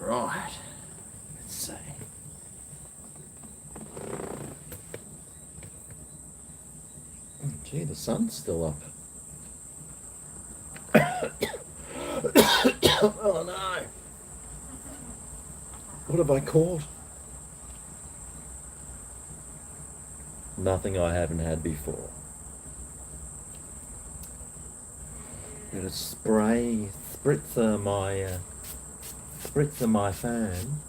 Right. Let's see. Gee, the sun's still up. Oh no. What have I caught? Nothing I haven't had before. Gonna spritzer my phone.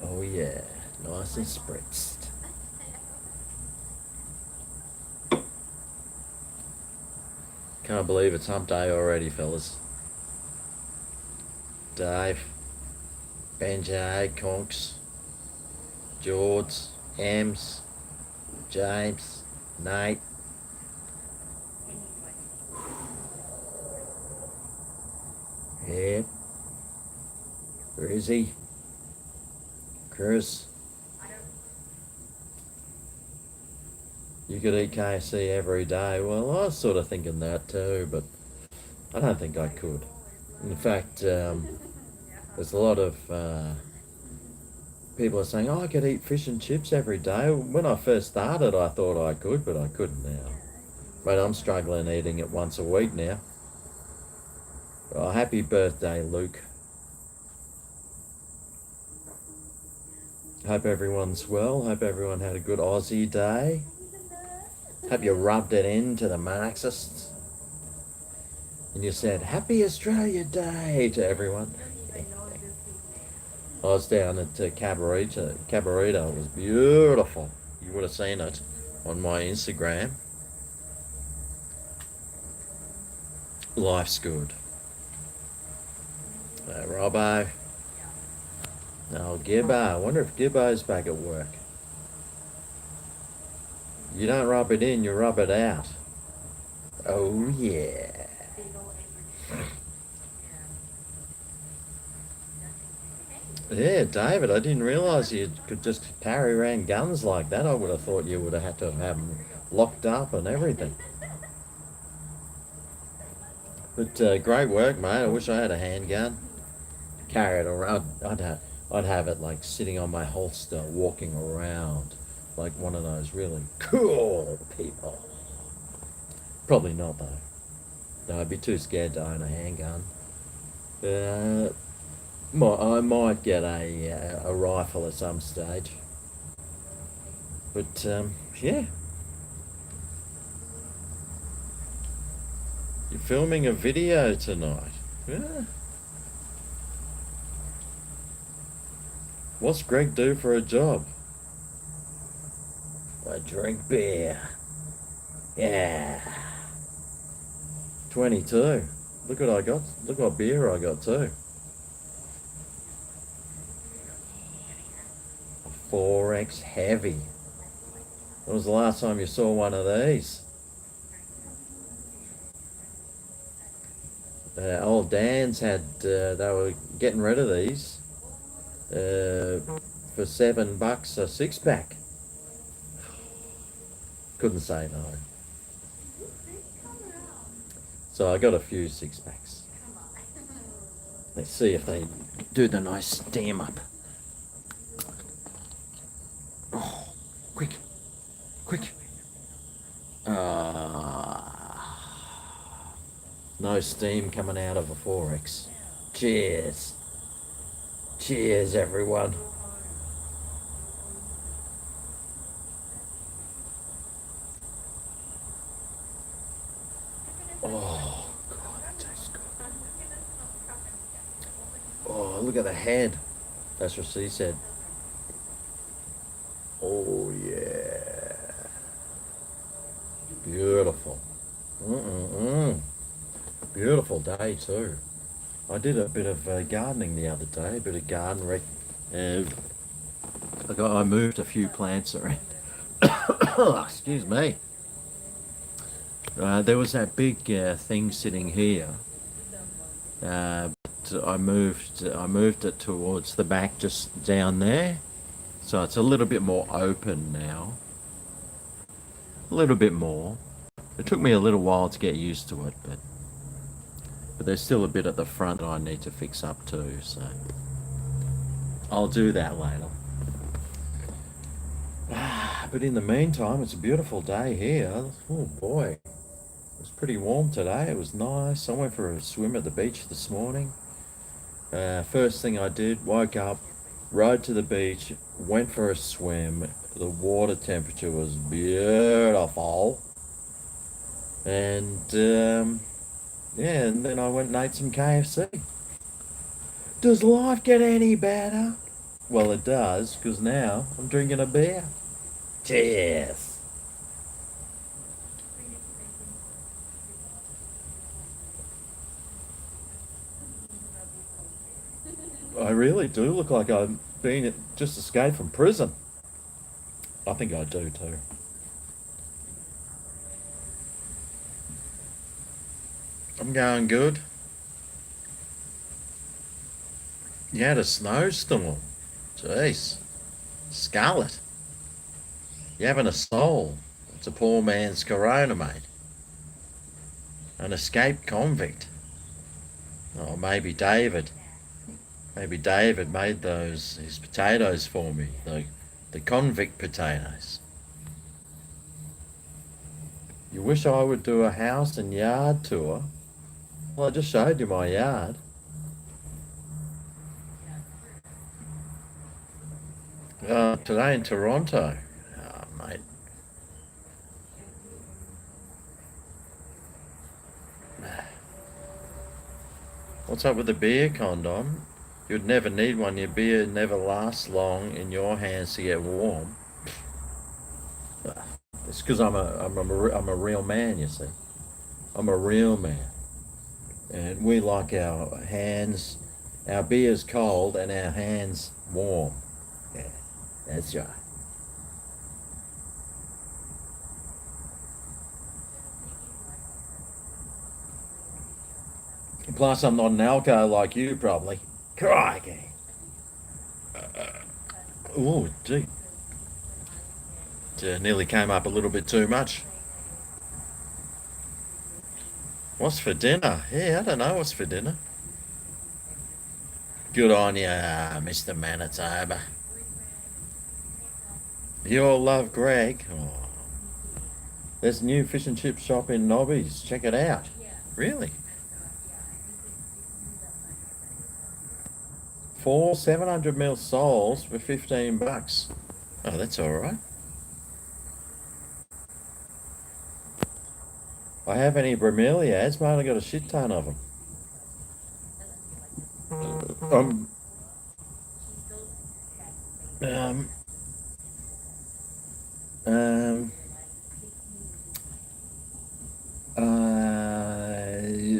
Oh yeah, nice and spritzed. Can't believe it's hump day already, fellas. Dave, Banter, Conks, George, Ems, James, Nate. Yep. Rizzy, Chris. You could eat KFC every day. Well, I was sort of thinking that too, but I don't think I could. In fact, there's a lot of people are saying, oh, I could eat fish and chips every day. When I first started, I thought I could, but I couldn't now. But I'm struggling eating it once a week now. Oh, happy birthday, Luke. Hope everyone's well. Hope everyone had a good Aussie day. Hope you rubbed it into the Marxists. And you said, Happy Australia Day to everyone. I was down at Cabarita. Cabarita. It was beautiful. You would have seen it on my Instagram. Life's good. Robbo. Oh, Gibbo. I wonder if Gibbo's back at work. You don't rub it in, you rub it out. Oh, yeah. Yeah, David, I didn't realise you could just carry around guns like that. I would have thought you would have had to have them locked up and everything. But great work, mate. I wish I had a handgun. Carry it around. I'd have it like sitting on my holster, walking around like one of those really cool people. Probably not though. No, I'd be too scared to own a handgun. I might get a rifle at some stage. But yeah. You're filming a video tonight. Yeah. What's Greg do for a job? I drink beer. Yeah. 22. Look what I got. Look what beer I got too. A 4X heavy. When was the last time you saw one of these? Old Dan's had, they were getting rid of these for $7 a 6-pack. Couldn't say no. So I got a few 6-packs. Let's see if they do the nice steam up. Oh, quick. No steam coming out of a 4X. Cheers. Cheers, everyone. Oh, God, that tastes good. Oh, look at the head. That's what she said. Oh, yeah. Beautiful. Beautiful day too. I did a bit of gardening the other day, a bit of garden I moved a few plants around. Excuse me. There was that big thing sitting here, but I moved it towards the back, just down there, so it's a little bit more open now. A little bit more. It took me a little while to get used to it, but But there's still a bit at the front that I need to fix up too, so I'll do that later. But in the meantime, it's a beautiful day here. Oh boy, it was pretty warm today. It was nice. I went for a swim at the beach this morning. First thing I did, woke up, rode to the beach, went for a swim. The water temperature was beautiful. And yeah, and then I went and ate some KFC. Does life get any better? Well, it does, because now I'm drinking a beer. Cheers. I really do look like I've been just escaped from prison. I think I do too. I'm going good. You had a snowstorm. Jeez. Scarlet. You having a soul. It's a poor man's corona, mate. An escaped convict. Oh, maybe David. Maybe David made his potatoes for me. The convict potatoes. You wish I would do a house and yard tour? Well, I just showed you my yard. Today in Toronto. Oh, mate. What's up with the beer condom? You'd never need one. Your beer never lasts long in your hands to get warm. It's because I'm a real man, you see. I'm a real man. And we like our hands, our beers cold and our hands warm. Yeah, that's right. Plus, I'm not an alco like you, probably. Crikey. Oh, gee. Nearly came up a little bit too much. What's for dinner? Yeah, I don't know what's for dinner. Good on you, Mr. Manitoba. You all love Greg. Oh, there's a new fish and chip shop in Nobbies. Check it out. Really? Four 700ml soles for $15. Oh, that's all right. I have any bromeliads, mate. I got a shit ton of them. Um, um, um,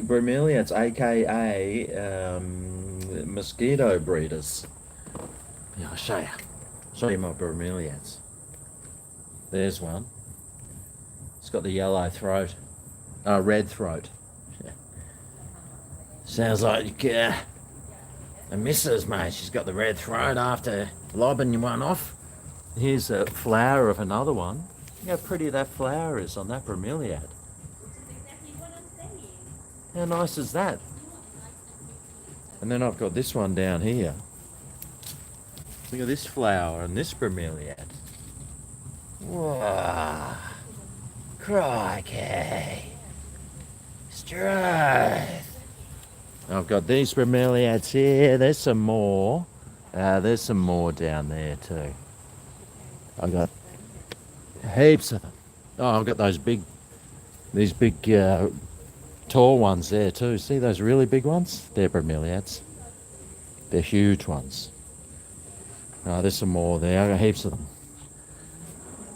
bromeliads, aka mosquito breeders. Yeah, I'll show you. Show you my bromeliads. There's one. It's got the yellow throat. Red throat. Yeah. Sounds like a missus, mate. She's got the red throat after lobbing one off. Here's a flower of another one. Look how pretty that flower is on that bromeliad. How nice is that? And then I've got this one down here. Look at this flower and this bromeliad. Whoa. Crikey. Strength. I've got these bromeliads here. There's some more. There's some more down there too. I've got heaps of them. Oh, I've got these big tall ones there too. See those really big ones? They're bromeliads. They're huge ones. There's some more there. I've got heaps of them.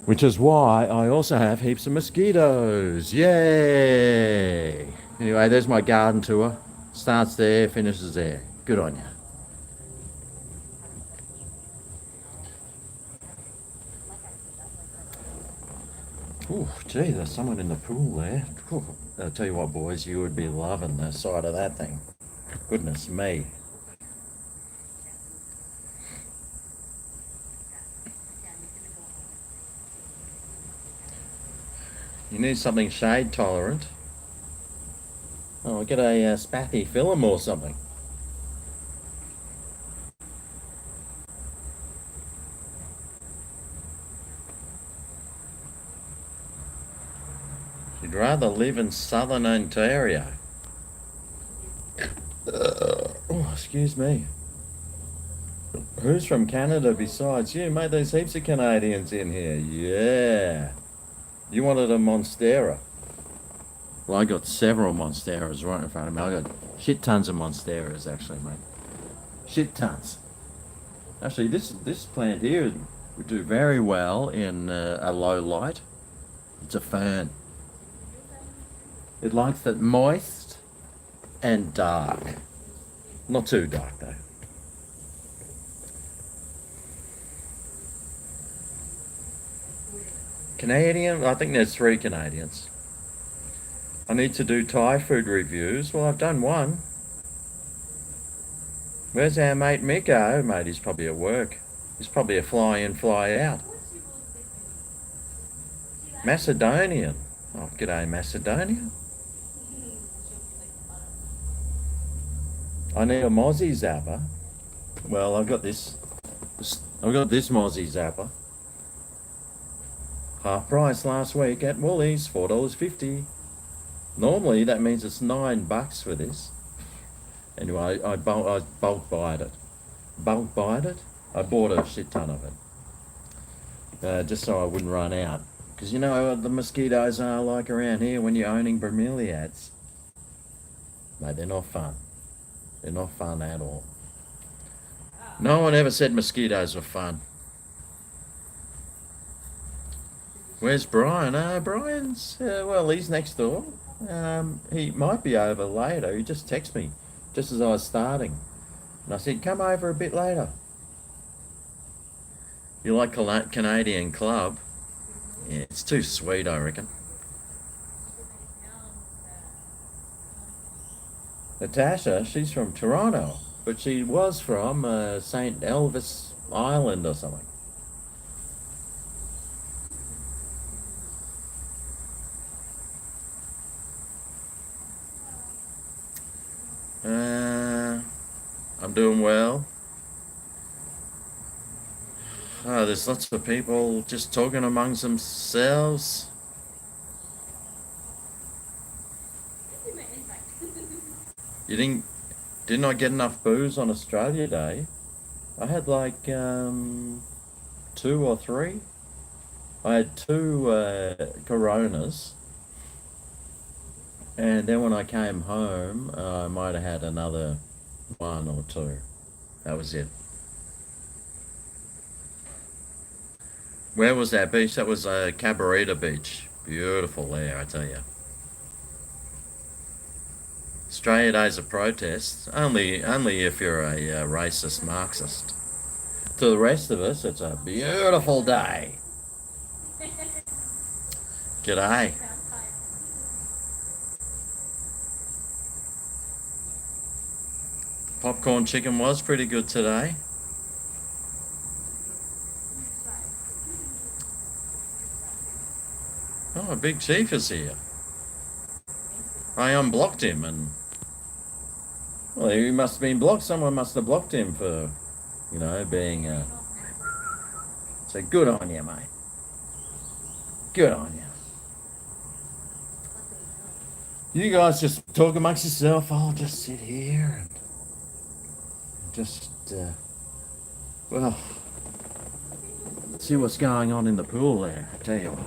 Which is why I also have heaps of mosquitoes. Yay! Anyway, there's my garden tour. Starts there, finishes there. Good on you. Oh, gee, there's someone in the pool there. I'll tell you what, boys, you would be loving the sight of that thing. Goodness me. You need something shade tolerant. Oh, get a spaffy film or something. She'd rather live in southern Ontario. Oh, excuse me. Who's from Canada besides you? Mate, there's heaps of Canadians in here. Yeah. You wanted a Monstera. Well, I got several Monsteras right in front of me. I got shit tons of Monsteras, actually, mate. Shit tons. Actually, this plant here would do very well in a low light. It's a fern. It likes it moist and dark. Not too dark, though. Canadian? I think there's 3 Canadians. I need to do Thai food reviews. Well, I've done one. Where's our mate Miko? Mate, he's probably at work. He's probably a fly in, fly out. Macedonian. Oh, g'day, Macedonia. I need a Mozzie Zapper. Well, I've got this. I've got this Mozzie Zapper. Half price last week at Woolies, $4.50. Normally that means it's $9 for this. Anyway, I bulk buyed it. Bulk buyed it? I bought a shit ton of it. Just so I wouldn't run out. Because you know what the mosquitoes are like around here when you're owning bromeliads. Mate, they're not fun. They're not fun at all. No one ever said mosquitoes were fun. Where's Brian? Brian's, well, he's next door. He might be over later. He just texted me just as I was starting. And I said, come over a bit later. You like Canadian Club? Yeah, it's too sweet, I reckon. Natasha, she's from Toronto, but she was from St. Elvis Island or something. I'm doing well. There's lots of people just talking amongst themselves. You didn't I get enough booze on Australia Day? I had like 2 or 3. I had 2 Coronas, and then when I came home, I might have had another 1 or 2. That was it. Where was that beach? That was Cabarita Beach. Beautiful there, I tell you. Australia Day's a protest. Only if you're a racist Marxist. To the rest of us, it's a beautiful day. G'day. Popcorn chicken was pretty good today. Oh, Big Chief is here. I unblocked him and... Well, he must have been blocked. Someone must have blocked him for, being... So good on you, mate. Good on you. You guys just talk amongst yourself. I'll just sit here and just, well, see what's going on in the pool there. I tell you what.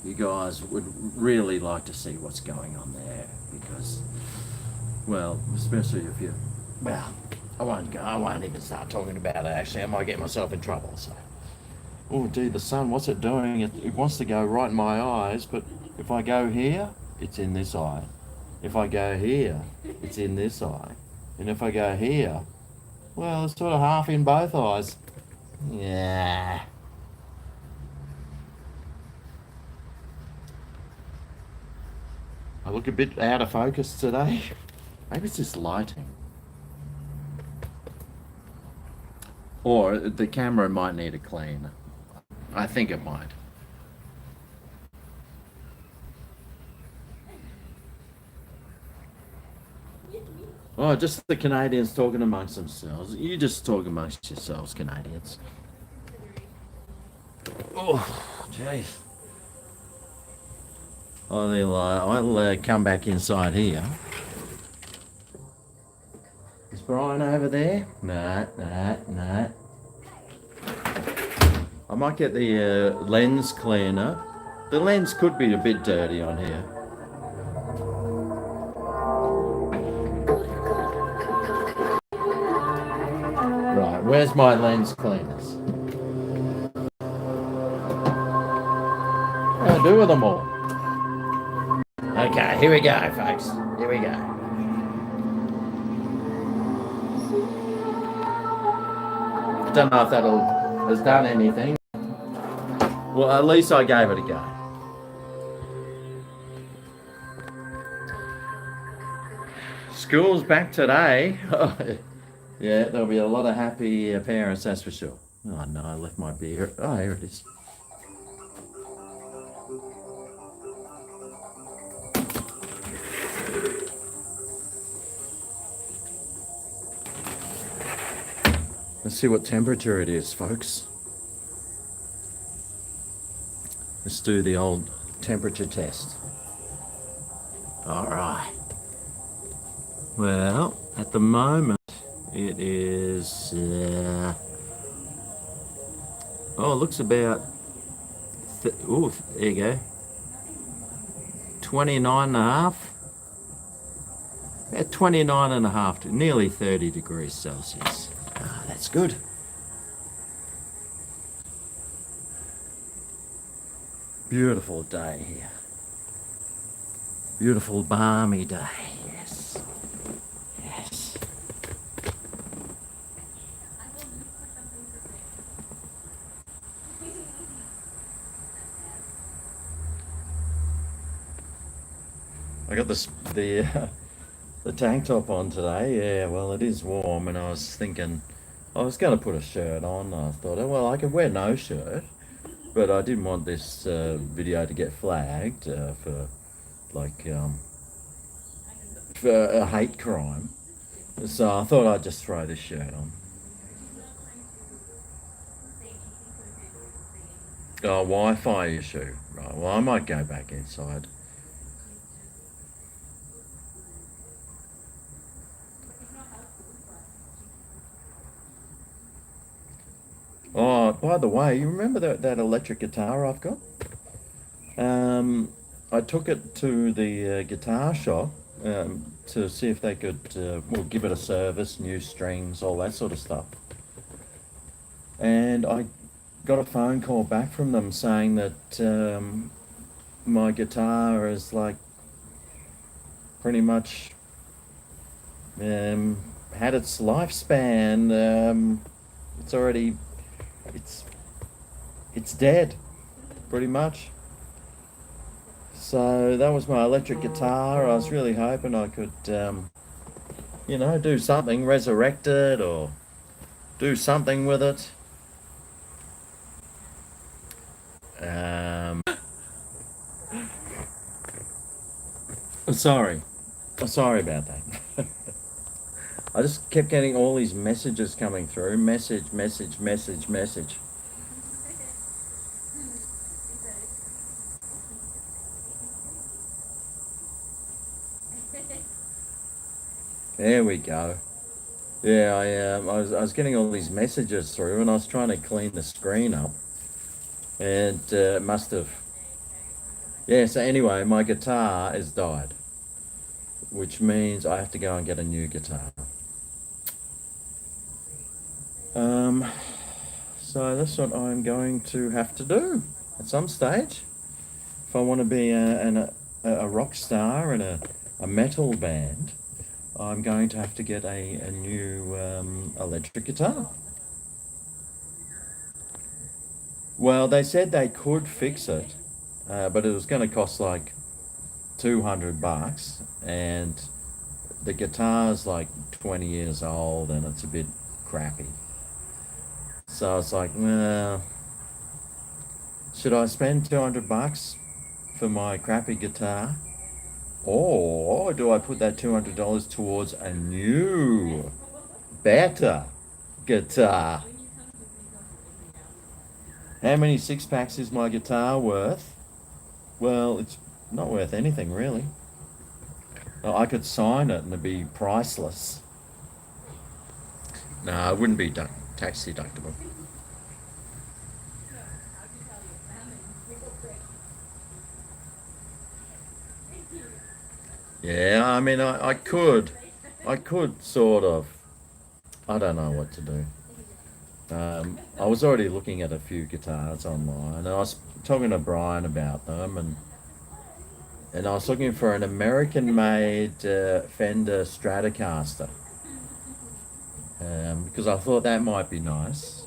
You guys would really like to see what's going on there because, well, especially if you, well, I won't even start talking about it actually. I might get myself in trouble, so. Oh, gee, the sun, what's it doing? It wants to go right in my eyes, but if I go here, it's in this eye. If I go here, it's in this eye. And if I go here, well, it's sort of half in both eyes. Yeah. I look a bit out of focus today. Maybe it's just lighting. Or the camera might need a clean. I think it might. Oh, just the Canadians talking amongst themselves. You just talk amongst yourselves, Canadians. Oh, jeez. I'll come back inside here. Is Brian over there? Nah, nah, nah. I might get the lens cleaner. The lens could be a bit dirty on here. Right, where's my lens cleaners? I'll do with them all. Okay, here we go, folks. Here we go. Don't know if that'll has done anything. Well, at least I gave it a go. School's back today. Yeah, there'll be a lot of happy parents, that's for sure. Oh no, I left my beer. Oh, here it is. Let's see what temperature it is, folks. Let's do the old temperature test. All right. Well, at the moment, it is. Oh, it looks about. Oh, there you go. 29 and a half. At 29 and a half, to nearly 30 degrees Celsius. Ah, that's good. Beautiful day here. Beautiful balmy day. Yes. Yes. I got the tank top on today. Yeah, well, it is warm, and I was thinking I was going to put a shirt on. I thought, oh, well, I could wear no shirt, but I didn't want this video to get flagged for like for a hate crime. So I thought I'd just throw this shirt on. Oh, Wi-Fi issue. Right. Well, I might go back inside. Oh, by the way, you remember that electric guitar I've got? I took it to the guitar shop to see if they could, well, give it a service, new strings, all that sort of stuff. And I got a phone call back from them saying that my guitar is like pretty much had its lifespan. It's already, it's it's dead, pretty much. So that was my electric guitar. I was really hoping I could, do something, resurrect it or do something with it. Um, sorry. Sorry about that. I just kept getting all these messages coming through. Message, message, message, message. There we go. Yeah, I was getting all these messages through, and I was trying to clean the screen up, and it must have. Yeah. So anyway, my guitar has died, which means I have to go and get a new guitar. Um, so that's what I'm going to have to do at some stage if I want to be a rock star in a metal band. I'm going to have to get a new electric guitar. Well, they said they could fix it, but it was going to cost like $200, and the guitar's like 20 years old and it's a bit crappy. So it's like, well, should I spend $200 for my crappy guitar, or or do I put that $200 towards a new, better guitar? How many six packs is my guitar worth? Well, it's not worth anything really. I could sign it and it'd be priceless. No, it wouldn't be tax deductible. Yeah, I mean, I could sort of. I don't know what to do. I was already looking at a few guitars online, and I was talking to Brian about them, and I was looking for an American-made Fender Stratocaster, because I thought that might be nice.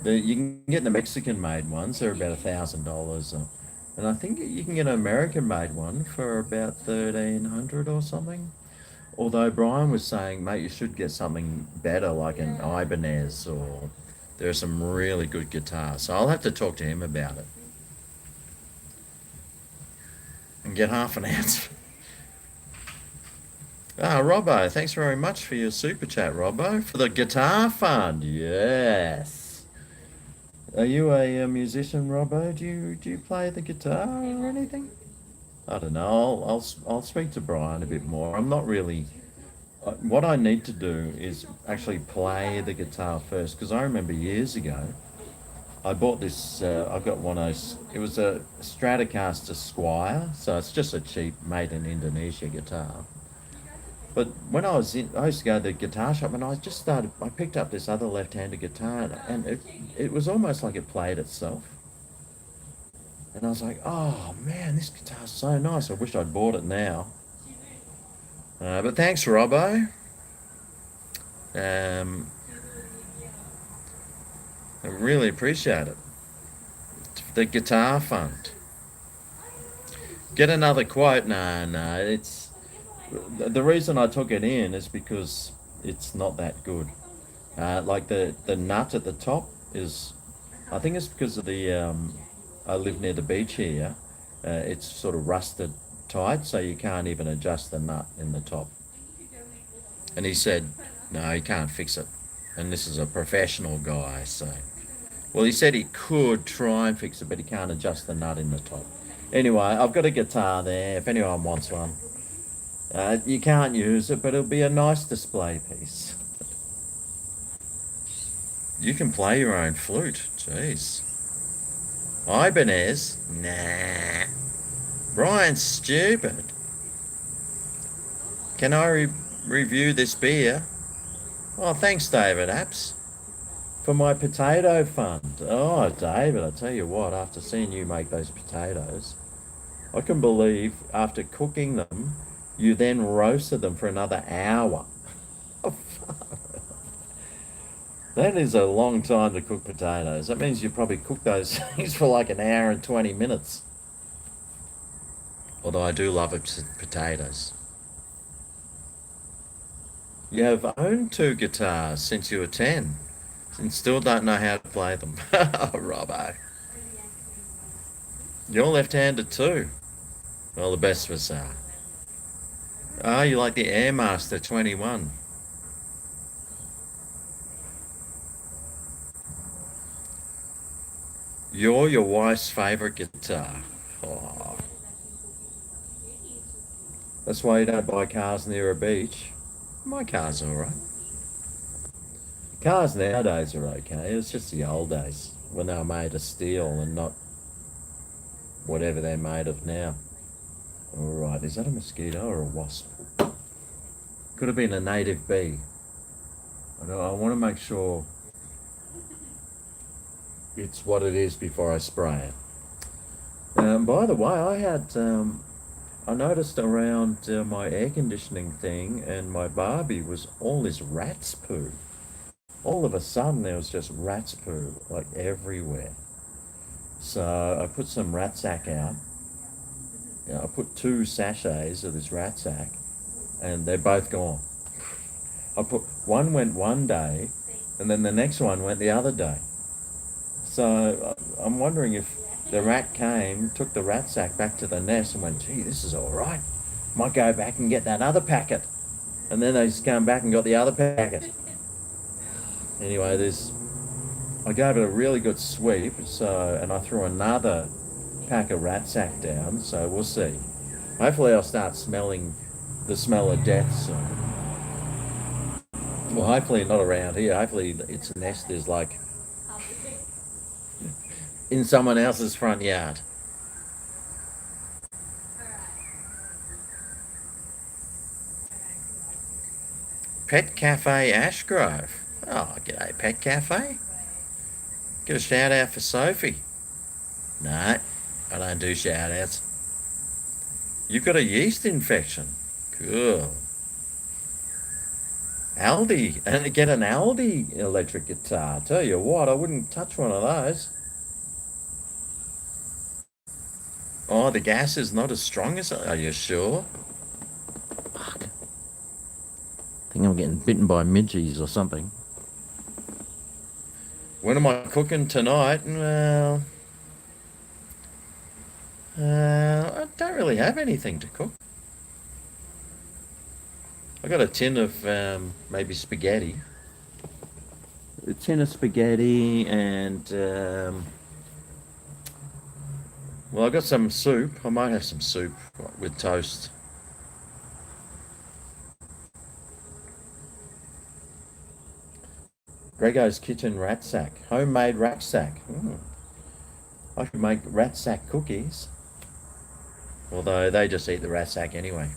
You can get the Mexican-made ones; they're about $1,000, and I think you can get an American-made one for about 1,300 or something. Although Brian was saying, mate, you should get something better like an Ibanez, or there are some really good guitars. So I'll have to talk to him about it and get half an ounce. Robbo, thanks very much for your super chat, Robbo, for the guitar fund. Yes. Are you a musician, Robbo? Do you play the guitar or anything? I don't know. I'll speak to Brian a bit more. I'm not really. What I need to do is actually play the guitar first, because I remember years ago I bought this. I got one of those. It was a Stratocaster Squire, so it's just a cheap made in Indonesia guitar. But when I used to go to the guitar shop, and I just started. I picked up this other left-handed guitar, and it was almost like it played itself. And I was like, oh man, this guitar's so nice. I wish I'd bought it now. But thanks, Robbo. I really appreciate it. The guitar fund. Get another quote. No. It's the reason I took it in is because it's not that good. Like the nut at the top is, I think it's because of the. I live near the beach here. It's sort of rusted tight, so you can't even adjust the nut in the top. And he said, no, he can't fix it. And this is a professional guy, so. Well, he said he could try and fix it, but he can't adjust the nut in the top. Anyway, I've got a guitar there, if anyone wants one. You can't use it, but it'll be a nice display piece. You can play your own flute, jeez. Ibanez? Nah. Brian's stupid. Can I review this beer? Oh, thanks, David Apps, for my potato fund. Oh, David, I tell you what, after seeing you make those potatoes, I can believe after cooking them, you then roasted them for another hour. That is a long time to cook potatoes. That means you probably cook those things for like an hour and 20 minutes. Although I do love potatoes. You have owned two guitars since you were 10 and still don't know how to play them. Oh, Robbo. You're left-handed too. Well, the best of us are. Oh, you like the Airmaster 21. You're your wife's favourite guitar. Oh. That's why you don't buy cars near a beach. My car's alright. Cars nowadays are okay. It's just the old days when they were made of steel and not whatever they're made of now. Alright, is that a mosquito or a wasp? Could have been a native bee. I want to make sure it's what it is before I spray it. By the way, I noticed around my air conditioning thing and my Barbie was all this rat's poo. All of a sudden there was just rat's poo like everywhere. So I put some rat sack out. I put 2 sachets of this rat sack and they're both gone. One went one day and then the next one went the other day. So I'm wondering if the rat came, took the rat sack back to the nest and went, gee, this is all right. Might go back and get that other packet. And then they just come back and got the other packet. Anyway, I gave it a really good sweep, and I threw another pack of rat sack down, so we'll see. Hopefully I'll start smelling the smell of death soon. Well, hopefully not around here. Hopefully its nest is like in someone else's front yard. Pet Cafe Ashgrove. Oh, g'day, Pet Cafe. Get a shout out for Sophie. No, I don't do shout outs. You've got a yeast infection. Cool. Aldi, and get an Aldi electric guitar. Tell you what, I wouldn't touch one of those. Oh, the gas is not as strong as. Are you sure? Fuck. I think I'm getting bitten by midgies or something. When am I cooking tonight? Well, I don't really have anything to cook. I got a tin of maybe spaghetti. A tin of spaghetti and well, I got some soup. I might have some soup with toast. GregO's kitchen rat sack, homemade rat sack. I should make rat sack cookies. Although they just eat the rat sack anyway.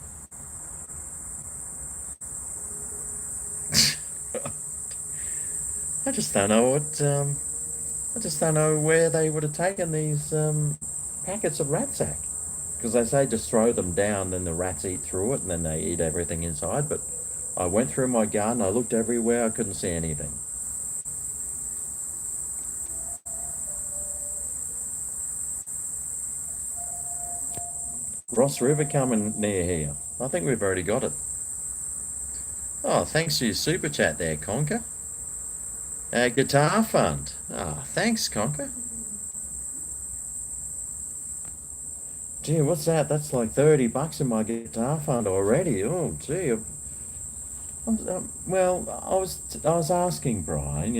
I just don't know what. I just don't know where they would have taken these packets of rat sack, because they say just throw them down, then the rats eat through it, and then they eat everything inside. But I went through my garden, I looked everywhere, I couldn't see anything. Ross River coming near here. I think we've already got it. Oh, thanks for your super chat there, Conker. Guitar Fund. Oh, thanks, Conker. Gee, what's that? That's like $30 in my guitar fund already. Oh, gee. Well, I was asking Brian.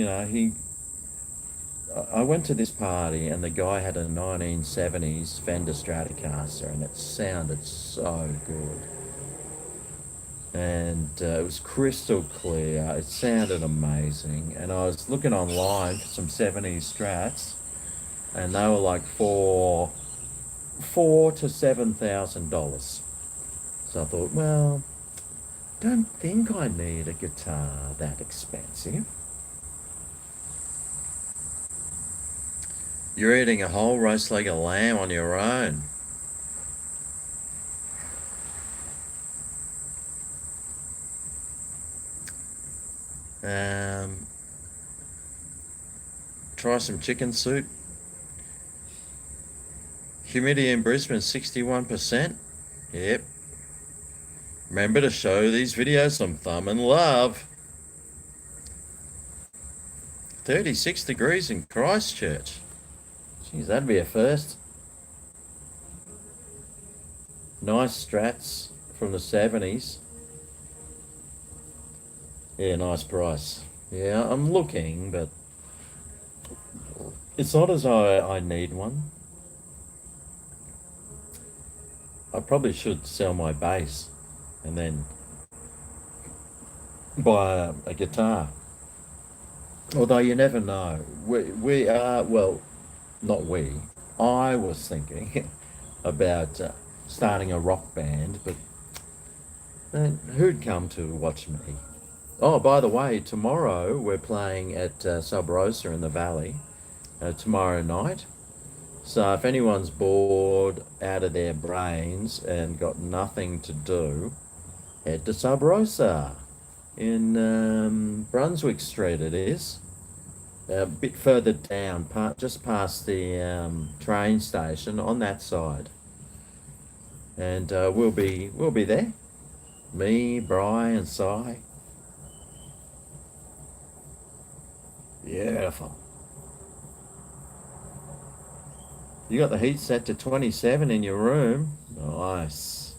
I went to this party and the guy had a 1970s Fender Stratocaster and it sounded so good. And it was crystal clear. It sounded amazing. And I was looking online for some 70s Strats, and they were like four to $7,000. So I thought, well, don't think I need a guitar that expensive. You're eating a whole roast leg of lamb on your own. Try some chicken soup. Humidity in Brisbane 61%. Yep. Remember to show these videos some thumb and love. 36 degrees in Christchurch. Jeez, that'd be a first. Nice Strats from the 70s. Yeah, nice price. Yeah, I'm looking, but it's not as though I need one. I probably should sell my bass and then buy a guitar. Although you never know. We are, well, not we. I was thinking about starting a rock band, but who'd come to watch me? Oh, by the way, tomorrow we're playing at Sub Rosa in the Valley, tomorrow night. So if anyone's bored out of their brains and got nothing to do, head to Sub Rosa in Brunswick Street it is. A bit further down, just past the train station on that side. And we'll be there. Me, Brian, Si. Beautiful. You got the heat set to 27 in your room. Nice.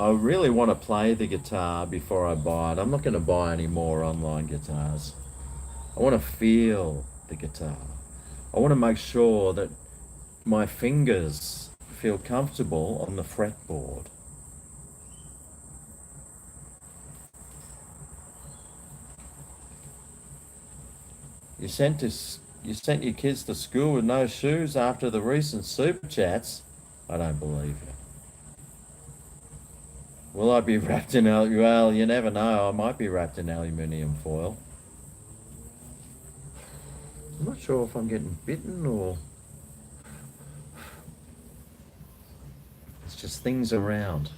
I really want to play the guitar before I buy it. I'm not going to buy any more online guitars. I want to feel the guitar. I want to make sure that my fingers feel comfortable on the fretboard. You sent your kids to school with no shoes after the recent super chats. I don't believe you. Will I be wrapped in well, you never know. I might be wrapped in aluminium foil. I'm not sure if I'm getting bitten or it's just things around.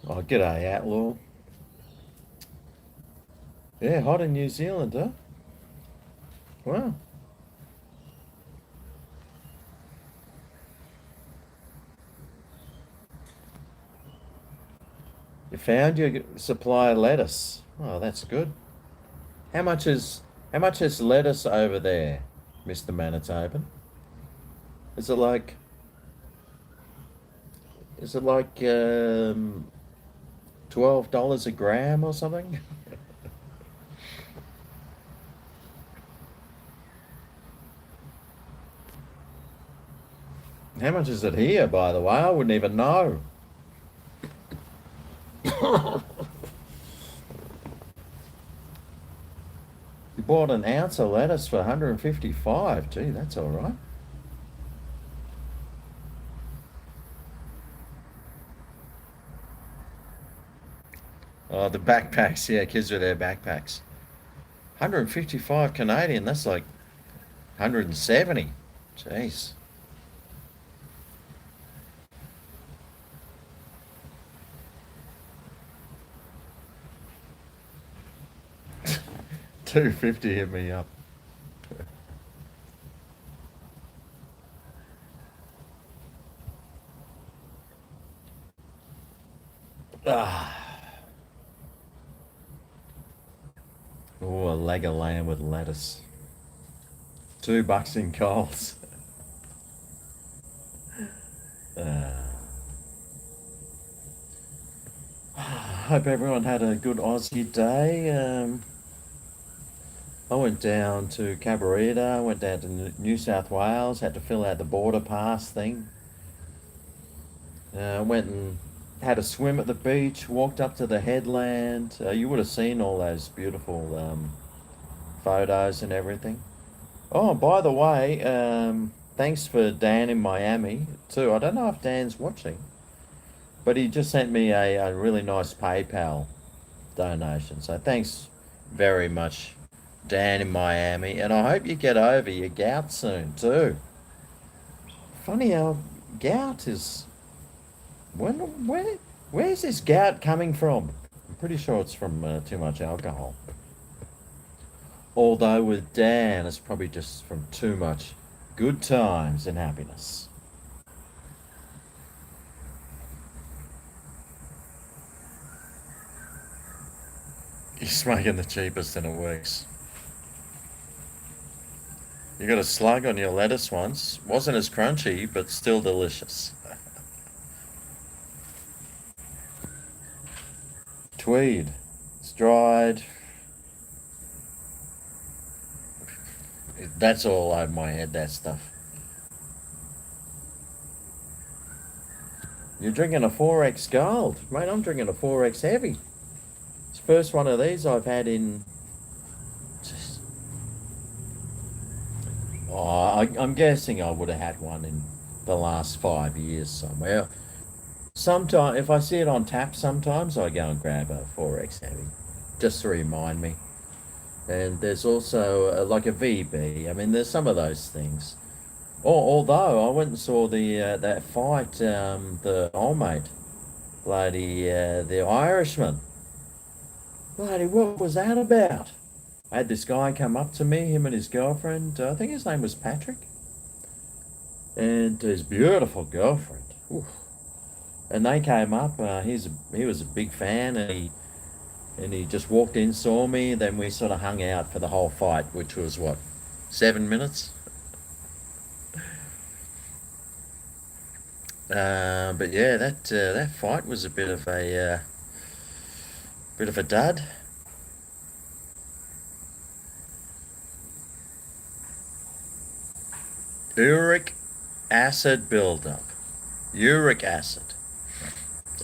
Oh, g'day, Outlaw. Yeah, hot in New Zealand, huh? Wow. You found your supply of lettuce. Oh, that's good. How much is lettuce over there, Mr. Manitoban? Is it like is it like $12 a gram or something? How much is it here, by the way? I wouldn't even know. You bought an ounce of lettuce for 155. Gee, that's all right. Oh, the backpacks. Yeah, kids with their backpacks. 155 Canadian. That's like 170. Jeez. 250 hit me up. Ah. Oh, a leg of lamb with lettuce. $2 in Coles. Hope everyone had a good Aussie day. I went down to Cabarita, went down to New South Wales, had to fill out the border pass thing. Went and had a swim at the beach, walked up to the headland. You would have seen all those beautiful photos and everything. Oh, by the way, thanks for Dan in Miami too. I don't know if Dan's watching, but he just sent me a really nice PayPal donation. So thanks very much, Dan in Miami, and I hope you get over your gout soon too. Funny how gout is. When where's this gout coming from? I'm pretty sure it's from too much alcohol. Although with Dan, it's probably just from too much good times and happiness. You're smoking the cheapest and it works. You got a slug on your lettuce once. Wasn't as crunchy, but still delicious. Tweed. It's dried. That's all over my head, that stuff. You're drinking a 4X Gold. Mate, I'm drinking a 4X Heavy. It's the first one of these I've had in... Oh, I'm guessing I would have had one in the last 5 years somewhere. Sometimes, if I see it on tap, sometimes I go and grab a 4X Heavy, just to remind me. And there's also like a VB. I mean, there's some of those things. Although I went and saw the that fight, the old mate, bloody the Irishman. Bloody, what was that about? I had this guy come up to me, him and his girlfriend. I think his name was Patrick, and his beautiful girlfriend. Oof. And they came up. He was a big fan, and And he just walked in, saw me, then we sort of hung out for the whole fight, which was what, 7 minutes? But yeah, that fight was a bit of a dud. Uric acid buildup. Uric acid.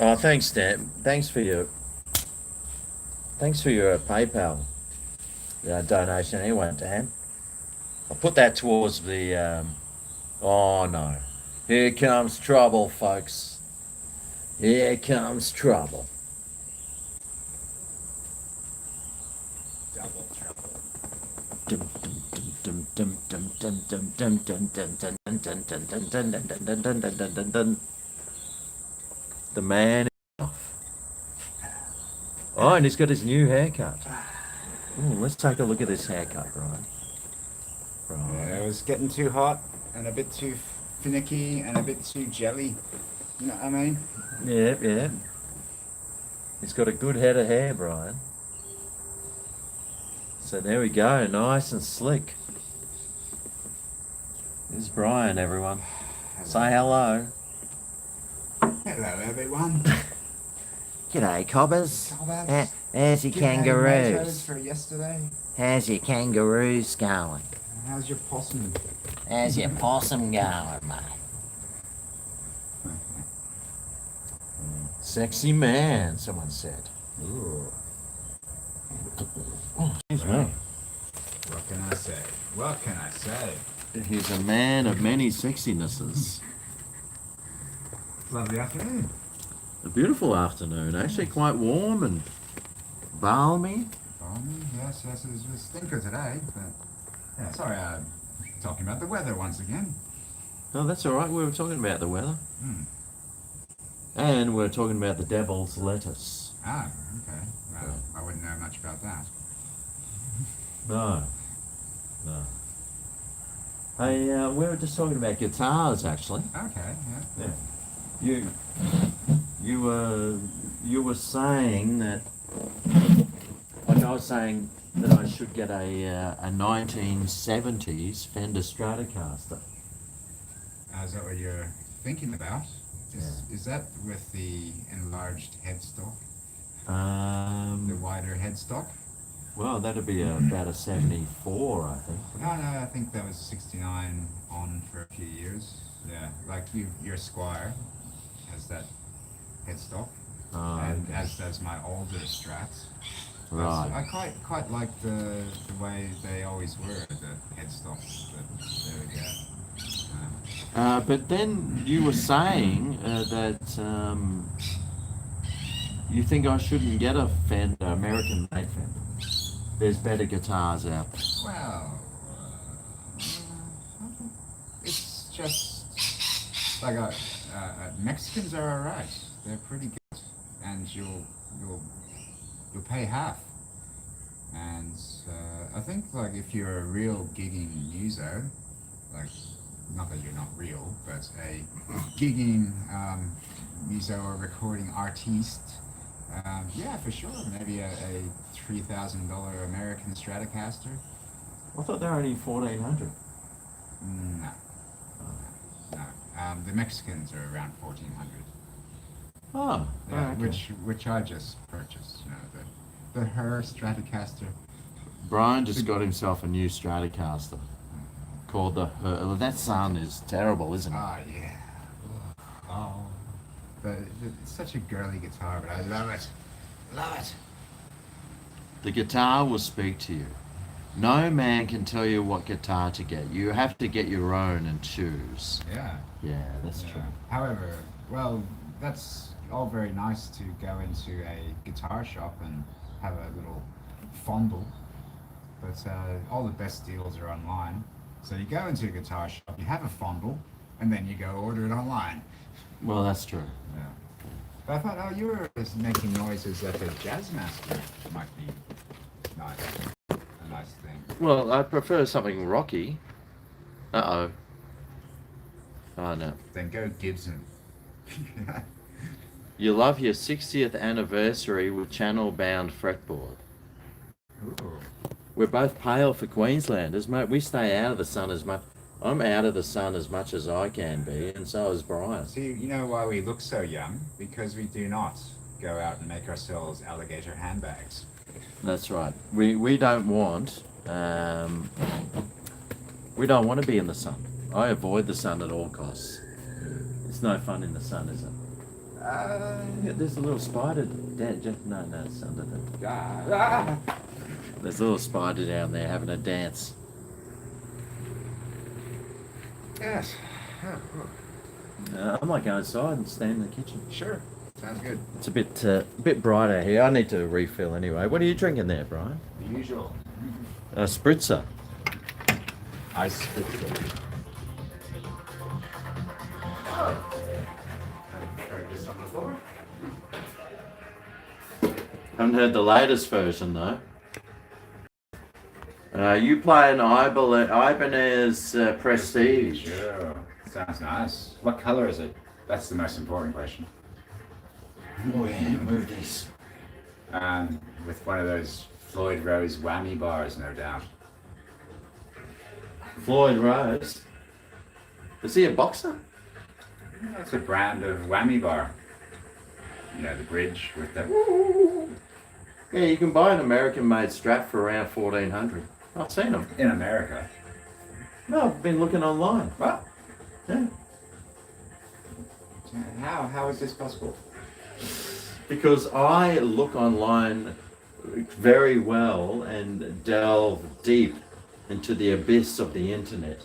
Oh, thanks, Dan. Thanks for your PayPal donation anyway, Dan. I'll put that towards the. Oh no, here comes trouble, folks. Here comes trouble. Double trouble. The man is off. Oh, and he's got his new haircut. Ooh, let's take a look at this haircut, Brian. Yeah, Right. it was getting too hot and a bit too finicky and a bit too jelly. You know what I mean? Yeah, yeah. He's got a good head of hair, Brian. So there we go, nice and slick. This is Brian, everyone. Say hello. Hello, everyone. G'day, cobbers. Cobbers. How's your Did you have any kangaroos? tomatoes for yesterday? How's your kangaroos going? How's your possum? How's your possum going, mate? Sexy man, someone said. Ooh. Oh, excuse me. What can I say? What can I say? He's a man of many sexinesses. Lovely afternoon. A beautiful afternoon, actually quite warm and balmy. Balmy, yes, it was a stinker today, but yeah, sorry, talking about the weather once again. Oh, that's all right. We were talking about the weather. Hmm. And we're talking about the devil's lettuce. Ah, okay. Well, I wouldn't know much about that. No. No. Hey, we were just talking about guitars, actually. Okay, yeah. You were saying that, like I was saying that I should get a 1970s Fender Stratocaster. Is that what you're thinking about? Yeah. Is that with the enlarged headstock, the Um, wider headstock? well, that'd be about a 74, I think. No, I think that was 69 on for a few years. Yeah, like your Squire has that headstock, and Okay. as does my older Strats. Right. I quite like the way they always were, the headstocks. But there we go. But then you were saying that you think I shouldn't get a Fender, American-made Fender. There's better guitars out there. Well, it's just like Mexicans are alright. They're pretty good, and you'll pay half. And I think like if you're a real gigging muso, like not that you're not real, but a gigging muso or recording artiste, yeah, for sure, maybe a $3,000 American Stratocaster. I thought they were only 1,400. No, no. The Mexicans are around 1,400. Oh, Yeah, okay. which I just purchased. You know, the Her Stratocaster. Brian just got himself a new Stratocaster called the Her. That sound is terrible, isn't it? Oh yeah. Oh. It's such a girly guitar, but I love it. Love it. The guitar will speak to you. No man can tell you what guitar to get. You have to get your own and choose. Yeah. Yeah, that's Yeah. true. However, well, that's all very nice to go into a guitar shop and have a little fondle, but all the best deals are online. So you go into a guitar shop, you have a fondle, and then you go order it online. Well, that's true. Yeah. But I thought, oh, you were just making noises that the Jazzmaster might be nice. A nice thing. Well, I prefer something rocky. Uh-oh. Oh, no. Then go Gibson. You love your 60th anniversary with channel-bound fretboard. Ooh. We're both pale for Queenslanders, mate. We stay out of the sun as much. I'm out of the sun as much as I can be, and so is Brian. See, you know why we look so young? Because we do not go out and make ourselves alligator handbags. That's right. We don't want to be in the sun. I avoid the sun at all costs. It's no fun in the sun, is it? Yeah, there's a little spider. No, it's under the. There's a little spider down there having a dance. Yes. I might go outside and stand in the kitchen. Sure. Sounds good. It's a bit brighter here. I need to refill anyway. What are you drinking there, Brian? The usual. A spritzer. Ice spritzer. Oh. This on the floor. Haven't heard the latest version though. You play an Ibanez Prestige. Sure. Sounds nice. What color is it? That's the most important question. Oh yeah, move this. With one of those Floyd Rose whammy bars, no doubt. Floyd Rose. Is he a boxer? That's a brand of whammy bar. You know, the bridge with the... Yeah, you can buy an American-made strap for around $1,400. I've seen them. In America. No, I've been looking online. Well, Yeah. how is this possible? Because I look online very well and delve deep into the abyss of the internet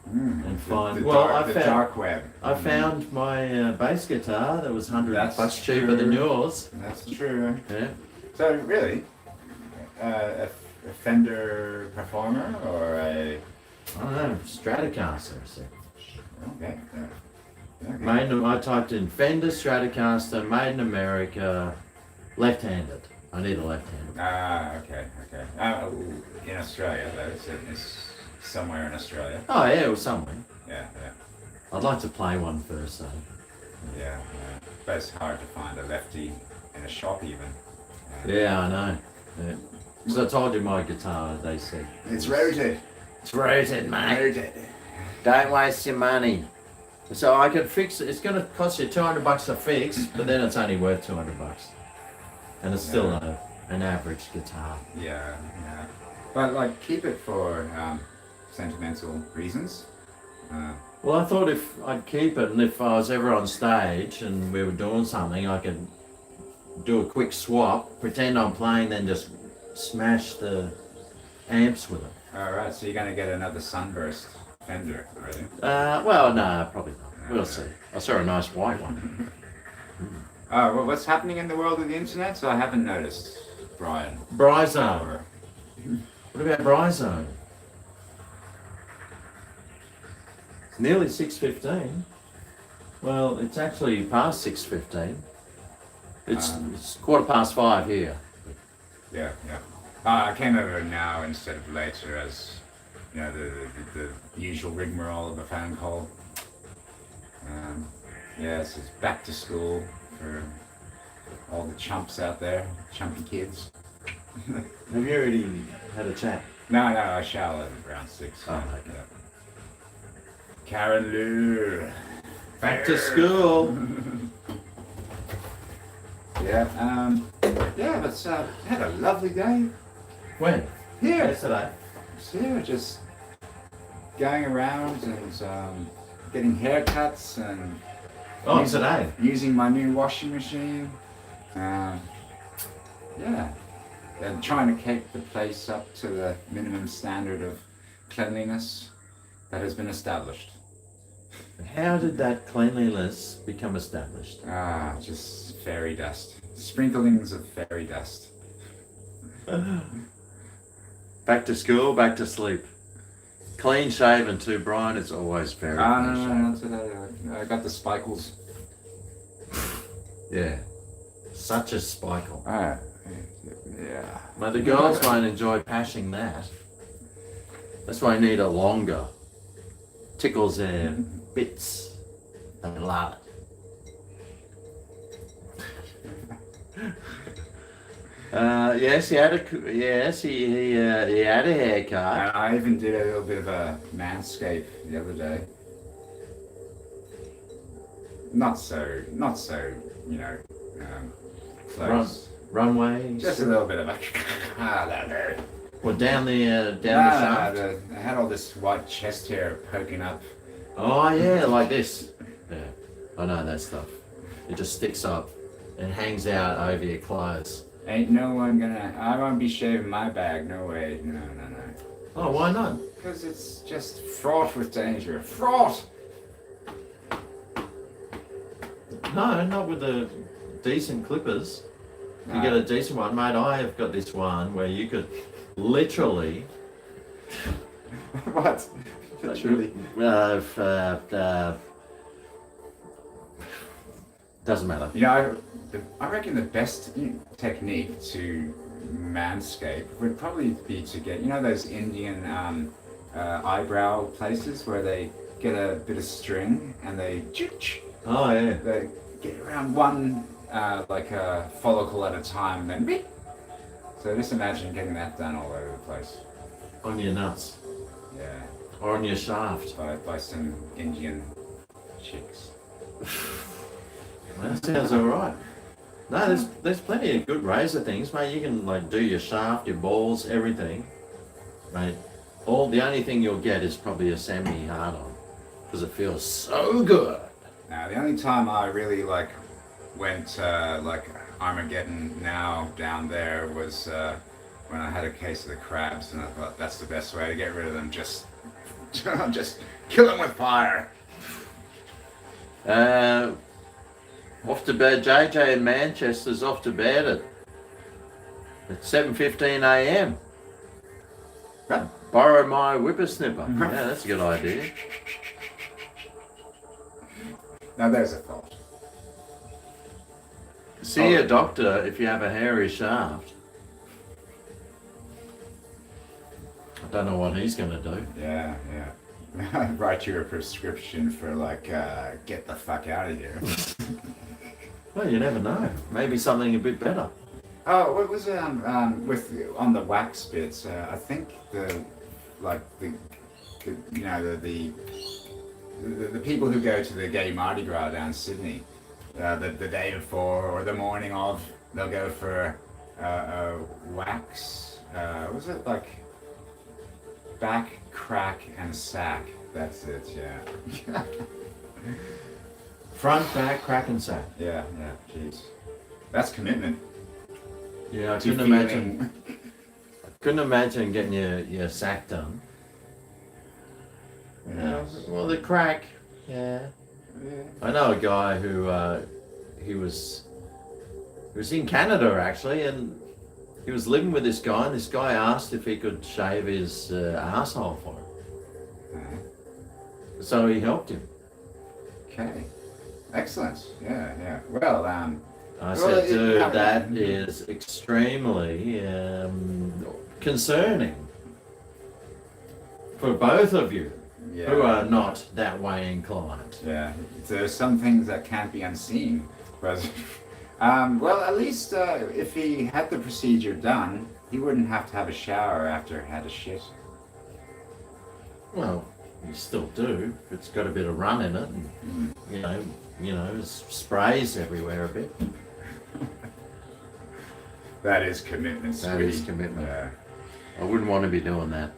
and find. The dark web. I found my bass guitar that was $100 That's cheaper than true. yours. That's true. Yeah. So really, a Fender performer or a... I don't know, Stratocaster. So. Okay. Okay. I typed in Fender Stratocaster, made in America, left-handed. I need a left-handed. Okay. In Australia, though, it's somewhere in Australia. Oh yeah, it was somewhere. Yeah. I'd like to play one first, though. Yeah. But it's hard to find a lefty in a shop, even. Yeah, I know. Yeah. So I told you my guitar, they said. It's rotated. It's rotated, mate. Don't waste your money. So I could fix it. It's going to cost you $200 to fix, but then it's only worth $200. And it's still an average guitar. Yeah. But like, keep it for sentimental reasons. Well, I thought if I'd keep it, and if I was ever on stage and we were doing something, I could do a quick swap, pretend I'm playing, then just smash the amps with it. All right. So you're gonna get another Sunburst Fender, are you? Well, no, probably not. We'll see. I saw a nice white one. Well, what's happening in the world of the internet? So I haven't noticed, Brian. Bryzone. What about Bryzone? It's nearly 6:15. Well, it's actually past 6:15. It's 5:15 here. Yeah. I came over now instead of later, as you know, the usual rigmarole of a phone call. Yes, it's back to school for all the chumps out there, chumpy kids. Have you already had a chat? No, I shall at around 6. Oh, okay. Yeah. Karen Lou. Back to school. Yeah, but had a lovely day. When? Here. Yesterday. Yeah, just going around and getting haircuts and Today. using my new washing machine. And trying to keep the place up to the minimum standard of cleanliness that has been established. How did that cleanliness become established? Just fairy dust. Sprinklings of fairy dust. Back to school, back to sleep. Clean shaven too, Brian. It's always very clean shaven. No, today I got the spikles. Yeah. Such a spikel. Yeah. Now the girls won't enjoy pashing that. That's why I need a longer. Tickles their bits. They love it. Yes, he had a he had a haircut. And I even did a little bit of a Manscape the other day. Not so, you know, close. Runway. Just a little bit of a. I don't know. Well, down the shaft. I had all this white chest hair poking up. Oh yeah, like this. Yeah, I know that stuff. It just sticks up and hangs out over your clothes. Ain't no one gonna. I won't be shaving my bag. No way. No. Oh, why not? Because it's just fraught with danger. Fraught. No, not with the decent clippers. If you get a decent one, mate, I have got this one where you could literally. What? Literally. Doesn't matter. You know, I reckon the best technique to manscape would probably be to get, you know, those Indian eyebrow places where they get a bit of string and they Oh yeah. they get around one like a follicle at a time, and then beep. So just imagine getting that done all over the place. On your nuts. Yeah. Or on your shaft. By some Indian chicks. That sounds alright. No, there's plenty of good razor things, mate. You can like do your shaft, your balls, everything, mate. The only thing you'll get is probably a semi hard on, because it feels so good. Now the only time I really went like Armageddon now down there was when I had a case of the crabs, and I thought that's the best way to get rid of them. Just kill them with fire. Off to bed. JJ in Manchester's off to bed at 7:15 a.m. Borrow my whippersnipper. Yeah, that's a good idea. Now there's a thought. See a doctor if you have a hairy shaft. I don't know what he's going to do. Yeah. Write you a prescription for get the fuck out of here. Well, you never know. Maybe something a bit better. Oh, what was with on the wax bits? I think the people who go to the gay Mardi Gras down in Sydney, the day before or the morning of, they'll go for a wax. Was it like back, crack, and sack? That's it. Yeah. Front, back, crack, and sack. Yeah. Jeez, that's commitment. Yeah, I couldn't imagine getting your sack done. Yeah. Well, the crack. Yeah. I know a guy who he was in Canada actually, and he was living with this guy, and this guy asked if he could shave his asshole for him. So he helped him. Okay. Excellent. Yeah. Well, I said, dude, that is extremely concerning for both of you who are not that way inclined. Yeah, there's some things that can't be unseen. But, well, at least if he had the procedure done, he wouldn't have to have a shower after he had a shit. Well, you still do. It's got a bit of run in it, and you know, sprays everywhere a bit. That is commitment, sweetie. That is commitment. Yeah. I wouldn't want to be doing that.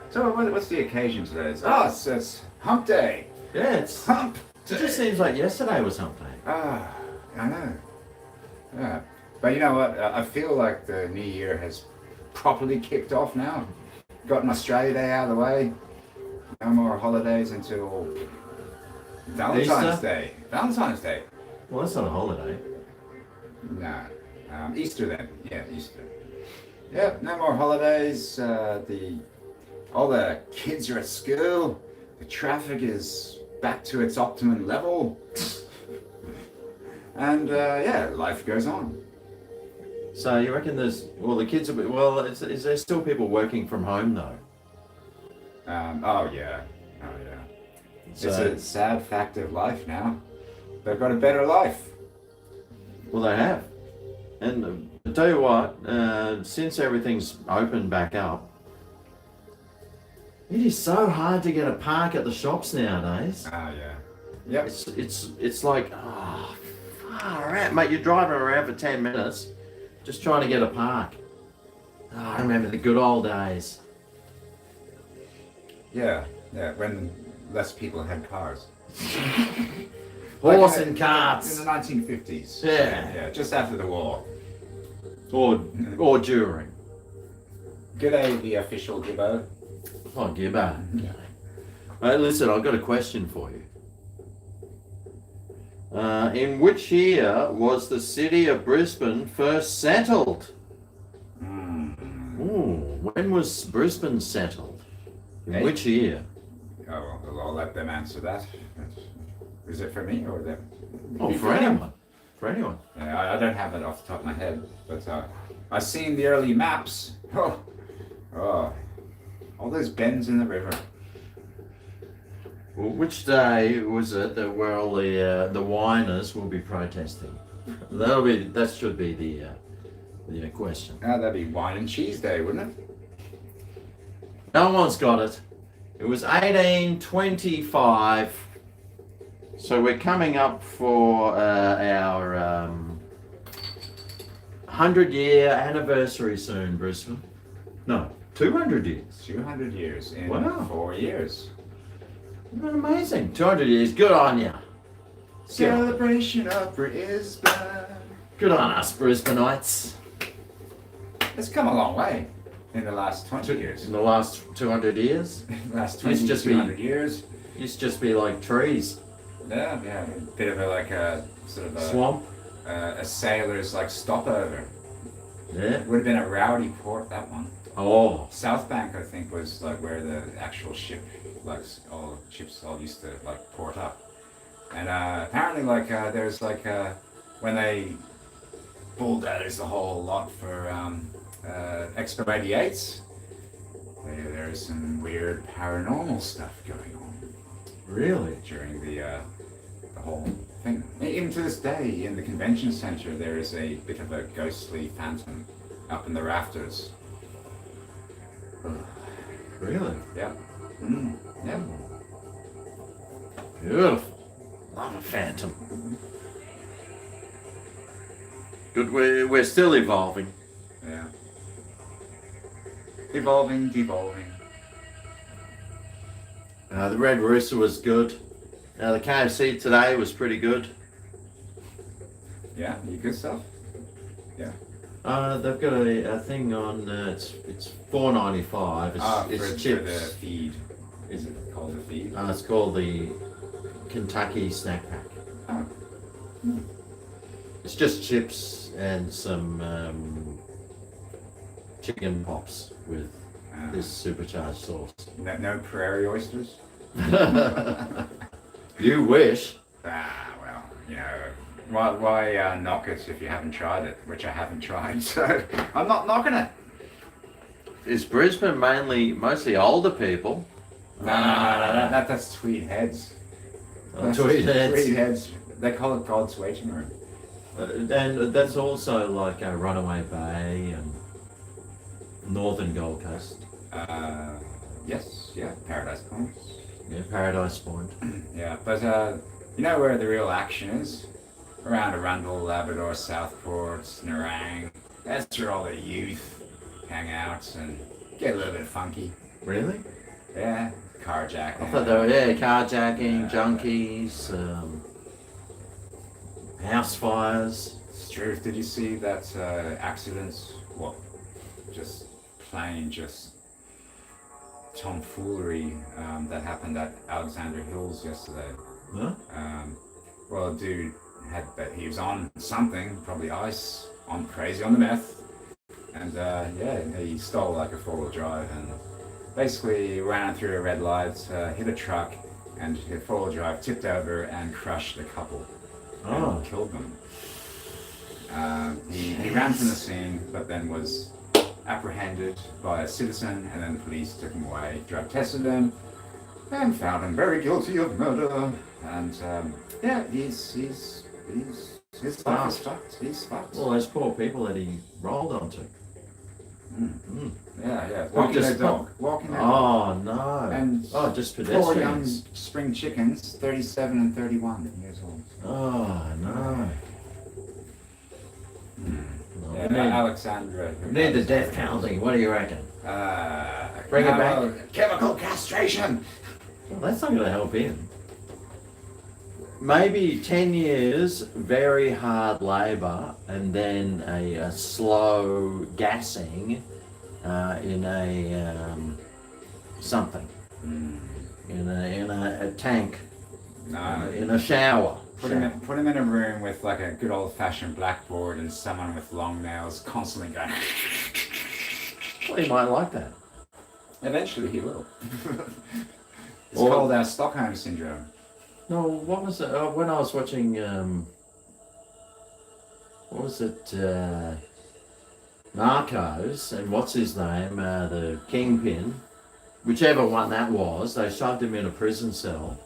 So what's the occasion today? It's Hump Day. Yeah, it's Hump Day. It just seems like yesterday was Hump Day. I know. Yeah. But you know what? I feel like the new year has properly kicked off now. Gotten Australia Day out of the way. No more holidays until Valentine's Day. Valentine's Day. Well, that's not a holiday. No. Easter then. Yeah, Easter. Yep, no more holidays. All the kids are at school. The traffic is back to its optimum level. And life goes on. So you reckon the kids are, is there still people working from home though? Oh yeah. So, it's a sad fact of life now. They've got a better life. Well, they have. And I tell you what, since everything's opened back up, it is so hard to get a park at the shops nowadays. Ah, yeah. Yep. It's like, far out, mate. You're driving around for 10 minutes just trying to get a park. Oh, I remember the good old days. Yeah, when less people had cars. Horse Like, and carts. In the 1950s. Yeah. Just after the war. Or during. G'day, the official Gibbo. Oh, Gibbo. Hey, listen, I've got a question for you. In which year was the city of Brisbane first settled? Ooh, when was Brisbane settled? In which year? Oh, well, I'll let them answer that. Is it for me or them? Oh, for anyone. For anyone. Yeah, I don't have it off the top of my head, but I've seen the early maps. Oh, all those bends in the river. Well, which day was it that where all the whiners will be protesting? That should be the question. That'd be wine and cheese day, wouldn't it? No one's got it. It was 1825. So we're coming up for our 100-year anniversary soon, Brisbane. No, 200 years. 200 years in Wow. 4 years. Isn't that amazing? 200 years. Good on you. Celebration of Brisbane. Good on us, Brisbaneites. It's come a long way in the last 20 years. In the last 200 years, Last It's 20, just 200 years. used to just be like trees, Yeah, a bit of a sort of swamp. a sailor's like stopover. Yeah. Would have been a rowdy port, that one. Oh. South Bank, I think, was like where the actual ship, like all ships all used to like port up. And apparently, like there's like when they bulldozed the whole lot for Expo 88s, there's some weird paranormal stuff going on Really? during the whole thing. Even to this day, in the convention center, there is a bit of a ghostly phantom up in the rafters. Really? Yeah. Yeah. Beautiful. Love a phantom. Good. We're still evolving. Yeah. Evolving, devolving. The Red Rooster was good. The KFC today was pretty good. Yeah, you good stuff? Yeah. They've got a thing on. It's $4.95. It's for chips. the feed. Is it called the feed? It's called the Kentucky Snack Pack. Oh. It's just chips and some chicken pops with this supercharged sauce. No prairie oysters? You wish. Well, you know, why knock it if you haven't tried it, which I haven't tried, so I'm not knocking it. Is Brisbane mostly older people? No, that's Tweed Heads. Tweed Heads. Tweed Heads. They call it God's waiting room. And that's also like Runaway Bay and Northern Gold Coast. Yes, yeah, Paradise Point. Yeah, Paradise Point. Yeah, but you know where the real action is? Around Arundel, Labrador, Southport, Nerang. That's where all the youth hang out and get a little bit funky. Really? Yeah, carjacking. I thought they were, carjacking, junkies, house fires. It's true. Did you see that accident? What? Just plain, just tomfoolery that happened at Alexander Hills yesterday. Huh? Well, a dude he was on something, probably ice, on crazy on the meth, and he stole like a 4-wheel drive and basically ran through a red light, hit a truck, and the 4-wheel drive tipped over and crushed a couple. And killed them. He ran from the scene, but then was apprehended by a citizen, and then the police took him away, drug tested him, and found him very guilty of murder. And he's His life is fucked. He's fucked. Well, those poor people that he rolled onto. Yeah. Walking their dog. Walking their dog. Oh, no. And just 4 young pedestrians. spring chickens, 37 and 31 years old. Oh, no. Yeah, Alexandra. Need the death penalty. What do you reckon? Bring it back. Chemical castration. Well, that's not going to help him. Maybe 10 years, very hard labour, and then a slow gassing in a something. In a tank. No. In a shower. Put him in a room with like a good old-fashioned blackboard and someone with long nails constantly going. Well, he might like that. Eventually he will. It's called Stockholm Syndrome. No, what was it? When I was watching, what was it? Narcos, and what's his name? The Kingpin. Whichever one that was, they shoved him in a prison cell.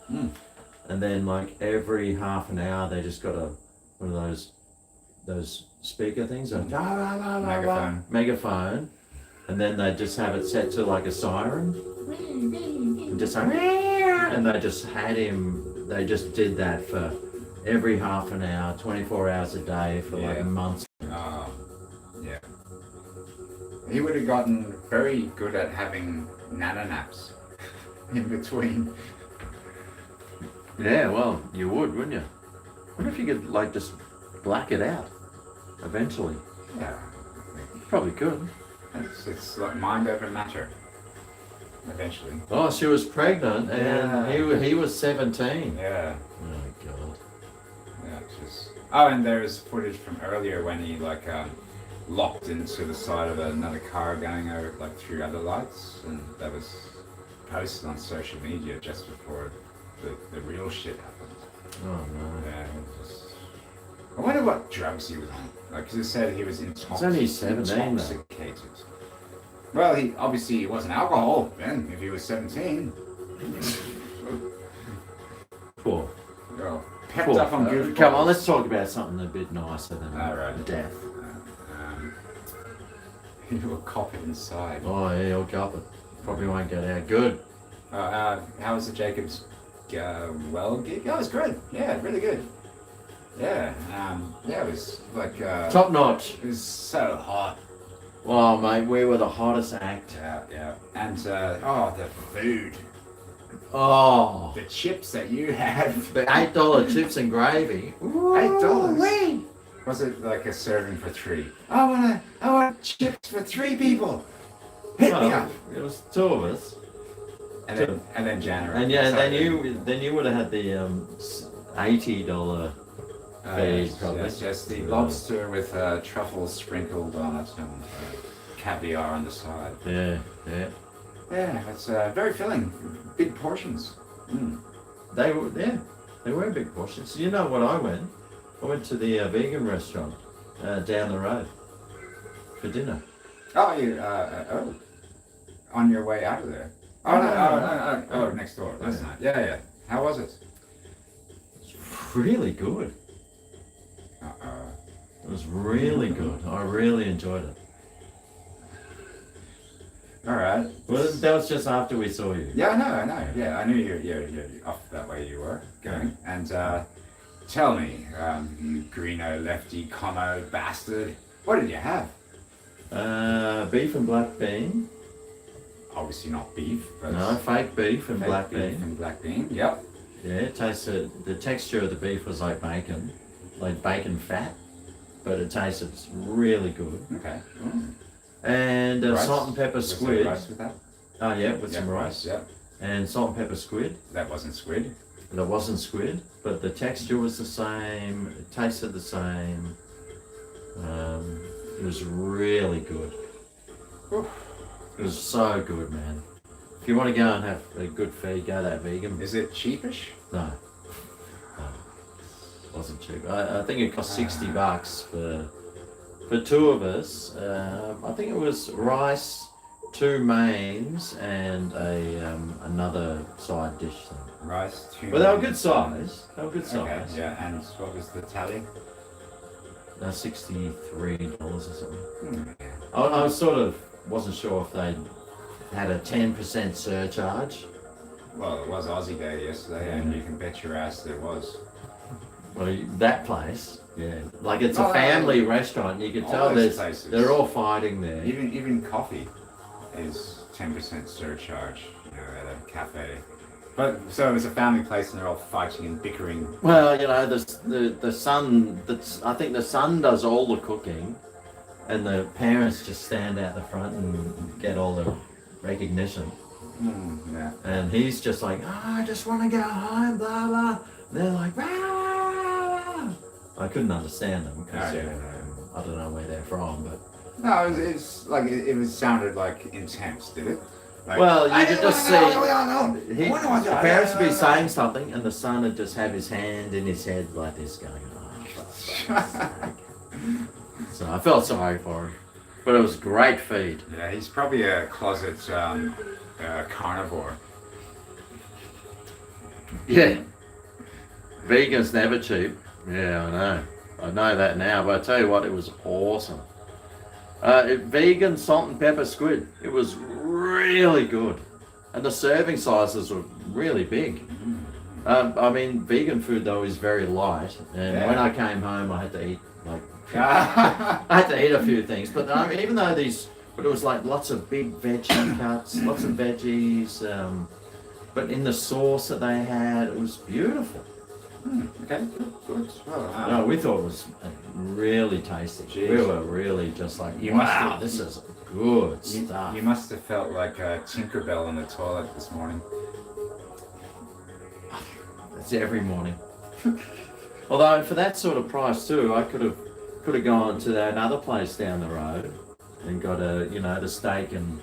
And then, like, every half an hour, they just got one of those speaker things, megaphone, and then they just have it set to like a siren, and just like, and they just had him. They just did that for every half an hour, 24 hours a day for like months. Yeah. He would have gotten very good at having nana naps in between. Yeah, well, you would, wouldn't you? What if you could, like, just black it out eventually? Yeah. You probably could. It's like mind over matter. Eventually. Oh, she was pregnant and he was 17. Yeah. Oh, God. Yeah, just... Oh, and there's footage from earlier when he, like, locked into the side of another car going over, like, through other lights, and that was posted on social media just before the real shit happened. Oh, no. Yeah, I wonder what drugs he was on. Like, because it said he was He's only 17, intoxicated. Well, he wasn't alcohol then, if he was 17. Poor. Well, pepped up on goofballs. Come on, let's talk about something a bit nicer than death. He will cop it inside. Oh, yeah, he'll cop it. Probably won't get out. Good. How was the Jacobs gig? Oh, it was good. Yeah, really good. Yeah, it was like... top notch. It was so hot. Oh, mate, we were the hottest act. Yeah. And, the food. Oh. The chips that you had. The $8 chips and gravy. $8? Was it like a serving for 3? I want chips for 3 people. Hit me up. It was 2 of us. And then January. And yeah, then you would have had the $80 fee, probably. Yes, just the lobster with truffles sprinkled on it and caviar on the side. Yeah. Yeah, it's very filling. Big portions. They were big portions. You know what I went? I went to the vegan restaurant down the road for dinner. Oh, on your way out of there? Oh, next door. Last night. Yeah. How was it? It's really good. It was really good. I really enjoyed it. All right. Well, that was just after we saw you. Yeah, I know. Yeah, I knew you're off that way you were going. And tell me, you greeno lefty commo bastard, what did you have? Beef and black bean. Obviously not beef, but... No, fake beef and black bean. Beef and black bean, yep. Yeah, it tasted... The texture of the beef was like bacon fat, but it tasted really good. Okay. And salt and pepper squid. Was there rice with that? Oh yeah, with some rice. Yep. And salt and pepper squid. That wasn't squid? That wasn't squid, but the texture was the same, it tasted the same. It was really good. It was so good, man. If you want to go and have a good feed, go that vegan. Is it cheapish? No. It wasn't cheap. I think it cost $60 for 2 of us. I think it was rice, 2 mains, and another side dish thing. Rice, 2 But they were good size. Okay, yeah, and what was the tally? $63 or something. Yeah. I was sort of wasn't sure if they had a 10% surcharge. Well, it was Aussie Day yesterday, and you can bet your ass there was. Well, that place, yeah, like it's Oh, a family restaurant. You can all tell those places. they're all fighting there. Even coffee is 10% surcharge, at a cafe. But so it's a family place, and they're all fighting and bickering. Well, the son. I think the son does all the cooking, and the parents just stand out the front and get all the recognition. Yeah. And he's just like, I just want to go home, blah blah. They're like, "Rah!" I couldn't understand them because I don't know where they're from, but No, it's like it sounded like intense, did it? Like, well, you could just see He, the parents would be saying something, and the son would just have his hand in his head like this, going, "Oh, for fuck's sake." So I felt sorry for him, but it was a great feed. Yeah, he's probably a closet carnivore. Yeah. Vegan's never cheap. Yeah, I know. I know that now, but I tell you what, it was awesome. Vegan salt and pepper squid. It was really good. And the serving sizes were really big. I mean, vegan food, though, is very light. And when I came home, I had to eat, I had to eat a few things. But even though but it was like lots of big veggie cuts, lots of veggies. But in the sauce that they had, it was beautiful. Okay, good. Well, No, we thought it was really tasty. Geez. We were really just like, You wow, must this is good stuff. You must have felt like a Tinkerbell in the toilet this morning. It's every morning. Although for that sort of price too, I could have gone to that other place down the road and got the steak and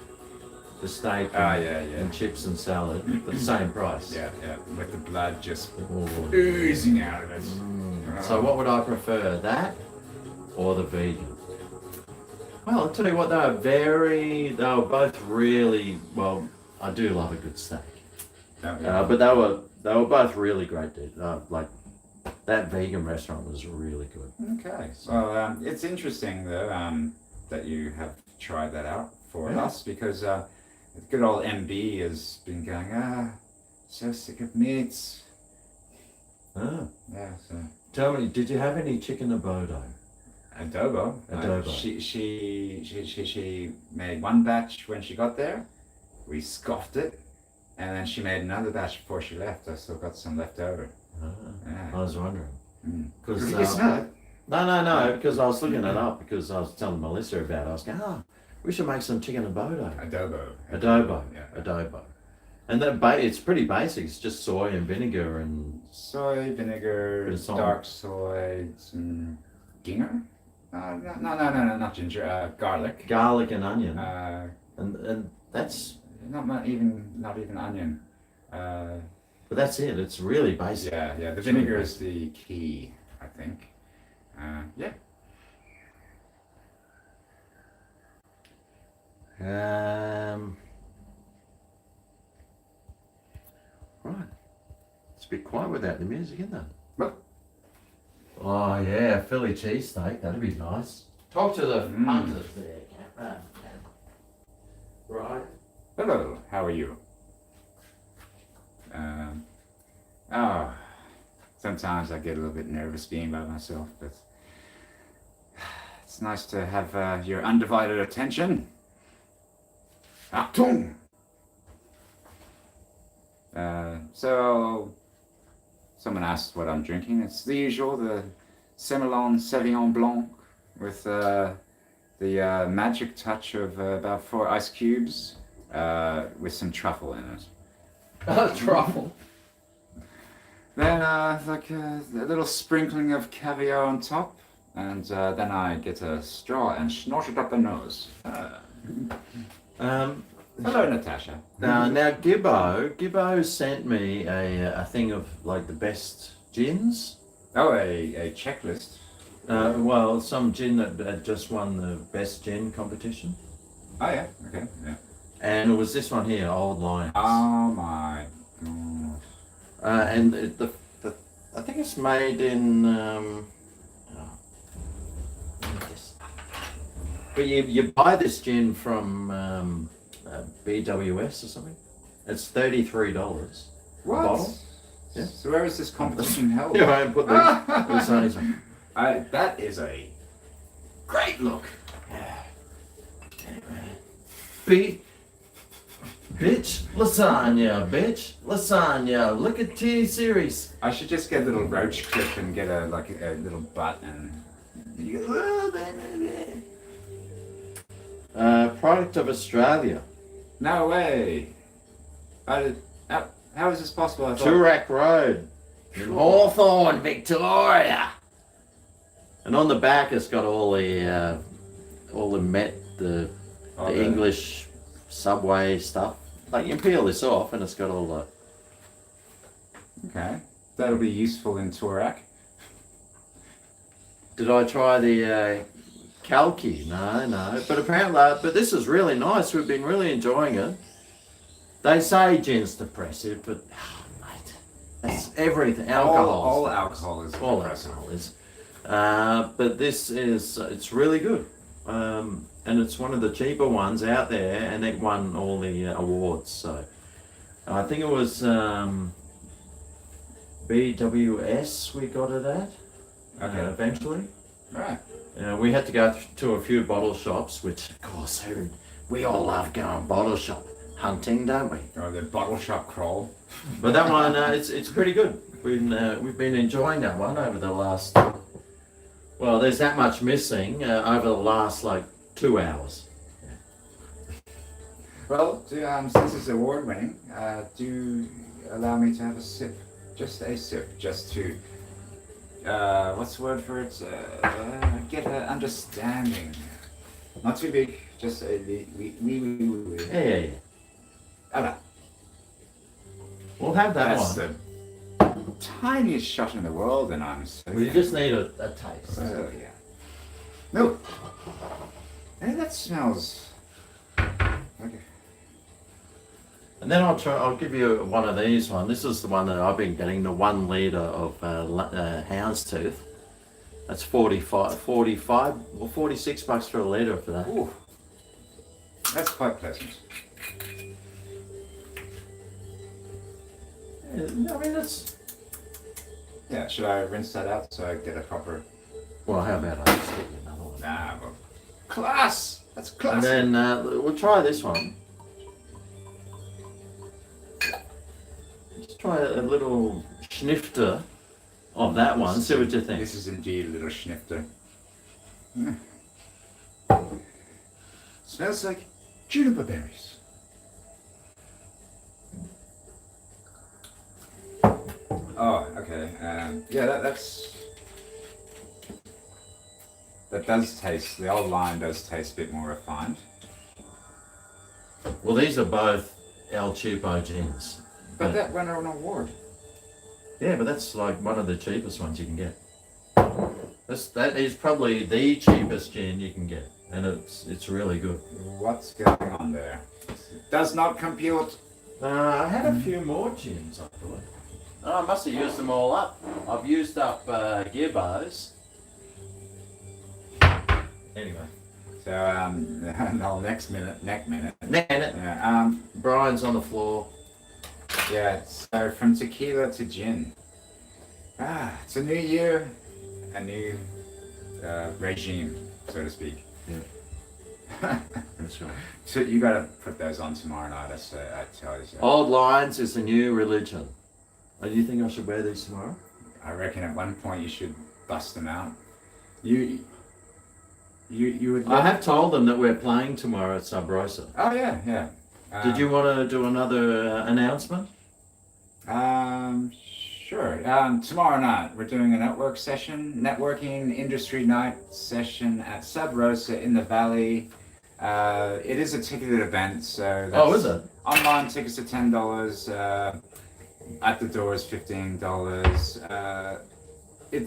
and chips and salad for the same price. Yeah, with the blood just oozing out of it. So what would I prefer, that or the vegan? Well, I'll tell you what, they were both really, well, I do love a good steak. But they were both really great, dude. Like, that vegan restaurant was really good. Okay. Well, it's interesting though that you have tried that out for us, because good old MB has been going, so sick of meats. Ah. Yeah, so. Tell me, did you have any chicken adobo? Adobo. She made one batch when she got there. We scoffed it, and then she made another batch before she left. I still got some left over. I was wondering. Because you smell it. No, because I was looking it up because I was telling Melissa about it. I was going, we should make some chicken adobo. Adobo. Yeah. Adobo. And it's pretty basic. It's just soy and vinegar and... Soy, vinegar, dark soy, some ginger? No, not ginger. Garlic. Garlic and onion. And that's... Not even onion. But that's it. It's really basic. Yeah. The vinegar is the key, I think. Yeah. Right. It's a bit quiet without the music, isn't it? What? Oh yeah, Philly cheesesteak. That'd be nice. Talk to the hunters there. Right. Hello. How are you? Sometimes I get a little bit nervous being by myself, but it's nice to have your undivided attention. Achtung! So, someone asked what I'm drinking. It's the usual, the Semillon Sauvignon Blanc with the magic touch of about 4 ice cubes with some truffle in it. Truffle. Then like a little sprinkling of caviar on top, and then I get a straw and snort it up the nose. Hello, Natasha. Now Gibbo sent me a thing of like the best gins. Oh, a checklist. Well, some gin that just won the best gin competition. Oh yeah, okay, yeah. And it was this one here, Old Lions. Oh my god. And I think it's made in But you buy this gin from BWS or something. It's $33 a What? bottle. Yeah. So where is this competition held? Yeah, I put these on. That is a great look. Yeah. Anyway. Bitch, lasagna, bitch, lasagna. Look at T-Series. I should just get a little roach clip and get a little button. Product of Australia. No way. How is this possible? I thought... Toorak Road in Hawthorne, Victoria. And on the back, it's got all the English subway stuff. Like you can peel this off, and it's got all the. Okay, that'll be useful in Toorak. Did I try the Kalki? No. But apparently, but this is really nice. We've been really enjoying it. They say gin's depressive, but mate, that's everything. Alcohol. All alcohol is all depressive. alcohol is. But this is it's really good. And it's one of the cheaper ones out there, and it won all the awards. So I think it was BWS we got it at. Okay. Eventually. Right. We had to go to a few bottle shops, which of course we all love going bottle shop hunting, don't we? Or the bottle shop crawl. But that one, it's pretty good. We've been enjoying that one over the last. Well, there's that much missing over the last 2 hours. Well, since it's award winning, do allow me to have a sip. Just a sip, just to, what's the word for it? Get an understanding. Not too big, just a wee. Yeah. Okay. We'll have that That's one. the tiniest shot in the world, and I'm so. We just need a taste. Oh, yeah. No. Hey, that smells. Okay. And then I'll give you one of these one. This is the one that I've been getting, the 1 litre of houndstooth. That's 45 or 46 bucks for a litre for that. Ooh. That's quite pleasant. Yeah, I mean, that's... Yeah, should I rinse that out so I get a proper... Well, how about I just get you another one? Nah, well... Class! That's class! And then we'll try this one. Just try a little snifter of that one, see what you think. This is indeed a little snifter. Smells like juniper berries. Oh, okay. Yeah, that does taste. The old line does taste a bit more refined. Well, these are both El Chupo gins. But that won an award. Yeah, but that's one of the cheapest ones you can get. That is probably the cheapest gin you can get, and it's really good. What's going on there? It does not compute. I had a few more gins, I thought. Oh, I must have used them all up. I've used up Gibbo's. Anyway. So, no, next minute. Yeah, Brian's on the floor. Yeah, so from tequila to gin. It's a new year, a new regime, so to speak. Yeah. That's right. So you gotta put those on tomorrow night, I tell you so. Old lines is the new religion. Do you think I should wear these tomorrow? I reckon at one point you should bust them out. You would... I have told them that we're playing tomorrow at Sub Rosa. Oh, yeah. Did you want to do another announcement? Sure. Tomorrow night we're doing a networking industry night session at Sub Rosa in the Valley. It is a ticketed event, so that's... Oh, is it? Online tickets are $10. At the door is $15.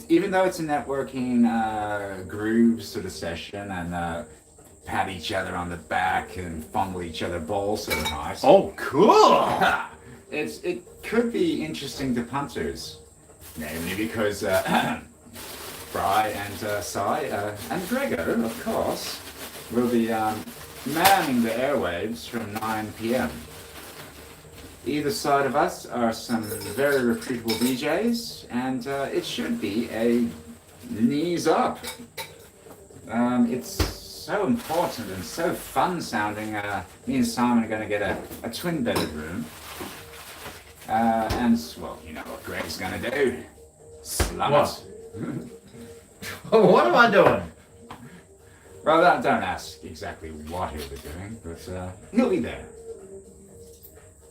Even though it's a networking groove sort of session, and pat each other on the back and fondle each other balls sort of nice. Oh, cool! It could be interesting to punters, namely because Bry and Cy and GregO, of course, will be manning the airwaves from 9 p.m. Either side of us are some very reputable DJs, and it should be a knees up. It's so important and so fun sounding. Me and Simon are going to get a twin-bedded room. And, well, you know what Greg's going to do. Slum What? it. What am I doing? Well, don't ask exactly what he'll be doing, but he'll be there.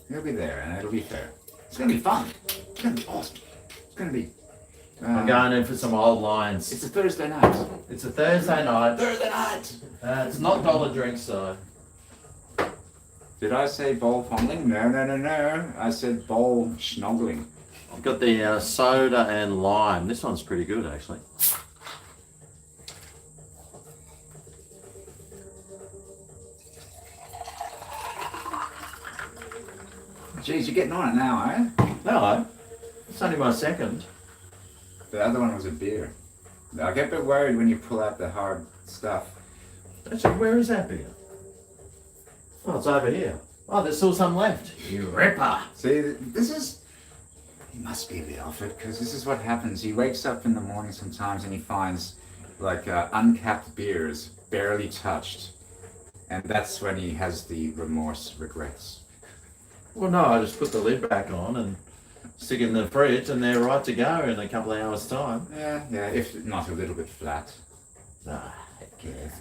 He'll be there, and it'll be fair. It's going to be fun. It's going to be awesome. It's going to be... I'm going in for some old lines. It's a Thursday night. It's a Thursday night. Thursday night! It's not dollar drinks though. Did I say bowl fondling? No. I said bowl schnoggling. I've got the soda and lime. This one's pretty good actually. Jeez, you're getting on it now, eh? No, it's only my second. The other one was a beer. I get a bit worried when you pull out the hard stuff. Actually, where is that beer? Oh, it's over here. Oh, there's still some left. You ripper. See, this is... He must be a bit off it, because this is what happens. He wakes up in the morning sometimes and he finds, like, uncapped beers, barely touched. And that's when he has the remorse, regrets. Well, no, I just put the lid back on and stick it in the fridge and they're right to go in a couple of hours' time. Yeah, if not a little bit flat. Ah, who cares?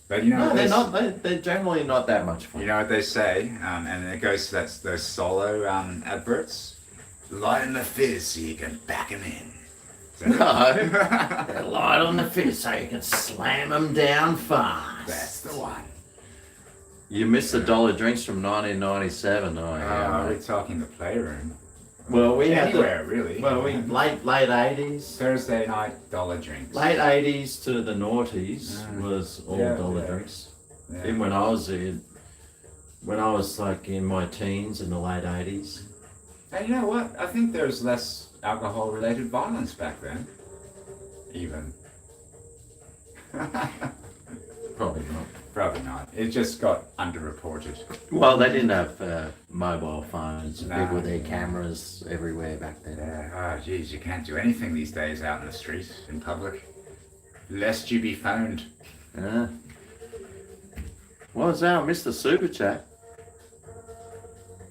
But you know, No, they're not. They're generally not that much fun. You know what they say, and it goes to those solo adverts. Light on the fizz so you can back him in. No, they're light on the fizz so you can slam them down fast. That's the one. You missed the dollar drinks from 1997. Oh, yeah. We're talking the playroom. Well, we had anywhere really. Well, we late 80s. Thursday night dollar drinks. Late 80s to the noughties was all dollar drinks. Yeah. Even when I was like in my teens in the late 80s. And you know what? I think there was less alcohol-related violence back then. Even. Probably not. Probably not. It just got underreported. Well, they didn't have mobile phones. No. People with their cameras everywhere back then. Yeah. Oh, geez, you can't do anything these days out in the street, in public. Lest you be found. Yeah. What was that? I missed the super chat.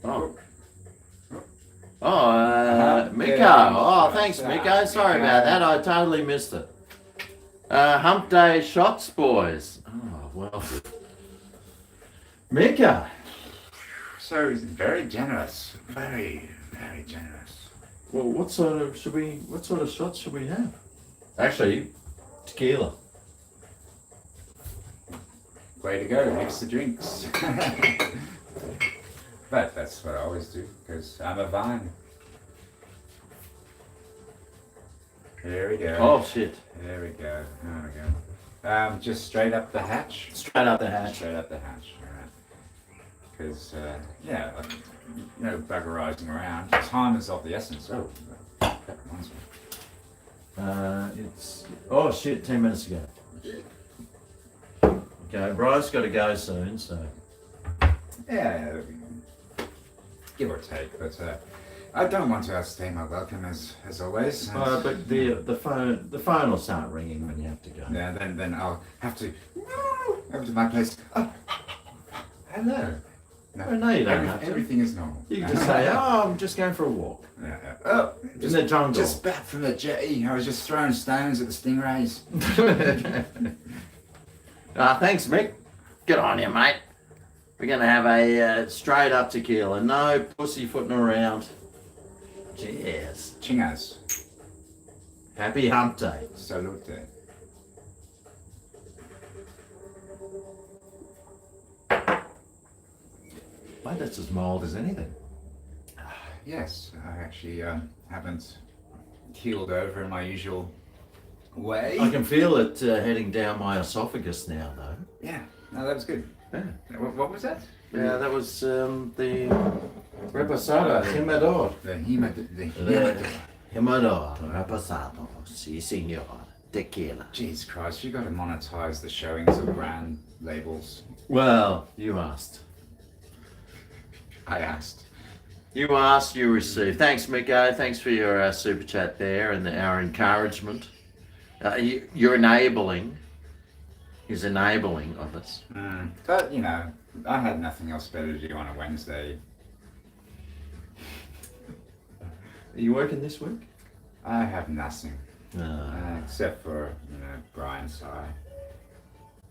Oh. Oh, Miko. Yeah, Oh, thanks, Miko. Sorry about that. I totally missed it. Hump Day shots, boys. Oh, well. Miko. So he's very generous. Very, very generous. Well, what sort of shots should we have? Actually, tequila. Way to go, mix the drinks. But that's what I always do, because I'm a vine. Here we go. Oh, shit. There we go. There we go. Just straight up the hatch. Straight up the hatch. Straight up the hatch, alright. Because, yeah, like, no buggerizing around. Time is of the essence. Oh, that reminds me. It's... Oh, shit, 10 minutes ago. Okay, Bry's got to go soon, so... Yeah, give or take, but I don't want to outstay my welcome as always. But the phone will start ringing when you have to go. Yeah, then I'll have to over to my place. Oh, hello. No, you don't have to. Everything is normal. You can just say, oh, I'm just going for a walk. Yeah. Oh, In the jungle. Just back from the jetty. I was just throwing stones at the stingrays. Thanks, Mick. Good on you, mate. We're going to have a straight up tequila. No pussyfooting around. Cheers. Chingas. Happy hump day. Salute. Mate, that's as mild as anything. Yes, I actually haven't keeled over in my usual way. I can feel it heading down my esophagus now, though. Yeah, no, that was good. Yeah. What was that? Yeah, that was the reposado, himador. The hematodor. Himador, reposado, si senor. Tequila. Jesus Christ, you got to monetize the showings of brand labels. Well, you asked. I asked. You asked, you received. Thanks, Miko. Thanks for your super chat there and our encouragement. You're enabling. He's enabling of us. But, you know, I had nothing else better to do on a Wednesday. Are you working this week? I have nothing. Except for, Brian's side.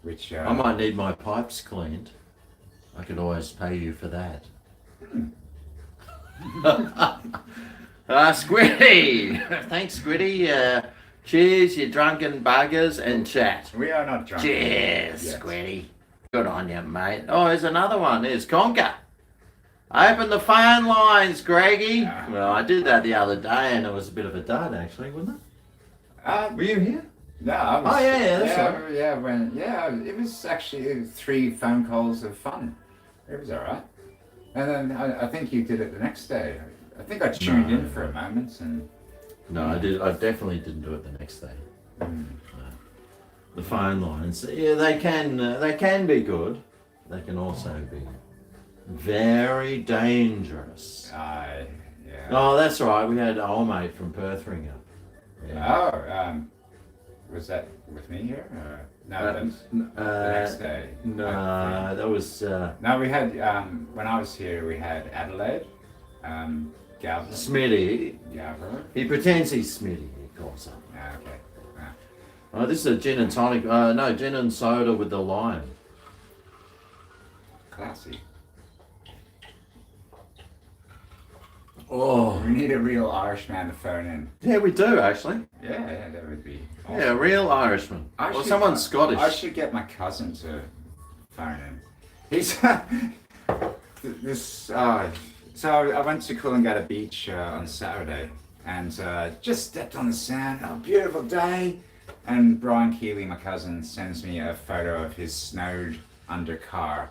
Which, I might need my pipes cleaned. I could always pay you for that. Squiddy! Thanks, Squiddy. Cheers, you drunken buggers, and chat. We are not drunk. Cheers, yes. Squiddy. Good on you, mate. Oh, there's another one. There's Conker. Open the phone lines, Greggy. Well, I did that the other day, and it was a bit of a dud, actually, wasn't it? Were you here? No, I was. Oh, yeah, that's right. It was actually 3 phone calls of fun. It was all right. And then I think you did it the next day. I think I tuned in for a moment and. No, I did. I definitely didn't do it the next day. The phone lines, yeah, they can be good. They can also be very dangerous. Yeah. Oh, that's right. We had old mate from Perth ring up. Yeah. Was that with me here? No, that was the next day. No, that was. No, we had when I was here. We had Adelaide, Gavin, Smitty. Gavin. He pretends he's Smitty. He calls up. Okay. Oh, this is a gin and tonic. No, gin and soda with the lime. Classy. Oh. We need a real Irishman to phone in. Yeah, we do actually. Yeah, that would be awesome. Yeah, a real Irishman. Or someone Scottish. I should get my cousin to phone in. He's this. So I went to Coolangatta Beach on Saturday and just stepped on the sand. Oh, beautiful day. And Brian Keeley, my cousin, sends me a photo of his snowed under car,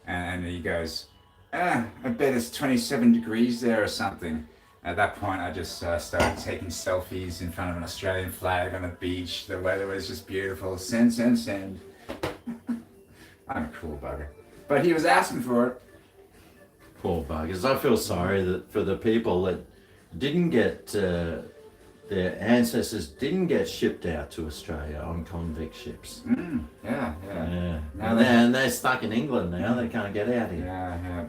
and he goes, I bet it's 27 degrees there or something. At that point, I just started taking selfies in front of an Australian flag on a beach. The weather was just beautiful. Send. I'm a cool bugger. But he was asking for it. Poor buggers. I feel sorry for the people that didn't get, their ancestors didn't get shipped out to Australia on convict ships. Yeah. And they're stuck in England now. They can't get out here. Yeah.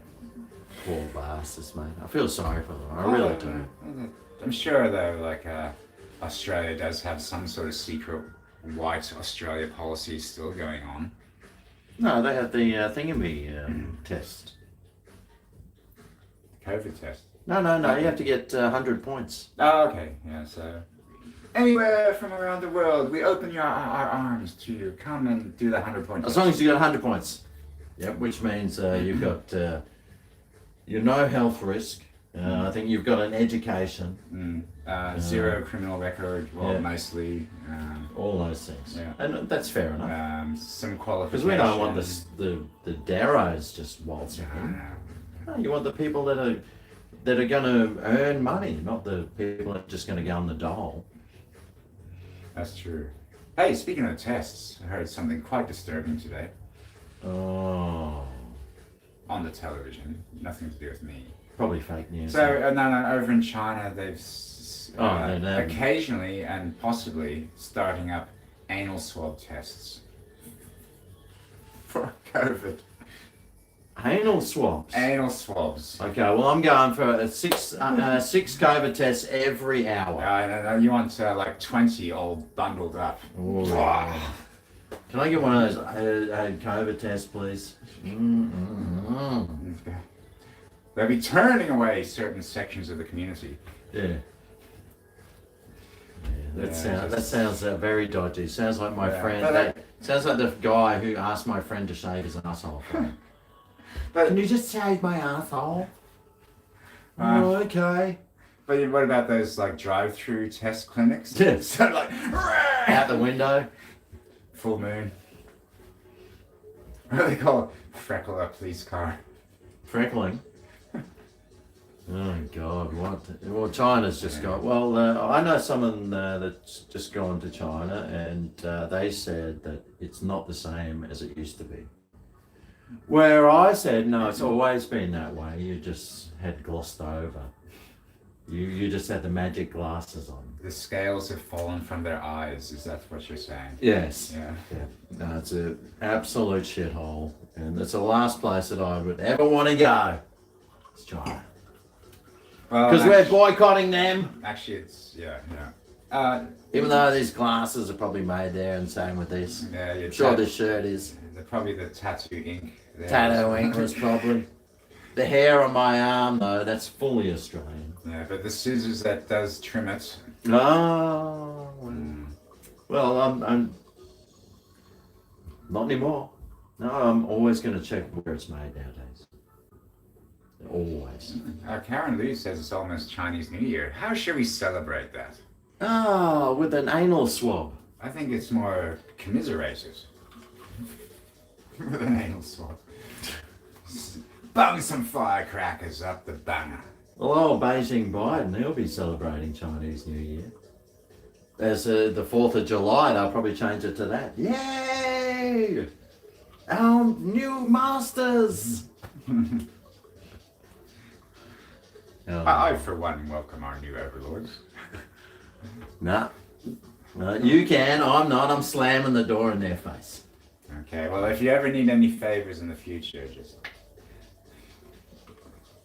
Poor bastards, mate. I feel sorry for them. I really do. I'm sure though, Australia does have some sort of secret white Australia policy still going on. No, they have the thingamy test. COVID test. No. You have to get 100 points. Oh, okay. Yeah. So anywhere from around the world, we open our arms to you. Come and do the 100-point test. As long as you got 100 points. Yep. Which means you've got you're no health risk. I think you've got an education. Zero criminal record. Well, mostly. All those things. Yeah. And that's fair enough. Some qualifications. Because we don't want the Darrows just waltzing in. No, you want the people that are going to earn money, not the people that are just going to go on the dole. That's true. Hey, speaking of tests, I heard something quite disturbing today. Oh. On the television. Nothing to do with me. Probably fake news. So, over in China, they've occasionally and possibly starting up anal swab tests for COVID. Anal swabs? Anal swabs. Okay, well, I'm going for six COVID tests every hour. No, you want 20 all bundled up. Can I get one of those COVID tests, please? They'll be turning away certain sections of the community. Yeah. That sounds very dodgy. Sounds like my friend. Sounds like the guy who asked my friend to shave his asshole. But can you just shave my asshole? Oh, okay. But what about those drive-through test clinics? Yeah. So out the window. Full moon. What do they call it? Freckle a police car. Freckling. Oh God, what? Well, China's just got. Well, I know someone that's just gone to China, and they said that it's not the same as it used to be. Where I said no, it's always been that way. You just had glossed over. You just had the magic glasses on. The scales have fallen from their eyes. Is that what you're saying? Yes. Yeah. No, it's an absolute shithole, and it's the last place that I would ever want to go. It's China. Well, Because we're boycotting them. Actually, it's yeah. Even though these glasses are probably made there, and same with this. Yeah, I'm sure this shirt is. Probably the tattoo ink. Tattoo ink was probably. The hair on my arm, though, that's fully Australian. Yeah, but the scissors that does trim it. Oh. Well, I'm not anymore. No, I'm always going to check where it's made nowadays. Always. Karen Lee says it's almost Chinese New Year. How should we celebrate that? Ah, with an anal swab. I think it's more commiserated. With an anal swab. Bung some firecrackers up the banger. Well, old Beijing Biden, he'll be celebrating Chinese New Year. There's the 4th of July, they'll probably change it to that. Yay! Our new masters! I, for one, welcome our new overlords. Nah. You can, I'm not. I'm slamming the door in their face. Okay, well, if you ever need any favors in the future, just...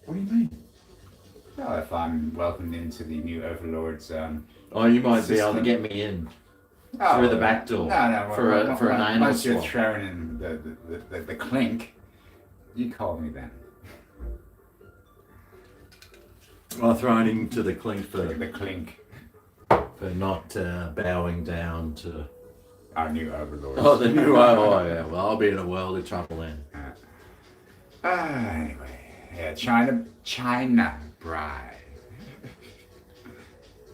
What do you mean? Well, if I'm welcomed into the new overlords, Oh, you might be able to get me in through the back door. No, for an anal once you're swab. thrown in the clink, you call me then. Well, thrown into the clink The clink. for not bowing down to... Our new overlords. Oh, the new... Oh, yeah. Well, I'll be in a world of trouble then. Anyway. Yeah, China bride.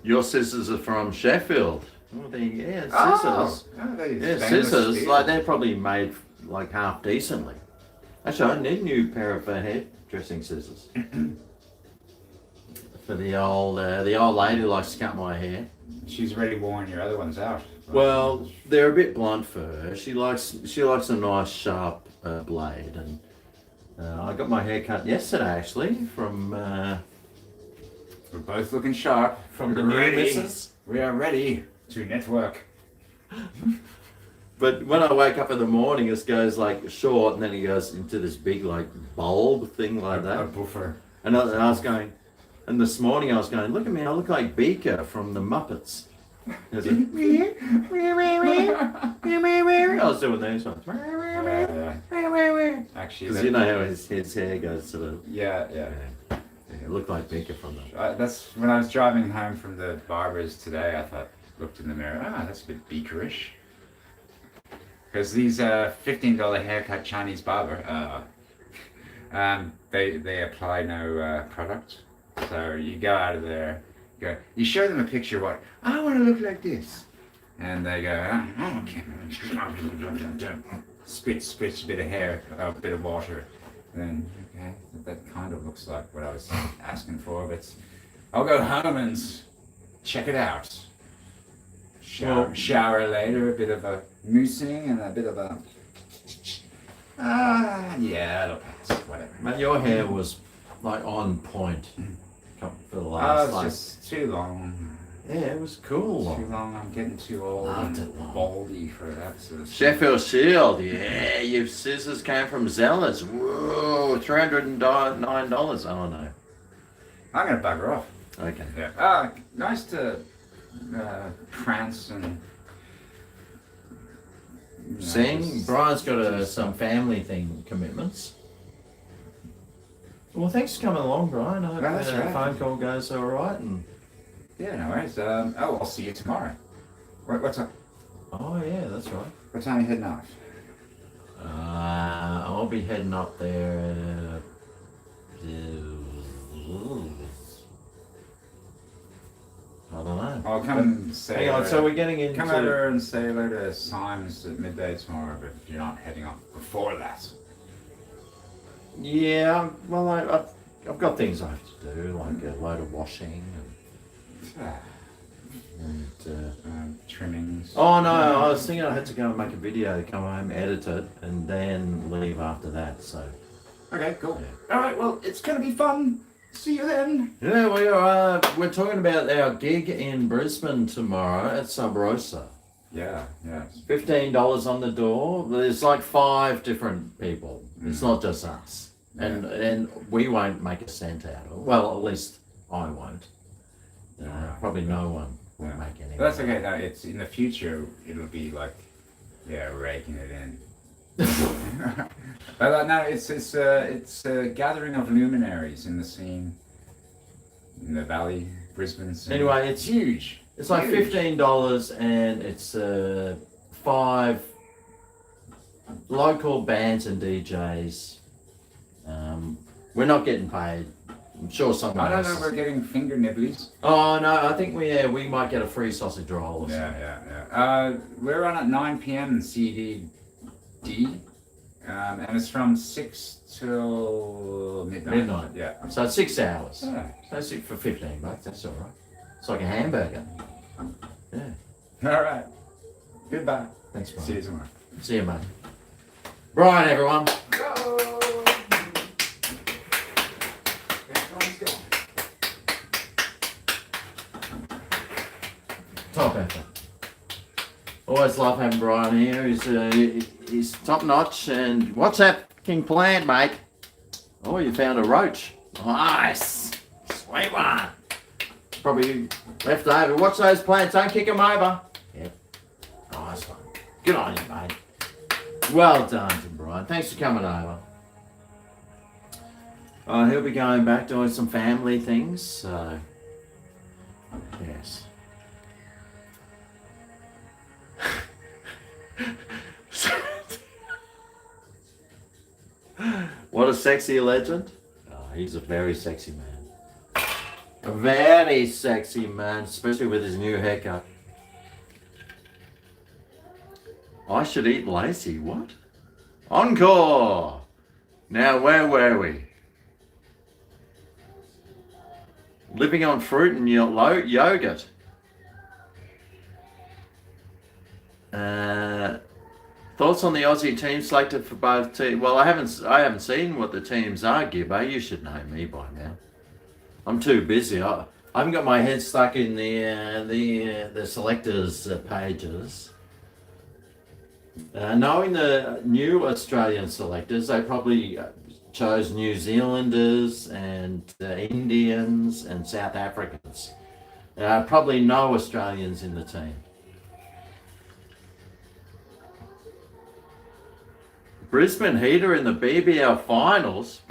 Your scissors are from Sheffield. Oh, yeah, scissors. Yeah, Stainless scissors. steel. Like, they're probably made like half decently. Actually, I need a new pair of hairdressing scissors. For the old lady who likes to cut my hair. She's already worn your other ones out. Well, they're a bit blunt for her. She likes a nice sharp blade, and I got my hair cut yesterday actually from. We're both looking sharp. From the new missus. We are ready to network. But when I wake up in the morning, it goes like short, and then it goes into this big like bulb thing like A that. buffer. And I was going, and this morning I was going, look at me, I look like Beaker from the Muppets. It was like, I was doing these ones. Actually, Because you know how his hair goes sort of. Yeah. It looked like Beaker from the. That's when I was driving home from the barber's today. I thought, looked in the mirror. That's a bit Beakerish. Because these $15 haircut Chinese barber, they apply no product. So you go out of there, you show them a picture of what I want to look like this, and they go, oh, okay, spits a bit of hair, a bit of water, and then okay, that kind of looks like what I was asking for, but I'll go home and check it out. Shower later, a bit of a moosing and a bit of a yeah, it'll pass, whatever. Man, your hair was like on point for the last. It's just too long. Yeah, it was cool. Too long. I'm getting too old and baldy for that sort of stuff. Sheffield Shield, yeah, your scissors came from Zeller's. Whoa, $309. Oh no. I'm gonna bugger off. Okay. Yeah. Nice to prance and Sing. Brian's got some family thing commitments. Well, thanks for coming along, Brian. I hope that's the right. phone call goes all right. And yeah, no worries. I'll see you tomorrow. What's up? oh yeah, that's right. What time are you heading off? I'll be heading up there. I don't know. I'll come and say. Hang on, so we're getting into. Come over and say hello to Symes at midday tomorrow, but you're not heading off before that. Yeah, well, I've got things I have to do, like a load of washing and trimmings. oh no, I was thinking I had to go and make a video, come home, edit it, and then leave after that. So. Okay, cool. Yeah. All right, well, it's gonna be fun. See you then. Yeah, we're talking about our gig in Brisbane tomorrow at Sub Rosa. Yeah. $15 on the door. There's like 5 different people. It's not just us. Yeah. And we won't make a cent out of it. Well, at least I won't. Probably no one will make any. But that's okay. No, it's in the future. It'll be like, raking it in. But no, it's a gathering of luminaries in the scene, in the valley, Brisbane scene. Anyway, it's huge. It's like $15, and it's 5 local bands and DJs. We're not getting paid. I'm sure someone I don't else know. We're getting finger nibblies. Oh no, I think we might get a free sausage roll or something. Yeah. We're on at 9 p.m. CDD, and it's from 6 till midnight. Yeah. So it's 6 hours. Yeah. So that's it for $15. That's all right. It's like a hamburger. Yeah. All right. Goodbye. Thanks, Brian. See you tomorrow. See you, mate. Brian, everyone. Top effort. Always love having Brian here. He's top notch. And what's that fucking plant, mate? Oh, you found a roach. Nice. Sweet one. Probably left over. Watch those plants. Don't kick them over. Yep. Nice one. Good on you, mate. Well done to Brian. Thanks for coming over. He'll be going back doing some family things. So, yes. What a sexy legend. He's a very sexy man. A very sexy man, especially with his new haircut. I should eat Lacey. What? Encore! Now, where were we? Living on fruit and yogurt. Thoughts on the Aussie team selected for both teams? Well, I haven't seen what the teams are, Gibbo. You should know me by now. I'm too busy. I haven't got my head stuck in the selectors pages. Knowing the new Australian selectors, they probably chose New Zealanders and Indians and South Africans. Probably no Australians in the team. Brisbane Heater in the BBL finals.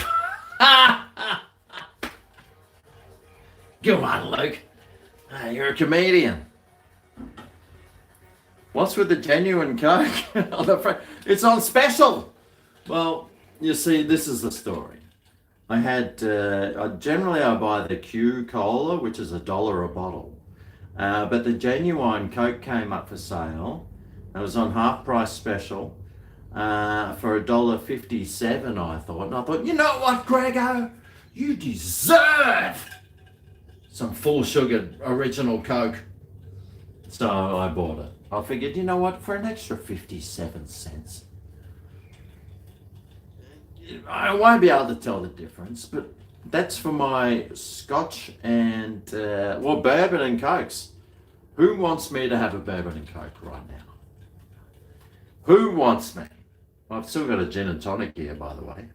Come on, Luke. You're a comedian. What's with the genuine Coke? It's on special. Well, you see, this is the story. I had, generally I buy the Q Cola, which is $1 a bottle. But the genuine Coke came up for sale. It was on half price special. For $1.57, I thought. And I thought, you know what, GregO? You deserve some full sugar original Coke. So I bought it. I figured, you know what, for an extra 57 cents. I won't be able to tell the difference, but that's for my Scotch and, bourbon and Cokes. Who wants me to have a bourbon and Coke right now? Who wants me? I've still got a gin and tonic here, by the way.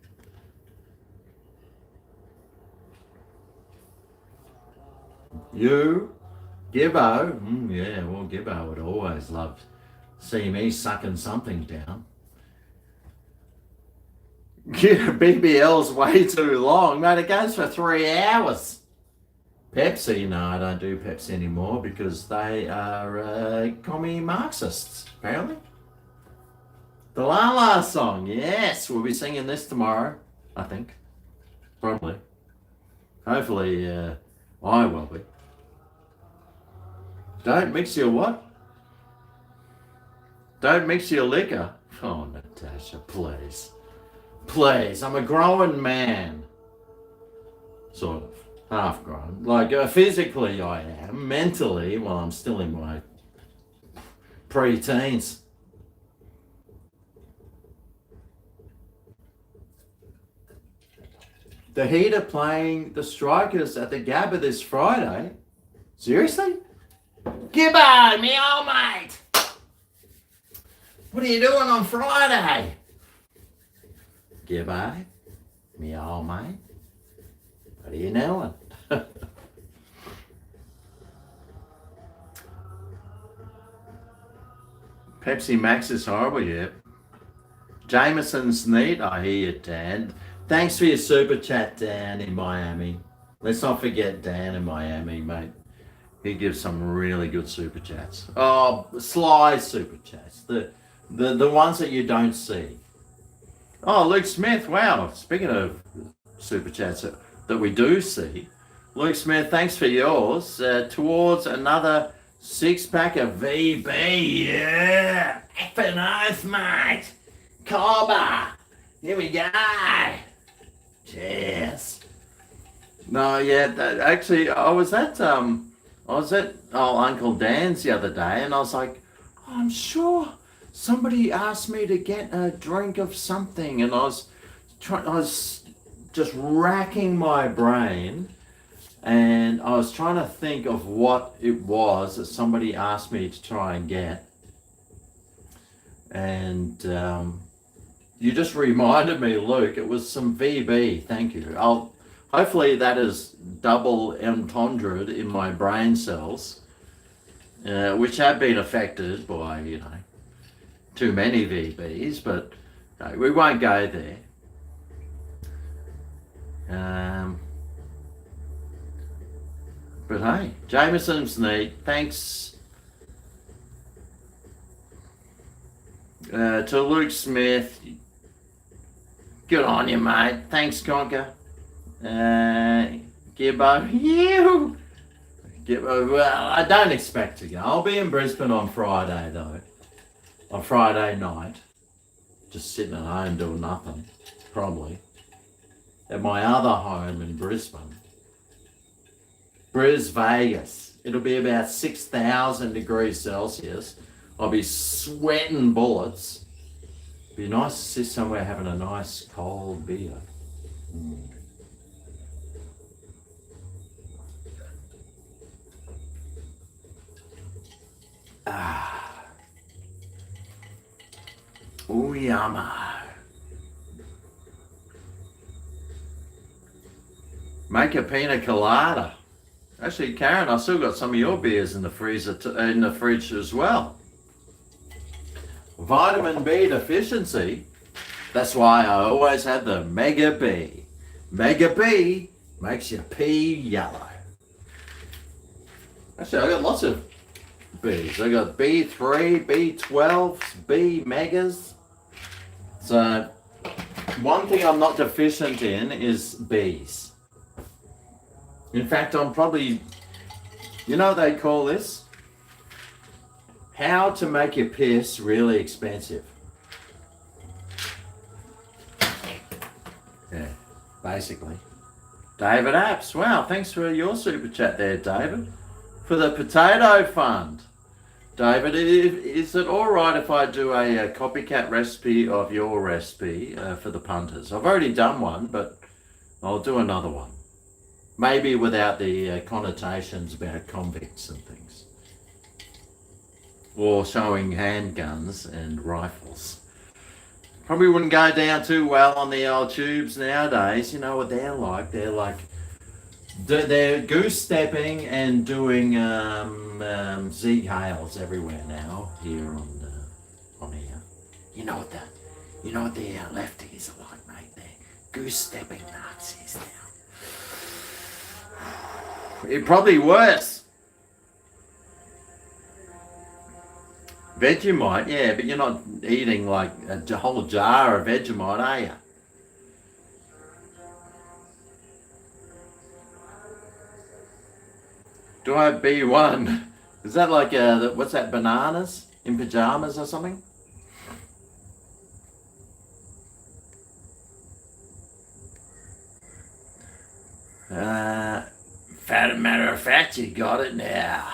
You? Gibbo? Yeah, well, Gibbo would always love to see me sucking something down. BBL's way too long, mate. It goes for 3 hours. Pepsi? No, I don't do Pepsi anymore because they are commie Marxists, apparently. The La La song, yes, we'll be singing this tomorrow, I think. Probably. Hopefully, I will be. Don't mix your what? Don't mix your liquor. Oh, Natasha, please. Please, I'm a growing man. sort of half grown. Like physically I am, mentally, well, I'm still in my pre-teens. The Heat are playing the Strikers at the Gabba this Friday. Seriously? Gibbo, me old mate! What are you doing on Friday? Gibbo, me old mate. What are you doing? Pepsi Max is horrible, yeah. Jameson's neat, I hear you, Dan. Thanks for your super chat, Dan in Miami. Let's not forget Dan in Miami, mate. He gives some really good super chats. Oh, sly super chats. The ones that you don't see. Oh, Luke Smith, wow. Speaking of super chats that we do see, Luke Smith, thanks for yours. Towards another 6-pack of VB. Yeah. Effing oath, mate. Cobber. Here we go. Cheers. No, yeah, actually, I was at Uncle Dan's the other day, and I was like, oh, I'm sure somebody asked me to get a drink of something, and I was just racking my brain, and I was trying to think of what it was that somebody asked me to try and get, and you just reminded me, Luke. It was some VB. Thank you. Hopefully that is double entendred in my brain cells, which have been affected by, too many VBs, but no, we won't go there. But hey, Jameson's neat. Thanks to Luke Smith. Good on you, mate. Thanks, Conker. Gibbo, you. Gibbo, well, I don't expect to go. I'll be in Brisbane on Friday, though. On Friday night. Just sitting at home doing nothing, probably. At my other home in Brisbane. Vegas. It'll be about 6,000 degrees Celsius. I'll be sweating bullets. Be nice to sit somewhere having a nice cold beer. Uyama. Make a pina colada. Actually, Karen, I still got some of your beers in the freezer, in the fridge as well. Vitamin B deficiency. That's why I always have the Mega B. Mega B makes your pee yellow. Actually, I got lots of Bs. I got B3, B12s, B megas. So one thing I'm not deficient in is Bs. In fact, I'm probably, you know what they call this? How to make your piss really expensive. Yeah, basically. David Apps, wow, thanks for your super chat there, David. For the potato fund. David, is it all right if I do a copycat recipe of your recipe for the punters? I've already done one, but I'll do another one. Maybe without the connotations about convicts and things. Or showing handguns and rifles. Probably wouldn't go down too well on the old tubes nowadays. You know what they're like? They're goose stepping and doing Zeke Hales everywhere now here on here. You know what the lefties are like, mate? They're goose stepping Nazis now. It probably worse. Vegemite, yeah, but you're not eating like a whole jar of Vegemite, are you? Do I have B1? Is that like what's that, bananas in pajamas or something? Matter of fact, you got it now.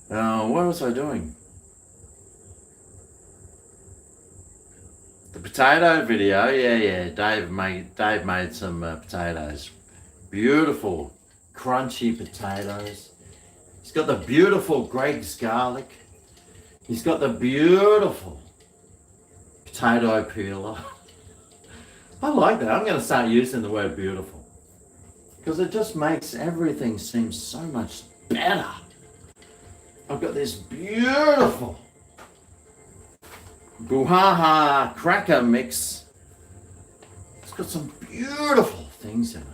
What was I doing? The potato video, yeah. Dave made some potatoes. Beautiful, crunchy potatoes. He's got the beautiful Greg's garlic. He's got the beautiful potato peeler. I like that. I'm going to start using the word beautiful because it just makes everything seem so much better. I've got this beautiful Buhaha cracker mix. It's got some beautiful things in it.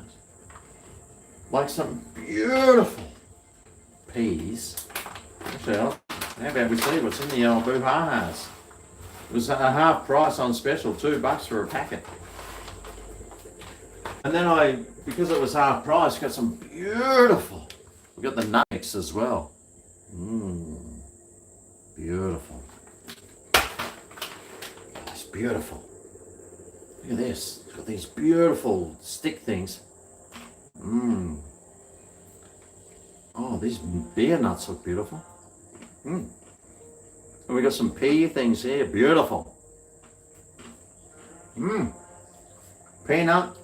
Like some beautiful peas. Actually, how about we see what's in the old Buhahas? It was a half price on special, $2 for a packet. And then because it was half price, got some beautiful. We got the nut mix as well. Beautiful. It's beautiful. Look at this. It's got these beautiful stick things. Oh, these beer nuts look beautiful. And we got some pea things here. Beautiful. Peanut.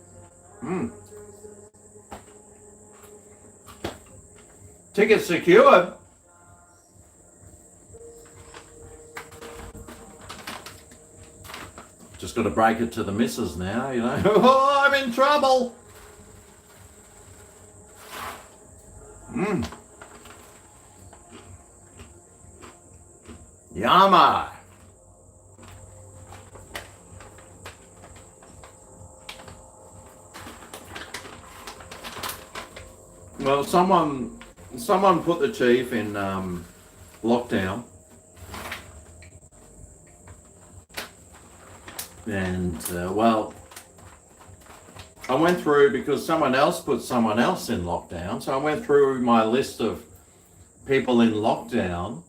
Ticket secured. Just got to break it to the missus now, you know. Oh, I'm in trouble. Yama. Well, someone put the chief in lockdown, and well, I went through because someone else put someone else in lockdown. So I went through my list of people in lockdown,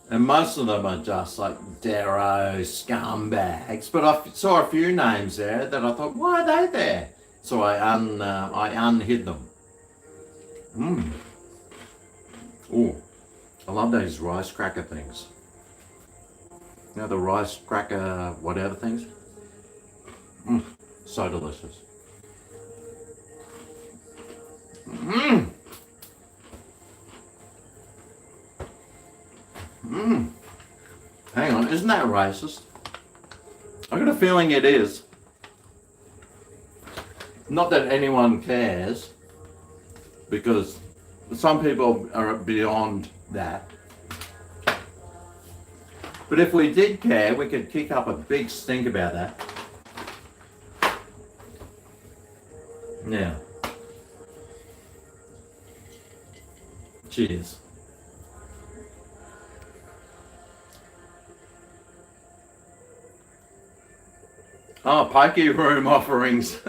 and most of them are just like Darrow scumbags. But I saw a few names there that I thought, why are they there? So I unhid them. Oh, I love those rice cracker things. You know, the rice cracker whatever things. So delicious. Hang on, isn't that racist? I got a feeling it is. Not that anyone cares, because some people are beyond that. But if we did care, we could kick up a big stink about that. Now, cheers. Oh, pokey room offerings.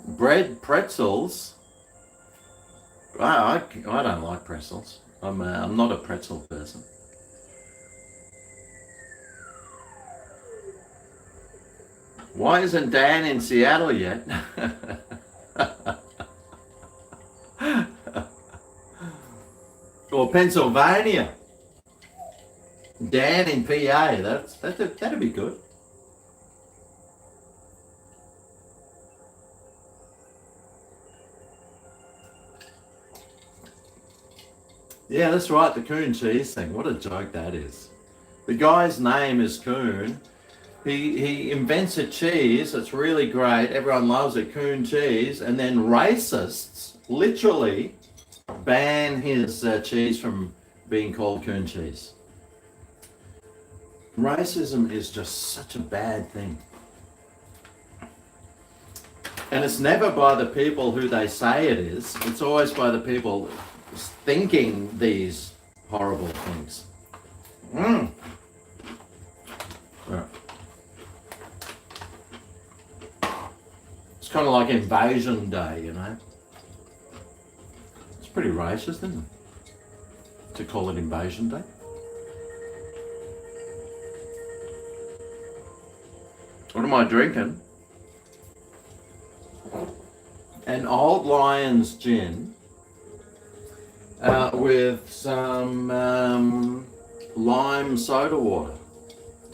Bread pretzels. I don't like pretzels. I'm not a pretzel person. Why isn't Dan in Seattle yet? Or Pennsylvania? Dan in PA. That'd be good. Yeah, that's right, the Coon cheese thing. What a joke that is. The guy's name is Coon. He invents a cheese that's really great. Everyone loves it, Coon cheese. And then racists literally ban his cheese from being called Coon cheese. Racism is just such a bad thing. And it's never by the people who they say it is. It's always by the people thinking these horrible things. Yeah. It's kind of like Invasion Day, you know. It's pretty racist, isn't it? To call it Invasion Day. What am I drinking? An Old Lion's gin with some lime soda water.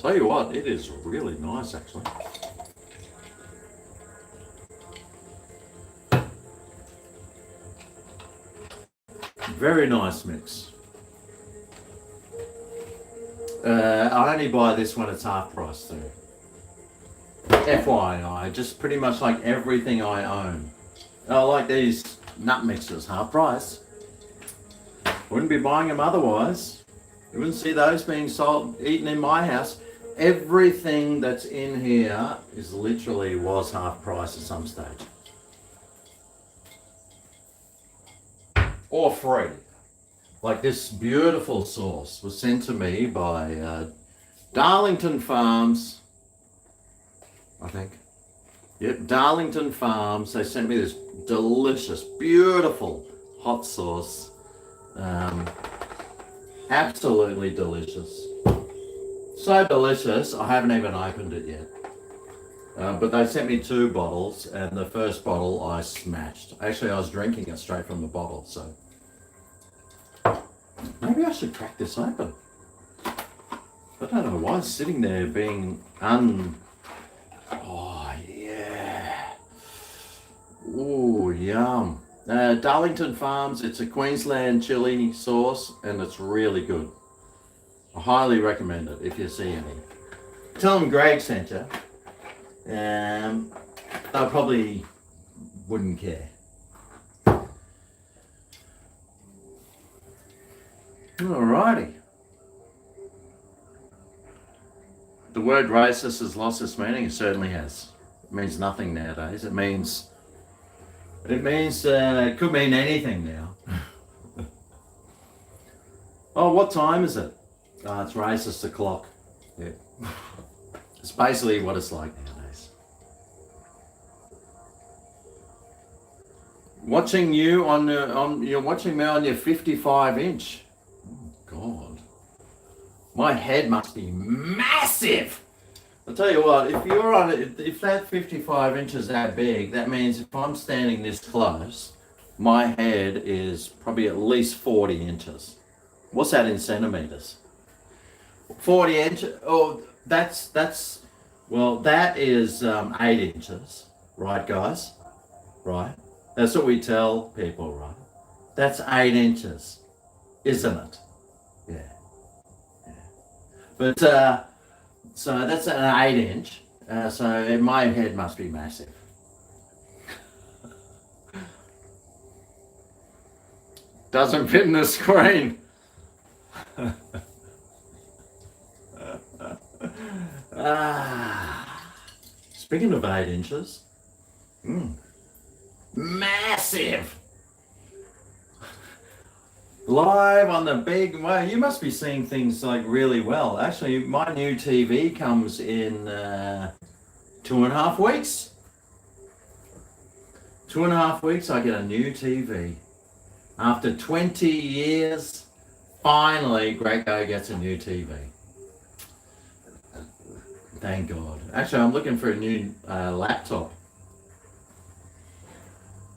Tell you what, it is really nice actually. Very nice mix. I only buy this when it's half price too. FYI, just pretty much like everything I own. I like these nut mixers, half price. Wouldn't be buying them otherwise. You wouldn't see those being sold, eaten in my house. Everything that's in here is literally was half price at some stage. Or free. Like this beautiful sauce was sent to me by Darlington Farms, I think. Yep, Darlington Farms. They sent me this delicious, beautiful hot sauce. Absolutely delicious. So delicious, I haven't even opened it yet. But they sent me 2 bottles, and the first bottle I smashed. Actually, I was drinking it straight from the bottle, so maybe I should crack this open. I don't know why it's sitting there being Oh, yeah. Ooh, yum. Darlington Farms, it's a Queensland chili sauce, and it's really good. I highly recommend it if you see any. Tell them Greg sent you. They probably wouldn't care. Alrighty. The word racist has lost its meaning. It certainly has. It means nothing nowadays. It could mean anything now. Oh, what time is it? It's racist o'clock. Yeah. It's basically what it's like nowadays. Watching you you're watching me on your 55-inch. Oh God. My head must be massive. I'll tell you what, if that 55 inches that big, that means if I'm standing this close, my head is probably at least 40 inches. What's that in centimeters? 40 inches? Oh, that is 8 inches. Right, guys? Right? That's what we tell people, right? That's 8 inches, isn't it? Yeah. But, so that's an 8-inch. So my head must be massive. Doesn't fit in the screen. Speaking of 8 inches, massive. Live on the big, well, you must be seeing things like really well. Actually, my new TV comes in 2.5 weeks. 2.5 weeks, I get a new TV. After 20 years, finally, GregO gets a new TV. Thank God. Actually, I'm looking for a new laptop.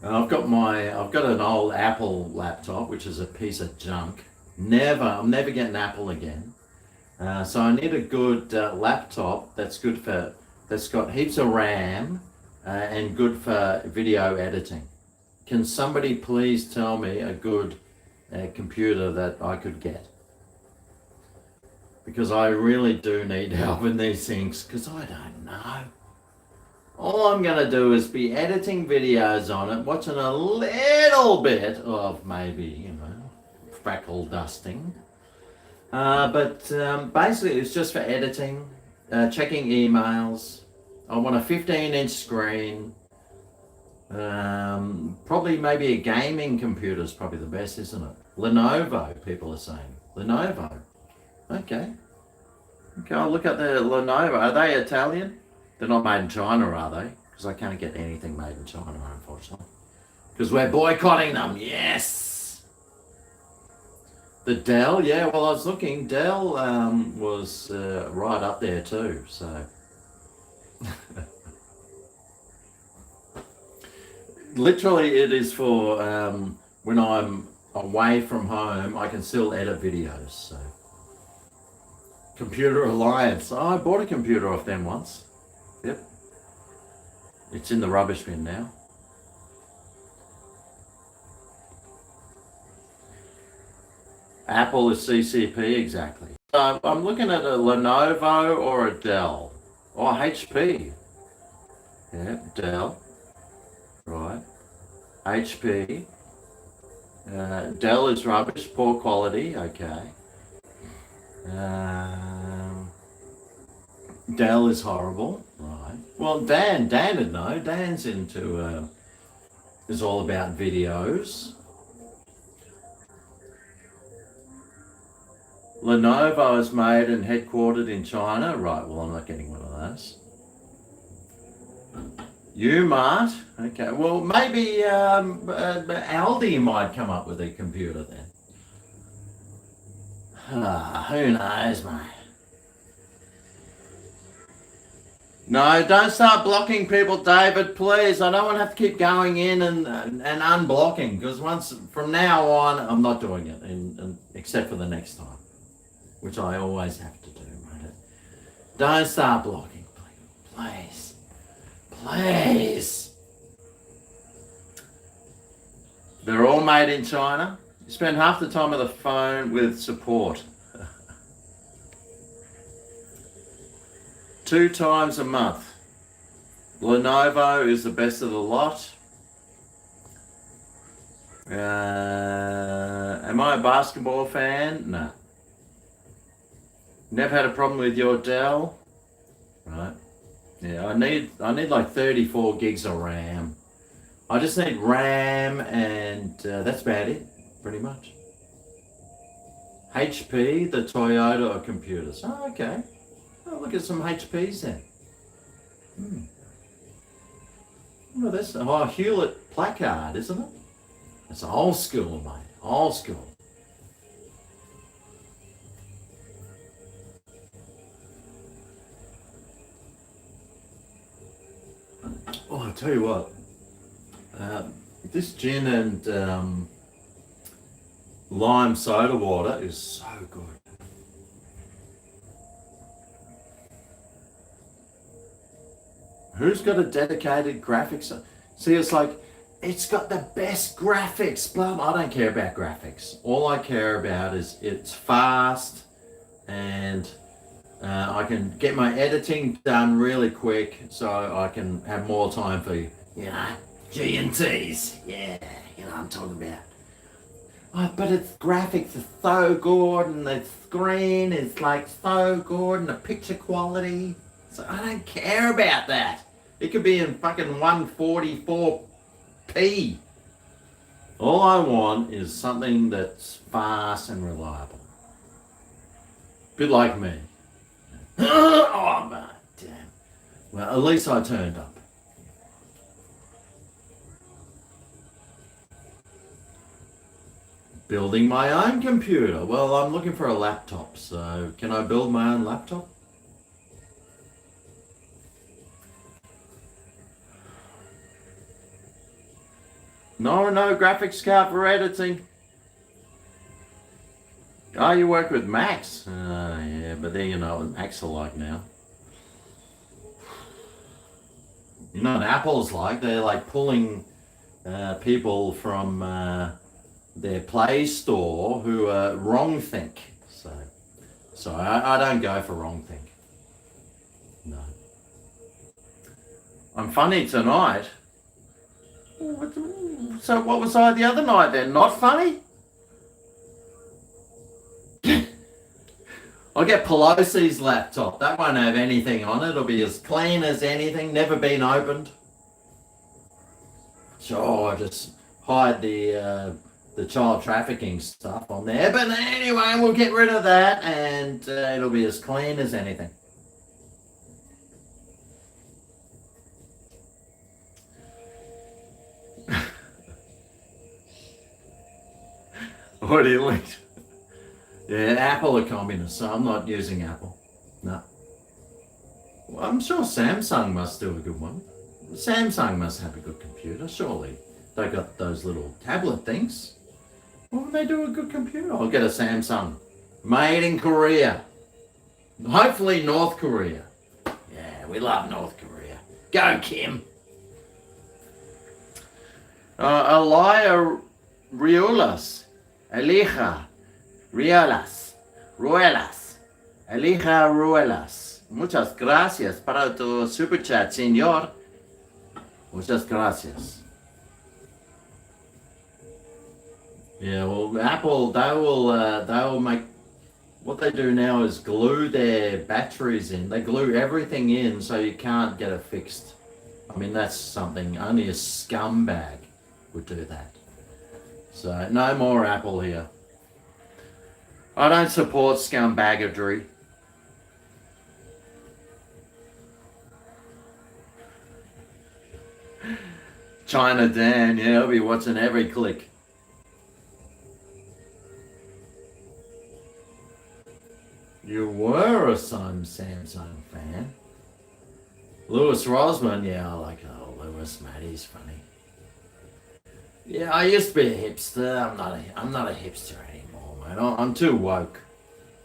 I've got an old Apple laptop, which is a piece of junk. I'm never getting Apple again. So I need a good laptop that's got heaps of RAM and good for video editing. Can somebody please tell me a good computer that I could get? Because I really do need help in these things, because I don't know. All I'm going to do is be editing videos on it, watching a little bit of maybe, freckle dusting. But basically it's just for editing, checking emails. I want a 15-inch screen. Probably maybe a gaming computer is probably the best, isn't it? Lenovo, people are saying. Lenovo. Okay, I'll look at the Lenovo. Are they Italian? They're not made in China, are they? Because I can't get anything made in China, unfortunately. Because we're boycotting them, yes! The Dell, yeah, well, I was looking. Dell was right up there too, so. Literally, it is for when I'm away from home, I can still edit videos. So, Computer Alliance. Oh, I bought a computer off them once. Yep. It's in the rubbish bin now. Apple is CCP, exactly. I'm looking at a Lenovo or a Dell. Or HP. Yeah, Dell. Right. HP. Dell is rubbish, poor quality, okay. Dell is horrible, right. Well, Dan would know. Dan's into, is all about videos. Lenovo is made and headquartered in China. Right, well, I'm not getting one of those. Umart? Okay, well, maybe Aldi might come up with a computer then. Who knows, mate? No, don't start blocking people, David, please. I don't want to have to keep going in and unblocking, because from now on, I'm not doing it, except for the next time, which I always have to do, mate. Don't start blocking, please. Please. They're all made in China. You spend half the time on the phone with support. 2 times a month. Lenovo is the best of the lot. Am I a basketball fan? No. Never had a problem with your Dell. Right. Yeah, I need like 34 gigs of RAM. I just need RAM and that's about it, pretty much. HP, the Toyota of computers. Oh, okay. Oh, look at some HPs then. Well, that's a Hewlett placard, isn't it? It's old school, mate. Old school. Oh, I'll tell you what. This gin and lime soda water is so good. Who's got a dedicated graphics? See, it's like, it's got the best graphics. Blah, I don't care about graphics. All I care about is it's fast and I can get my editing done really quick so I can have more time for, G&Ts. Yeah, you know what I'm talking about. Oh, but its graphics are so good and the screen is like so good and the picture quality. So I don't care about that. It could be in fucking 144p. All I want is something that's fast and reliable. Bit like me. Oh, man, damn. Well, at least I turned up. Building my own computer. Well, I'm looking for a laptop, so can I build my own laptop? No graphics card for editing. Oh, you work with Macs? Yeah, but then you know what Macs are like now. You know what Apple's like? They're like pulling people from their Play Store who are wrong think. So I don't go for wrong think. No. I'm funny tonight. So what was I the other night then? Not funny? I'll get Pelosi's laptop. That won't have anything on it. It'll be as clean as anything, never been opened. Sure, I just hide the child trafficking stuff on there. But anyway, we'll get rid of that and it'll be as clean as anything. What do you think? Yeah, Apple are communists, so I'm not using Apple. No. Well, I'm sure Samsung must do a good one. Samsung must have a good computer, surely. They got those little tablet things. Why would they do a good computer? I'll get a Samsung. Made in Korea. Hopefully North Korea. Yeah, we love North Korea. Go, Kim. Elia Riolas. Elija Ruelas. Elija Ruelas. Muchas gracias para tu super chat, señor. Muchas gracias. Yeah, well, Apple, they will make, what they do now is glue their batteries in. They glue everything in so you can't get it fixed. I mean, that's something, only a scumbag would do that. So, no more Apple here. I don't support scumbaggery. China Dan, yeah, I'll be watching every click. You were a Samsung fan. Lewis Rosman, yeah, I like Lewis, mate, he's funny. Yeah, I used to be a hipster. I'm not a hipster anymore, mate. I'm too woke.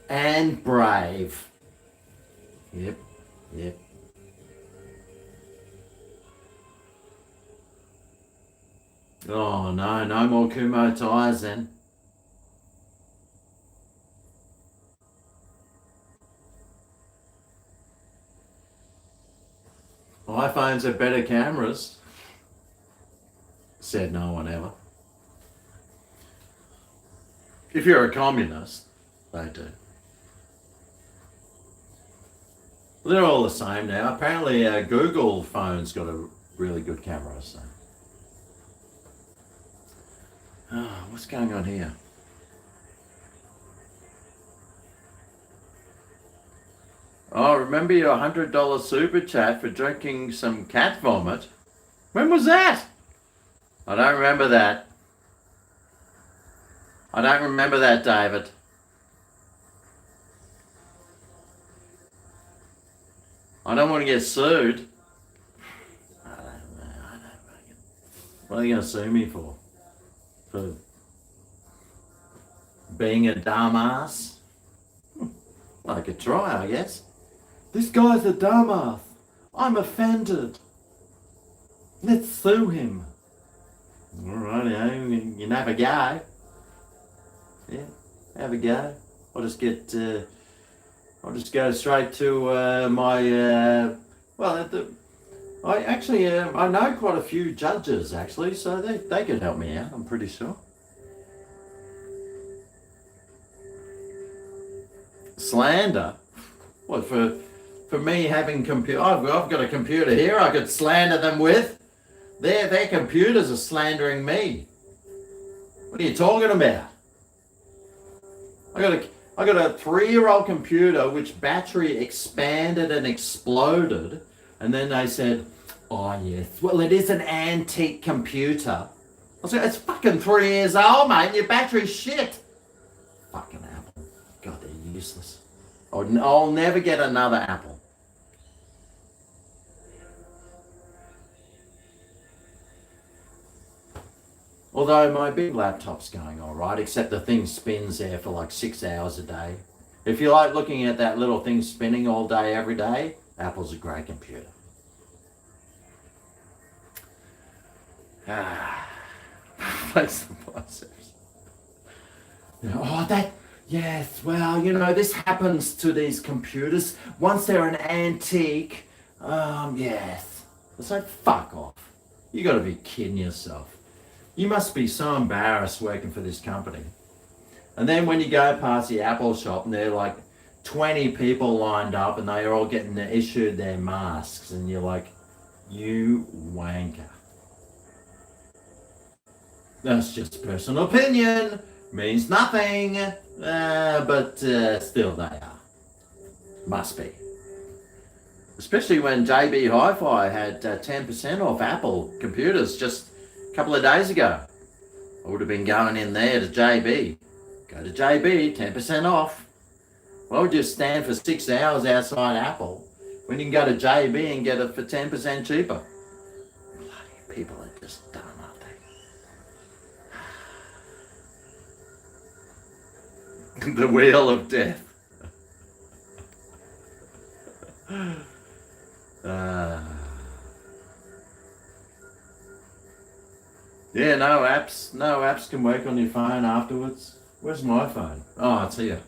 And brave. Yep. Oh no more Kumo tires then. iPhones have better cameras. Said no one ever. If you're a communist, they do. They're all the same now. Apparently Google phone's got a really good camera, so. Oh, what's going on here? Oh, remember your $100 super chat for drinking some cat vomit? When was that? I don't remember that. I don't remember that, David. I don't want to get sued. I don't know. What are they going to sue me for? For being a dumbass? I could try, I guess. This guy's a dumbass. I'm offended. Let's sue him. Alright, you can have a go. Yeah, have a go. I'll just go straight to my. I know quite a few judges actually, so they could help me out. I'm pretty sure. Slander. What for me having computer? I've got a computer here. I could slander them with. Their computers are slandering me. What are you talking about? I got a 3-year-old computer which battery expanded and exploded, and then they said, "Oh yes, well it is an antique computer." I said, "It's fucking 3 years old, mate. Your battery's shit." Fucking Apple. God, they're useless. I'll never get another Apple. Although my big laptop's going all right, except the thing spins there for like 6 hours a day. If you like looking at that little thing spinning all day, every day, Apple's a great computer. Place the biceps. Yes, well, this happens to these computers. Once they're an antique, yes. It's like, fuck off. You gotta be kidding yourself. You must be so embarrassed working for this company. And then when you go past the Apple shop and there are like 20 people lined up and they're all getting issued their masks and you're like, you wanker. That's just personal opinion. Means nothing. But still they are. Must be. Especially when JB Hi-Fi had 10% off Apple computers just a couple of days ago. I would have been going in there to JB. Go to JB, 10% off. Why would you stand for 6 hours outside Apple when you can go to JB and get it for 10% cheaper. Bloody people are just dumb, aren't they? The wheel of death. Yeah, no apps. No apps can work on your phone afterwards. Where's my phone? Oh, it's here.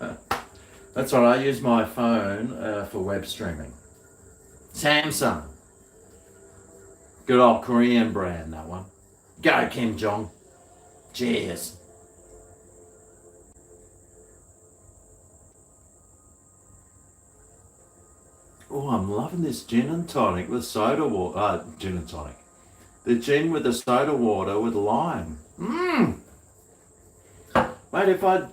That's right. I use my phone for web streaming. Samsung. Good old Korean brand, that one. Go, Kim Jong. Cheers. Oh, I'm loving this gin and tonic with soda water. Gin and tonic. The gin with the soda water with lime. Mmm. Mate, if I'd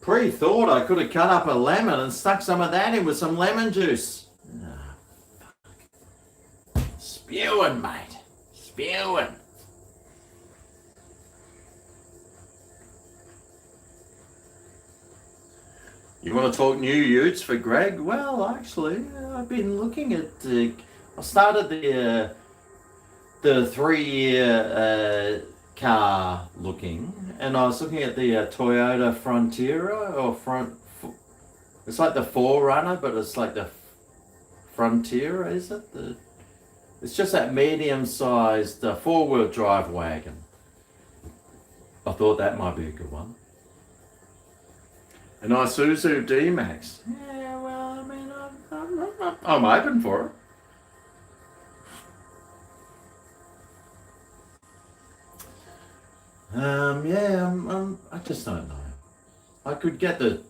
pre-thought, I could have cut up a lemon and stuck some of that in with some lemon juice. Ah, fuck. Spewing, mate. Spewing. You want to talk new utes for Greg? Well, actually, I've been looking at. I started the 3-year car looking, and I was looking at the Toyota Frontiera it's like the 4Runner, but it's like the Frontiera, is it? It's just that medium-sized 4-wheel drive wagon. I thought that might be a good one. An Isuzu D-Max. Yeah, well, I mean, I'm open for it. I just don't know. I could get the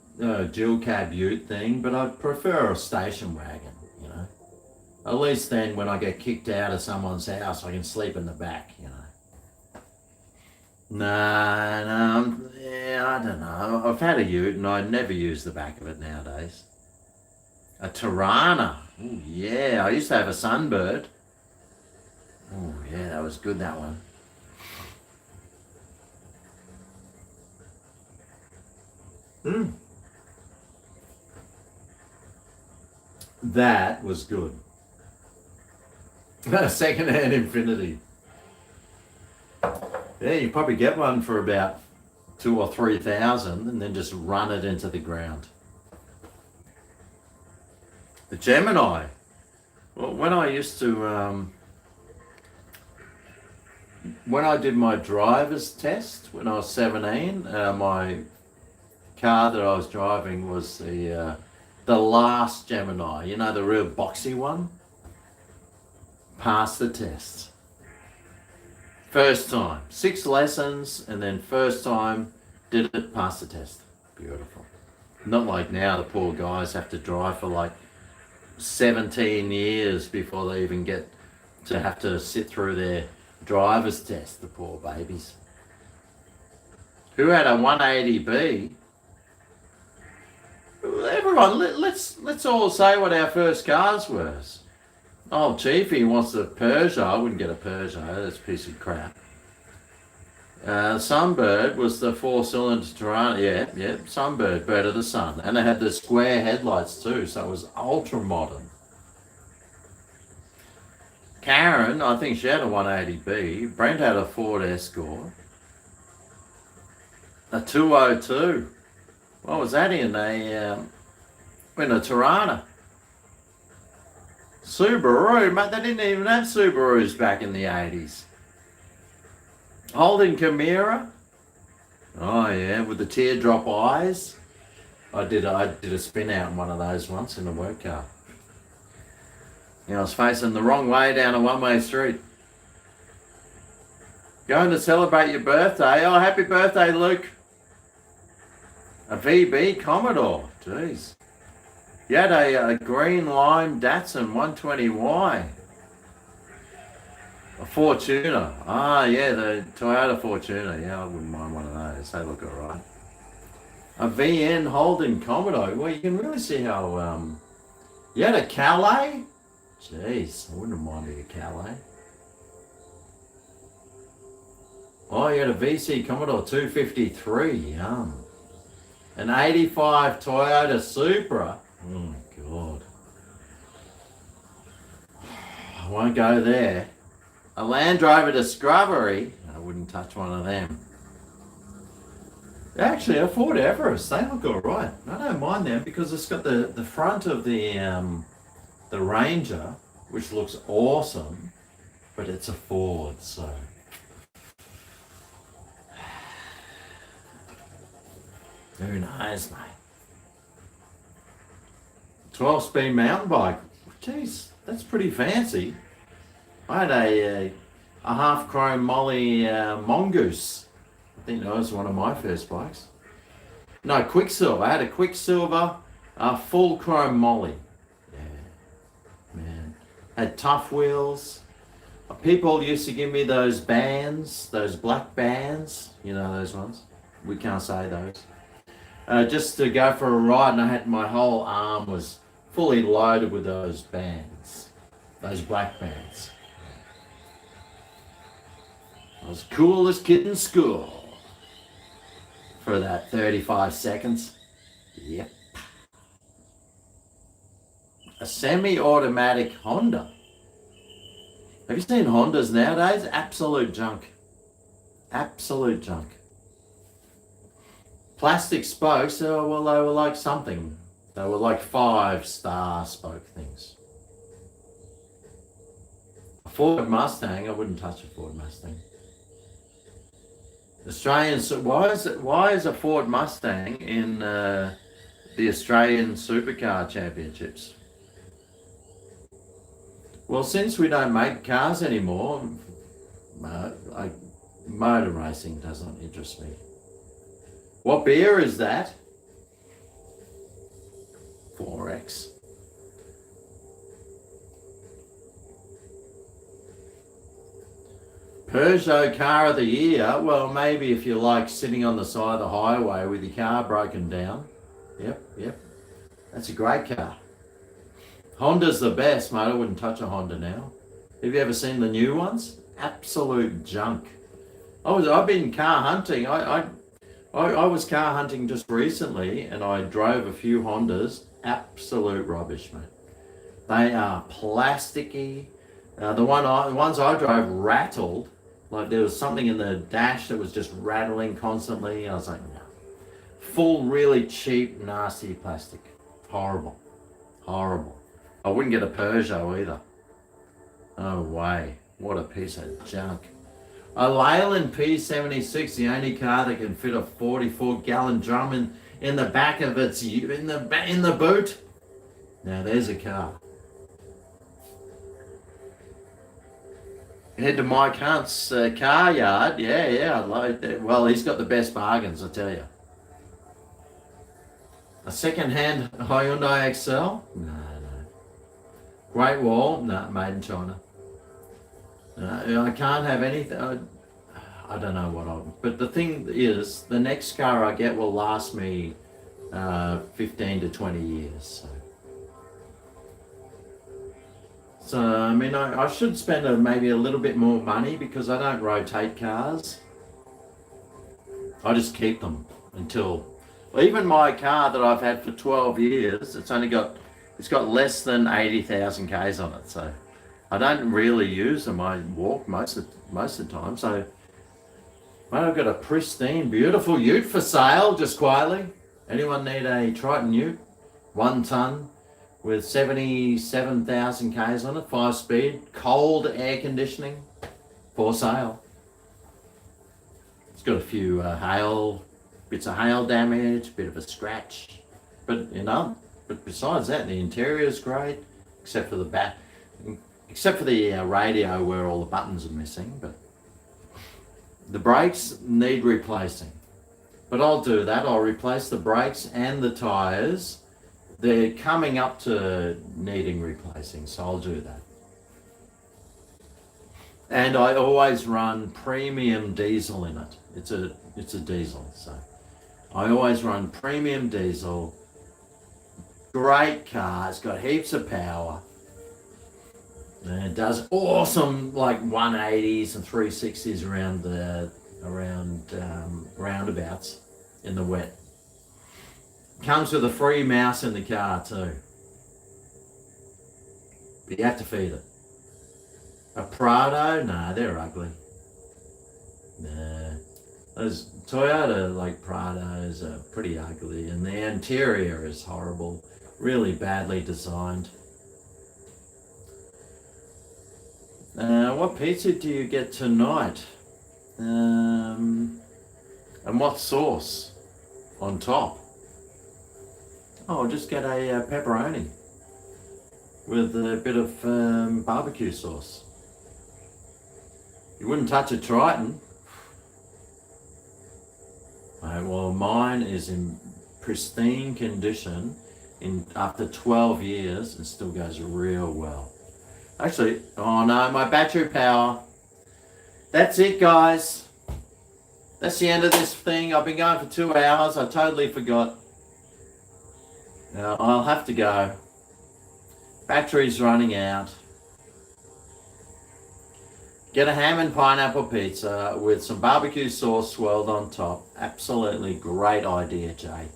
dual cab ute thing, but I'd prefer a station wagon, you know. At least then when I get kicked out of someone's house, I can sleep in the back, you know. Yeah, I don't know. I've had a ute and I never use the back of it nowadays. A Tirana. Oh, yeah. I used to have a Sunbird. Oh, yeah, that was good, that one. That was good. Second-hand Infinity. Yeah, you probably get one for about 2,000 or 3,000 and then just run it into the ground. The Gemini. Well, when I used to, when I did my driver's test when I was 17, my car that I was driving was the last Gemini, you know, the real boxy one. Passed the test. First time. 6 lessons and then first time did it, passed the test. Beautiful. Not like now, the poor guys have to drive for like 17 years before they even get to have to sit through their driver's test, the poor babies. Who had a 180B? Everyone, let's all say what our first cars were. Oh, Chiefy wants a Peugeot. I wouldn't get a Peugeot. That's a piece of crap. Sunbird was the 4-cylinder Tirana. Yeah, Sunbird, Bird of the Sun. And it had the square headlights too, so it was ultra modern. Karen, I think she had a 180B. Brent had a Ford Escort. A 202. What was that in? A Tirana. Subaru, mate, they didn't even have Subarus back in the 80s. Holden Chimera. Oh yeah, with the teardrop eyes. I did a spin out in one of those once in a work car. You know, I was facing the wrong way down a one-way street. Going to celebrate your birthday. Oh, happy birthday, Luke. A VB Commodore. Jeez. You had a green lime Datsun 120Y. A Fortuner. Ah, yeah, the Toyota Fortuner. Yeah, I wouldn't mind one of those. They look all right. A VN Holden Commodore. Well, you can really see how... you had a Calais? Jeez, I wouldn't mind a Calais. Oh, you had a VC Commodore 253. Yum. An 85 Toyota Supra. Oh, God. won't go there. A Land Rover Discovery, I wouldn't touch one of them. Actually, a Ford Everest, they look alright. I don't mind them because it's got the front of the Ranger, which looks awesome, but it's a Ford, so. Who knows, mate? 12-speed mountain bike. Jeez, that's pretty fancy. I had a half chrome Molly Mongoose. I think that was one of my first bikes. No, Quicksilver. I had a Quicksilver full chrome Molly. Yeah, man. Had tough wheels. People used to give me those bands, those black bands. You know those ones? We can't say those. Just to go for a ride, and I had my whole arm was fully loaded with those bands, those black bands. I was the coolest kid in school for that 35 seconds. Yep. A semi-automatic Honda. Have you seen Hondas nowadays? Absolute junk. Absolute junk. Plastic spokes, well, they were like something. They were like 5-star spoke things. A Ford Mustang, I wouldn't touch a Ford Mustang. Australians, why is a Ford Mustang in the Australian Supercar Championships? Well, since we don't make cars anymore, motor racing doesn't interest me. What beer is that? 4X. Peugeot car of the year. Well, maybe if you like sitting on the side of the highway with your car broken down. Yep. That's a great car. Honda's the best, mate. I wouldn't touch a Honda now. Have you ever seen the new ones? Absolute junk. I've been car hunting. I was car hunting just recently, and I drove a few Hondas. Absolute rubbish, mate. They are plasticky. The ones I drove rattled. Like there was something in the dash that was just rattling constantly. I was like, no. Full, really cheap, nasty plastic. Horrible. I wouldn't get a Peugeot either. No way. What a piece of junk. A Leyland P76, the only car that can fit a 44-gallon drum in the back of its in the boot. Now there's a car. Head to Mike Hunt's car yard. Yeah, I'd like that. Well, he's got the best bargains, I tell you. A second-hand Hyundai XL? No. Great Wall? No, made in China. I can't have anything. I don't know what but the thing is, the next car I get will last me 15 to 20 years. So I mean, I should spend maybe a little bit more money because I don't rotate cars. I just keep them until, well, even my car that I've had for 12 years, it's got less than 80,000 Ks on it. So I don't really use them. I walk most of the time. So, mate, I've got a pristine, beautiful ute for sale, just quietly. Anyone need a Triton ute? 1 ton with 77,000 Ks on it, 5-speed, cold air conditioning, for sale. It's got a few bits of hail damage, bit of a scratch, but But besides that, the interior is great, except for the radio where all the buttons are missing. But the brakes need replacing. But I'll do that. I'll replace the brakes and the tyres. They're coming up to needing replacing, so I'll do that. And I always run premium diesel in it. It's a diesel, so I always run premium diesel. Great car, it's got heaps of power. And it does awesome like 180s and 360s around roundabouts in the wet. Comes with a free mouse in the car too. But you have to feed it. A Prado? Nah, they're ugly. Nah. Those Toyota like Prados are pretty ugly, and the interior is horrible, really badly designed. What pizza do you get tonight? And what sauce on top? Oh, just get a pepperoni with a bit of barbecue sauce. You wouldn't touch a Triton. Right, well, mine is in pristine condition after 12 years and still goes real well. Actually, oh no, my battery power. That's it, guys. That's the end of this thing. I've been going for 2 hours. I totally forgot. Now, I'll have to go. Battery's running out. Get a ham and pineapple pizza with some barbecue sauce swirled on top. Absolutely great idea, Jay.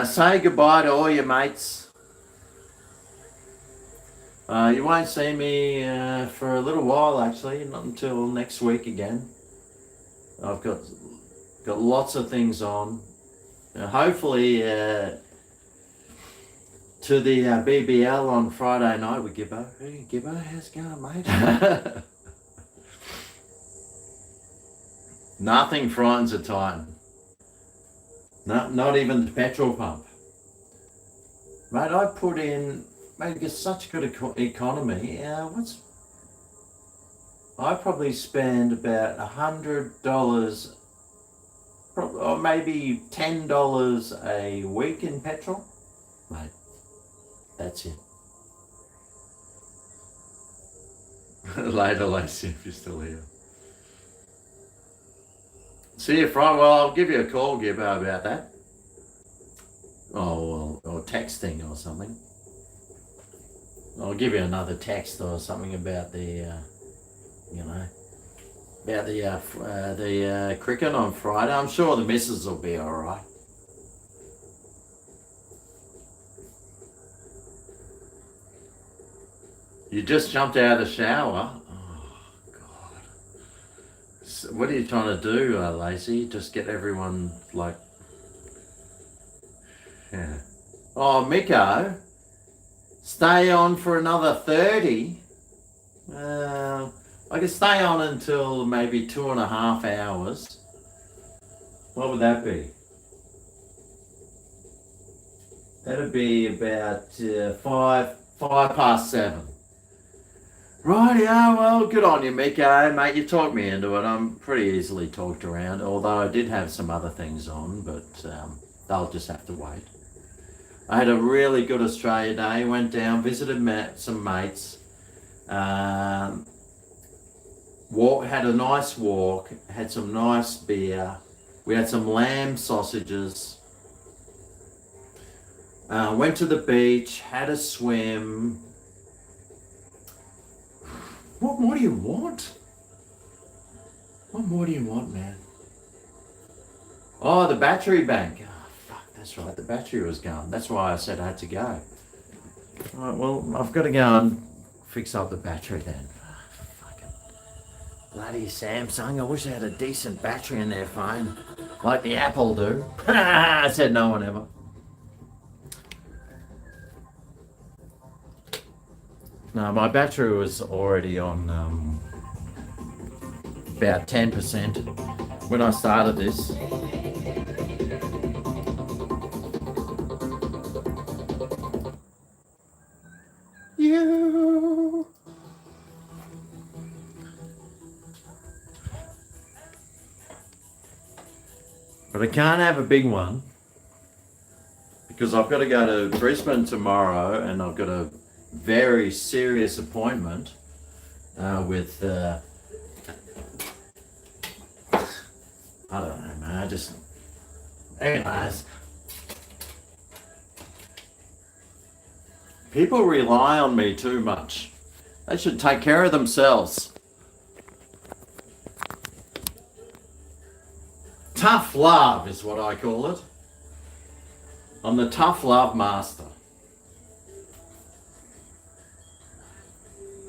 Say goodbye to all your mates. You won't see me for a little while, actually, not until next week again. I've got lots of things on. Hopefully, to the BBL on Friday night with Gibbo. Hey, Gibbo, how's it going, mate? Nothing frightens a Titan. Not even the petrol pump. Mate, I put in, mate, it's such good economy. I probably spend about $100, or maybe $10 a week in petrol. Mate, that's it. Later, Lacey, if you're still here. See you Friday. Well, I'll give you a call, Gibbo, about that. Oh, or texting or something. I'll give you another text or something about the, about the cricket on Friday. I'm sure the missus will be all right. You just jumped out of the shower. Oh, God. So what are you trying to do, Lacey? Just get everyone, like... Yeah. Oh, Miko, stay on for another 30. I could stay on until maybe 2.5 hours. What would that be? That'd be about 7:05. Right, yeah, well, good on you, Miko, mate. You talked me into it. I'm pretty easily talked around, although I did have some other things on, but they'll just have to wait. I had a really good Australia Day. Went down, visited some mates, had a nice walk, had some nice beer. We had some lamb sausages. Went to the beach, had a swim. What more do you want? What more do you want, man? Oh, the battery bank. Oh, fuck, that's right. The battery was gone. That's why I said I had to go. All right, well, I've got to go and fix up the battery then. Oh, fucking bloody Samsung. I wish they had a decent battery in their phone, like the Apple do. I said no one ever. No, my battery was already on about 10% when I started this. You. But I can't have a big one because I've got to go to Brisbane tomorrow and I've got a very serious appointment with I don't know, man. Anyways, people rely on me too much. They should take care of themselves. Tough love is what I call it. I'm the tough love master.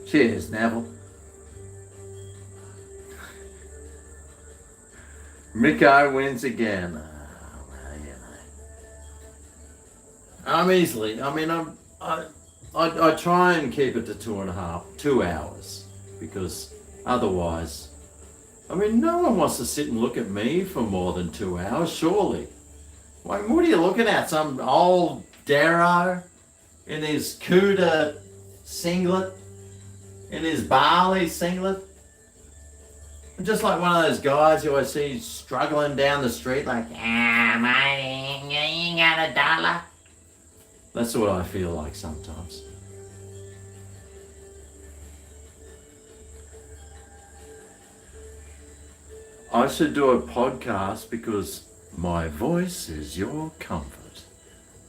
Cheers, Neville. Miko wins again. Oh, well, you know. I'm easily. I mean, I try and keep it to 2 hours, because otherwise, I mean, no one wants to sit and look at me for more than 2 hours, surely. Like, what are you looking at? Some old Darrow in his Cuda singlet, in his Bali singlet? Just like one of those guys you always see struggling down the street, like, mate, you ain't got $1. That's what I feel like sometimes. I should do a podcast because my voice is your comfort.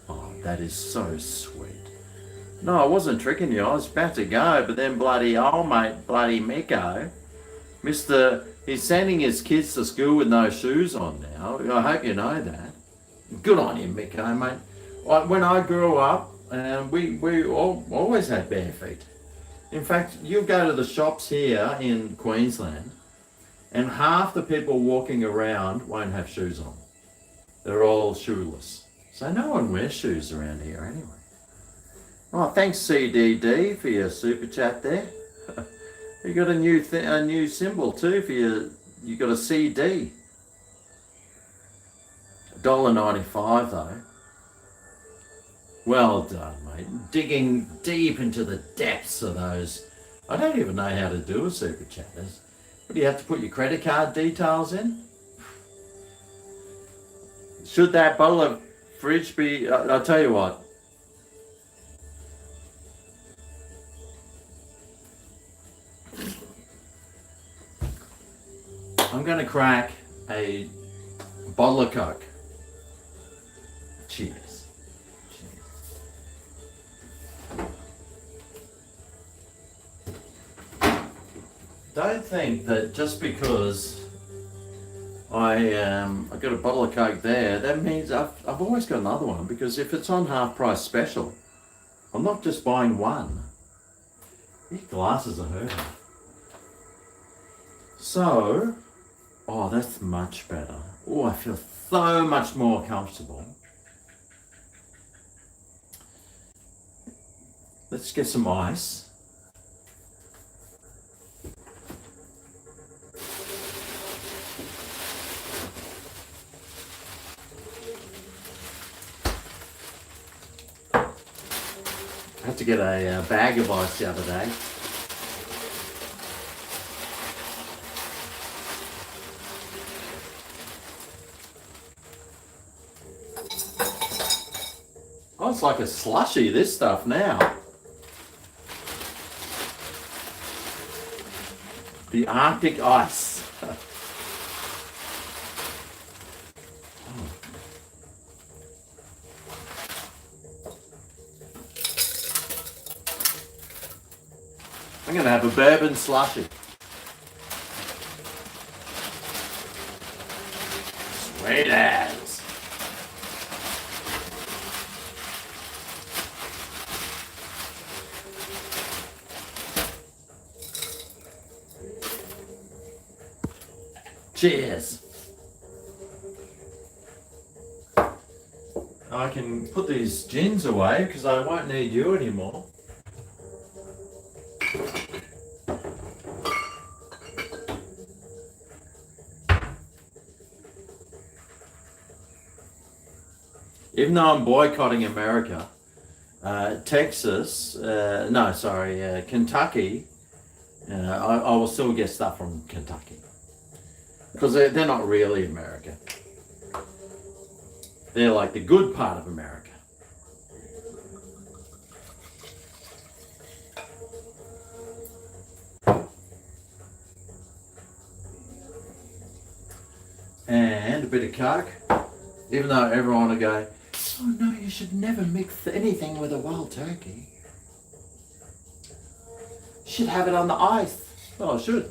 Oh, that is so sweet. No, I wasn't tricking you. I was about to go, but then bloody old mate, bloody Miko, he's sending his kids to school with no shoes on now. I hope you know that. Good on you, Miko, mate. When I grew up, we always had bare feet. In fact, you go to the shops here in Queensland, and half the people walking around won't have shoes on. They're all shoeless. So no one wears shoes around here anyway. Oh, thanks CDD for your super chat there. You got a new symbol too for you got a CD. $1.95 though. Well done, mate. Digging deep into the depths of those. I don't even know how to do a super chat. What do you have to put your credit card details in? Should that bottle of fridge be? I'll tell you what. I'm going to crack a bottle of Coke. Cheers. Don't think that just because I got a bottle of Coke there, that means I've always got another one, because if it's on half price special, I'm not just buying one. These glasses are hurting. So, oh, that's much better. Oh, I feel so much more comfortable. Let's get some ice. I had to get a bag of ice the other day. Oh, it's like a slushy, this stuff now. The Arctic ice. I'm going to have a bourbon slushy. Sweet as. Cheers. I can put these gins away because I won't need you anymore. Even though I'm boycotting America, Kentucky, I will still get stuff from Kentucky. Because they're not really America. They're like the good part of America. And a bit of Coke. Even though everyone will go, oh no, you should never mix anything with a wild turkey. You should have it on the ice. Well, I should.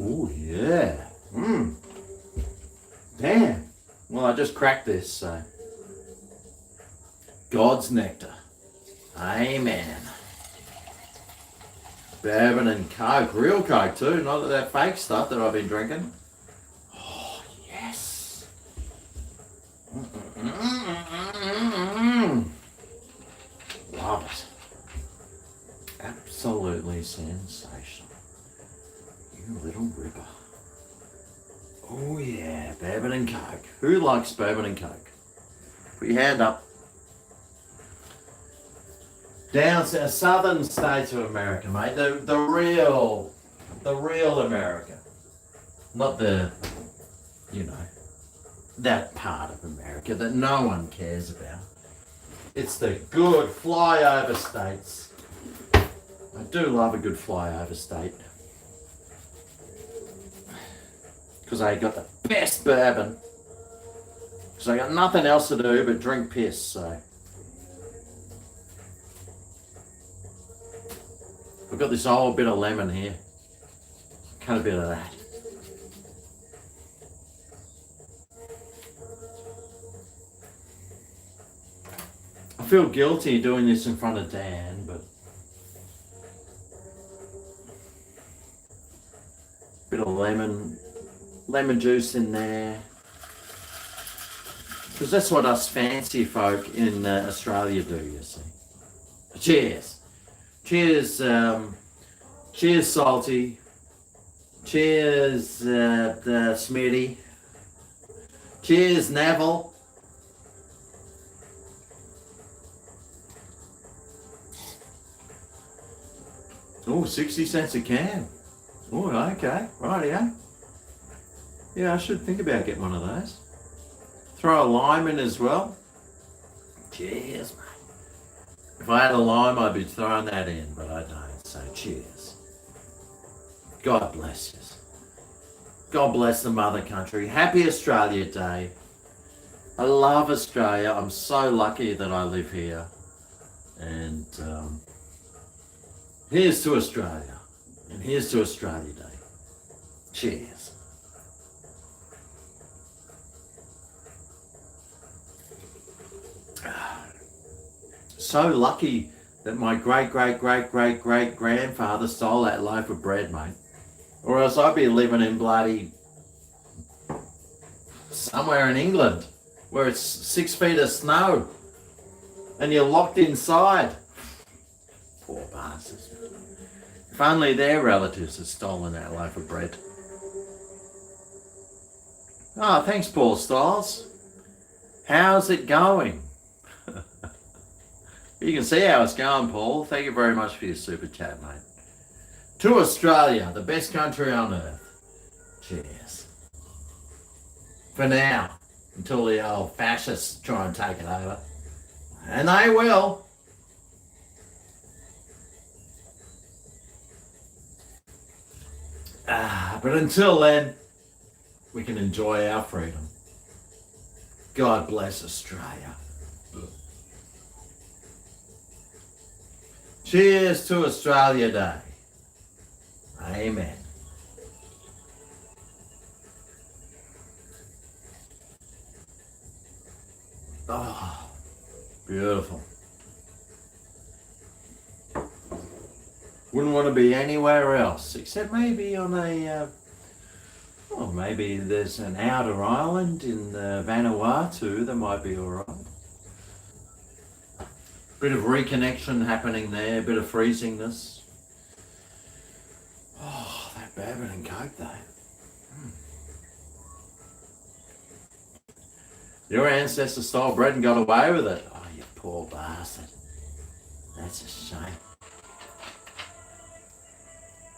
Oh yeah. Damn. Well, I just cracked this, so. God's nectar. Amen. Bourbon and Coke. Real Coke too, not that fake stuff that I've been drinking. Oh, yes. Love it. Absolutely sensational. You little ripper. Oh yeah, bourbon and Coke. Who likes bourbon and Coke? Put your hand up. Down to southern states of America, mate. The real America. Not the, that part of America that no one cares about. It's the good flyover states. I do love a good flyover state. Because I got the best bourbon. Because I got nothing else to do but drink piss, so. I've got this old bit of lemon here. Cut a bit of that. I feel guilty doing this in front of Dan, but bit of lemon juice in there. Because that's what us fancy folk in Australia do, you see. Cheers. Cheers, cheers, Salty. Cheers, Smitty. Cheers, Neville. Oh, 60 cents a can. Oh, okay. Rightio. Yeah, I should think about getting one of those. Throw a lime in as well. Cheers, mate. If I had a lime, I'd be throwing that in, but I don't, so cheers. God bless you. God bless the mother country. Happy Australia Day. I love Australia. I'm so lucky that I live here. And here's to Australia. And here's to Australia Day. Cheers. So lucky that my great-great-great-great-great-grandfather stole that loaf of bread, mate. Or else I'd be living in bloody somewhere in England where it's 6 feet of snow and you're locked inside. Poor bastards. If only their relatives had stolen that loaf of bread. Oh, thanks, Paul Stiles. How's it going? You can see how it's going, Paul. Thank you very much for your super chat, mate. To Australia, the best country on earth. Cheers. For now, until the old fascists try and take it over. And they will. But until then, we can enjoy our freedom. God bless Australia. Cheers to Australia Day. Amen. Oh, beautiful. Wouldn't want to be anywhere else, except maybe on a, maybe there's an outer island in Vanuatu that might be alright. Bit of reconnection happening there, a bit of freezingness. Oh, that bourbon and Coke though. Your ancestor stole bread and got away with it. Oh, you poor bastard. That's a shame.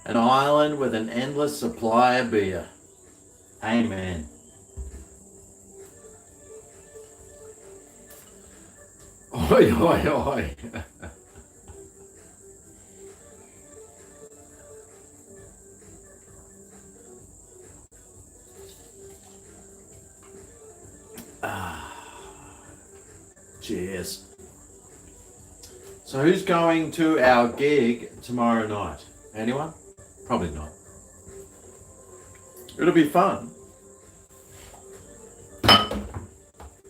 An island with an endless supply of beer. Amen. Oi, oi, oi. Cheers. So who's going to our gig tomorrow night? Anyone? Probably not. It'll be fun.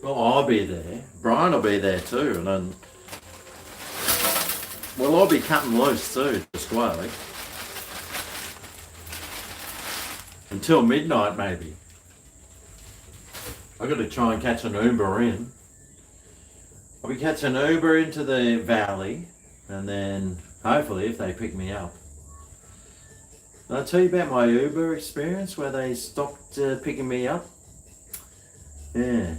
Well, I'll be there. Brian will be there too. And then Well, I'll be cutting loose too, just quietly. Until midnight, maybe. I've got to try and catch an Uber in. I'll be catching an Uber into the valley, and then hopefully if they pick me up. Did I tell you about my Uber experience where they stopped picking me up? Yeah,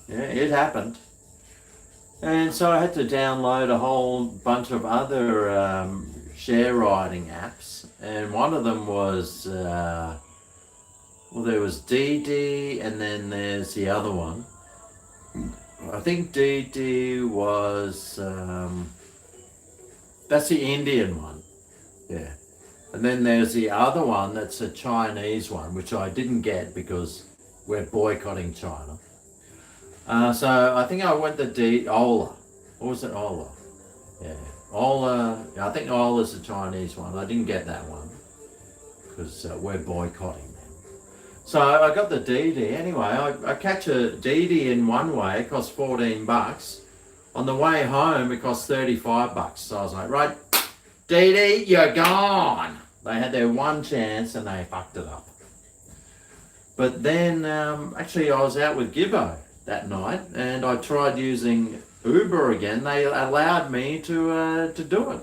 it happened. And so I had to download a whole bunch of other share riding apps, and one of them was, well, there was DD, and then there's the other one. I think DD was, that's the Indian one, yeah. And then there's the other one that's a Chinese one, which I didn't get because we're boycotting China. So I think I went to Ola. Or was it Ola? Yeah. Ola, I think Ola's the Chinese one. I didn't get that one because we're boycotting them. So I got the DD. Anyway, I catch a DD in one way, it costs $14. On the way home, it costs $35. So I was like, right, DD, you're gone. They had their one chance and they fucked it up. But then, actually, I was out with Gibbo that night, and I tried using Uber again. They allowed me to do it.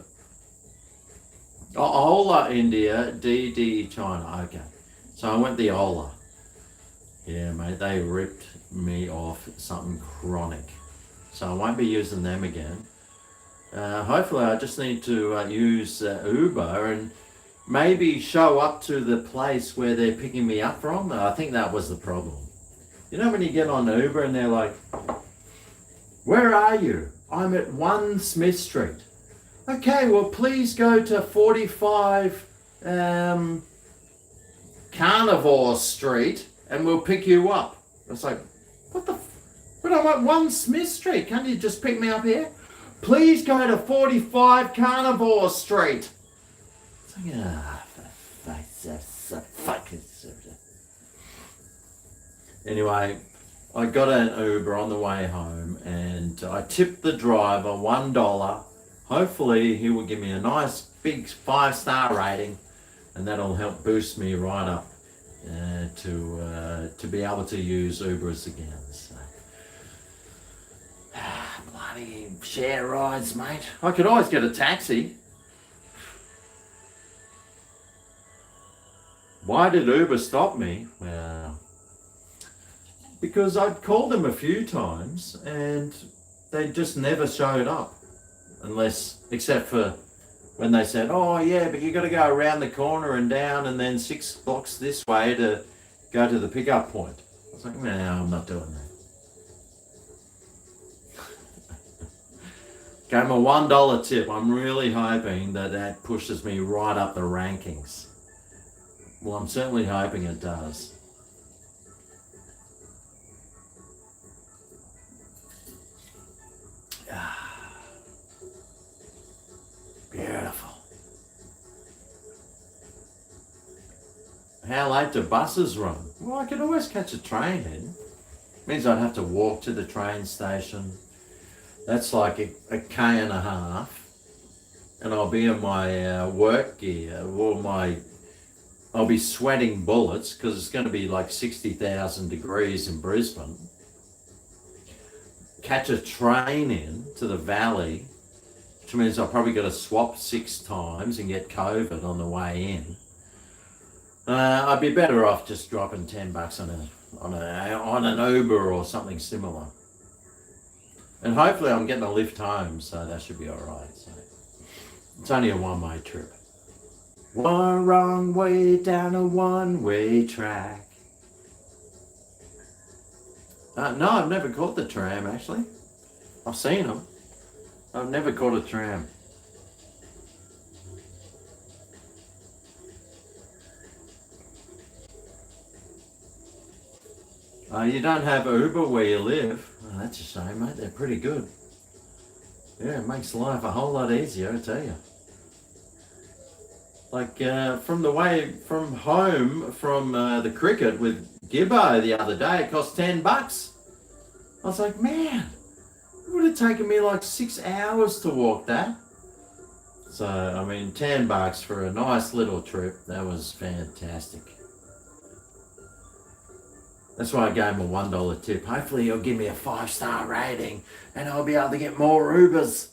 Ola India, DD China. Okay, so I went the Ola. Yeah, mate, they ripped me off something chronic. So I won't be using them again. Hopefully, I just need to use Uber and maybe show up to the place where they're picking me up from. I think that was the problem. You know when you get on Uber and they're like, where are you? I'm at 1 Smith Street. Okay, well please go to 45 Carnivore Street and we'll pick you up. It's like, what the but I'm at 1 Smith Street. Can't you just pick me up here? Please go to 45 Carnivore Street. It's like, Anyway, I got an Uber on the way home and I tipped the driver $1. Hopefully he will give me a nice big 5-star rating, and that'll help boost me right up to be able to use Ubers again. So, bloody share rides, mate. I could always get a taxi. Why did Uber stop me? Well, because I'd called them a few times and they just never showed up, except for when they said, oh yeah, but you got to go around the corner and down and then 6 blocks this way to go to the pickup point. I was like, no, I'm not doing that. Gave them a $1 tip. I'm really hoping that pushes me right up the rankings. Well, I'm certainly hoping it does. Beautiful. How late do buses run? Well, I could always catch a train in. Means I'd have to walk to the train station. That's like a K and a half. And I'll be in my work gear or I'll be sweating bullets because it's going to be like 60,000 degrees in Brisbane. Catch a train in to the valley, which means I've probably got to swap 6 times and get COVID on the way in. I'd be better off just dropping $10 on an Uber or something similar. And hopefully I'm getting a lift home, so that should be all right. So it's only a one-way trip. One wrong way down a one-way track. No, I've never caught the tram, actually. I've seen them. I've never caught a tram. You don't have Uber where you live. Oh, that's a shame, mate. They're pretty good. Yeah, it makes life a whole lot easier, I tell you. Like from home from the cricket with Gibbo the other day, it cost $10. I was like, man, it would have taken me like 6 hours to walk that. So, I mean, $10 for a nice little trip. That was fantastic. That's why I gave him a $1 tip. Hopefully he'll give me a 5-star rating and I'll be able to get more Ubers.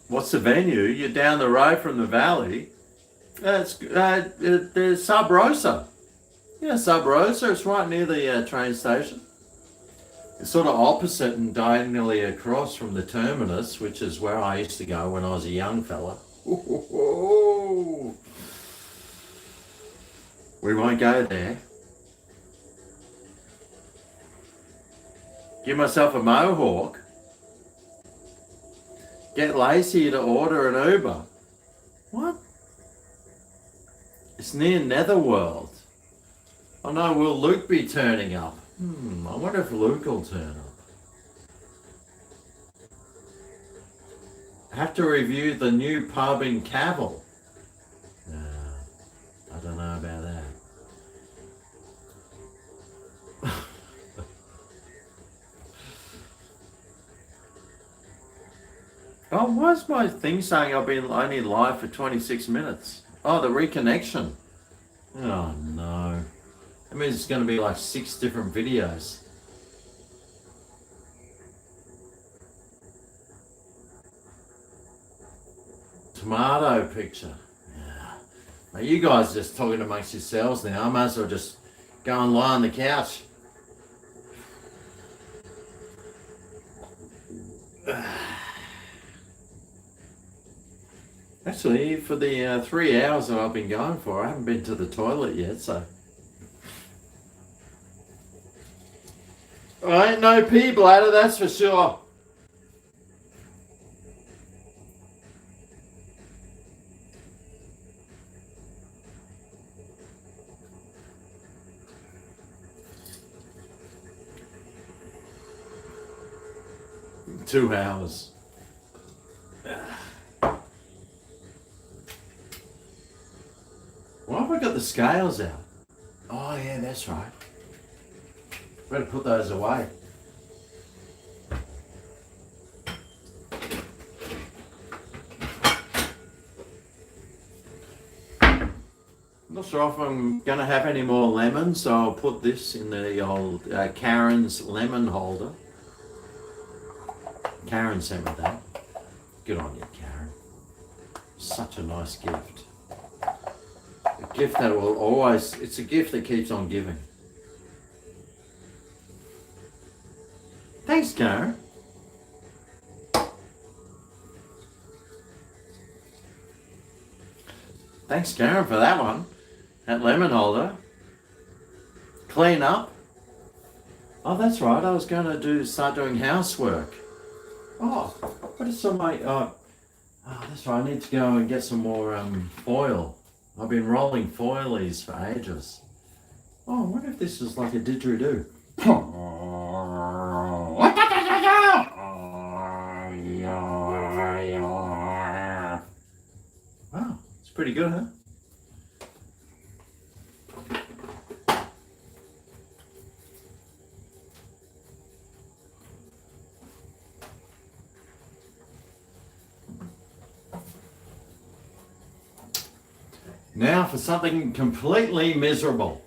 What's the venue? You're down the road from the valley. There's Sub Rosa. Yeah, Sub Rosa. It's right near the train station. It's sort of opposite and diagonally across from the terminus, which is where I used to go when I was a young fella. We won't go there. Give myself a mohawk. Get Lacey to order an Uber. What? It's near Netherworld. Oh no, will Luke be turning up? I wonder if Luke will turn up. I have to review the new pub in Cavill. I don't know about that. Oh, why is my thing saying I've been only live for 26 minutes? Oh, the reconnection. Oh no. That means it's going to be like 6 different videos. Tomato picture. Yeah. Now you guys are just talking amongst yourselves now. I might as well just go and lie on the couch. Actually, for the 3 hours that I've been going for, I haven't been to the toilet yet, so. I ain't no pee bladder, that's for sure. Two hours. Why have I got the scales out? Oh yeah, that's right. Better put those away. I'm not sure if I'm going to have any more lemons, so I'll put this in the old Karen's lemon holder. Karen sent me that. Good on you, Karen. Such a nice gift. A gift that will always, it's a gift that keeps on giving. Thanks, Karen. Thanks, Karen, for that one. That lemon holder. Clean up. Oh, that's right. I was going to start doing housework. Oh, what is some my... Oh, that's right. I need to go and get some more foil. I've been rolling foilies for ages. Oh, I wonder if this is like a didgeridoo. Wow, it's pretty good, huh? Now for something completely miserable.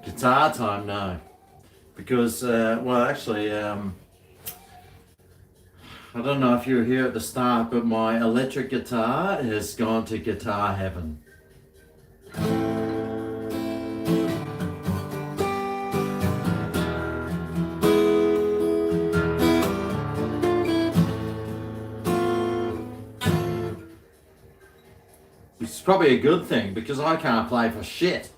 Guitar time, no. Because, well, actually, I don't know if you were here at the start, but my electric guitar has gone to guitar heaven. Which is probably a good thing because I can't play for shit.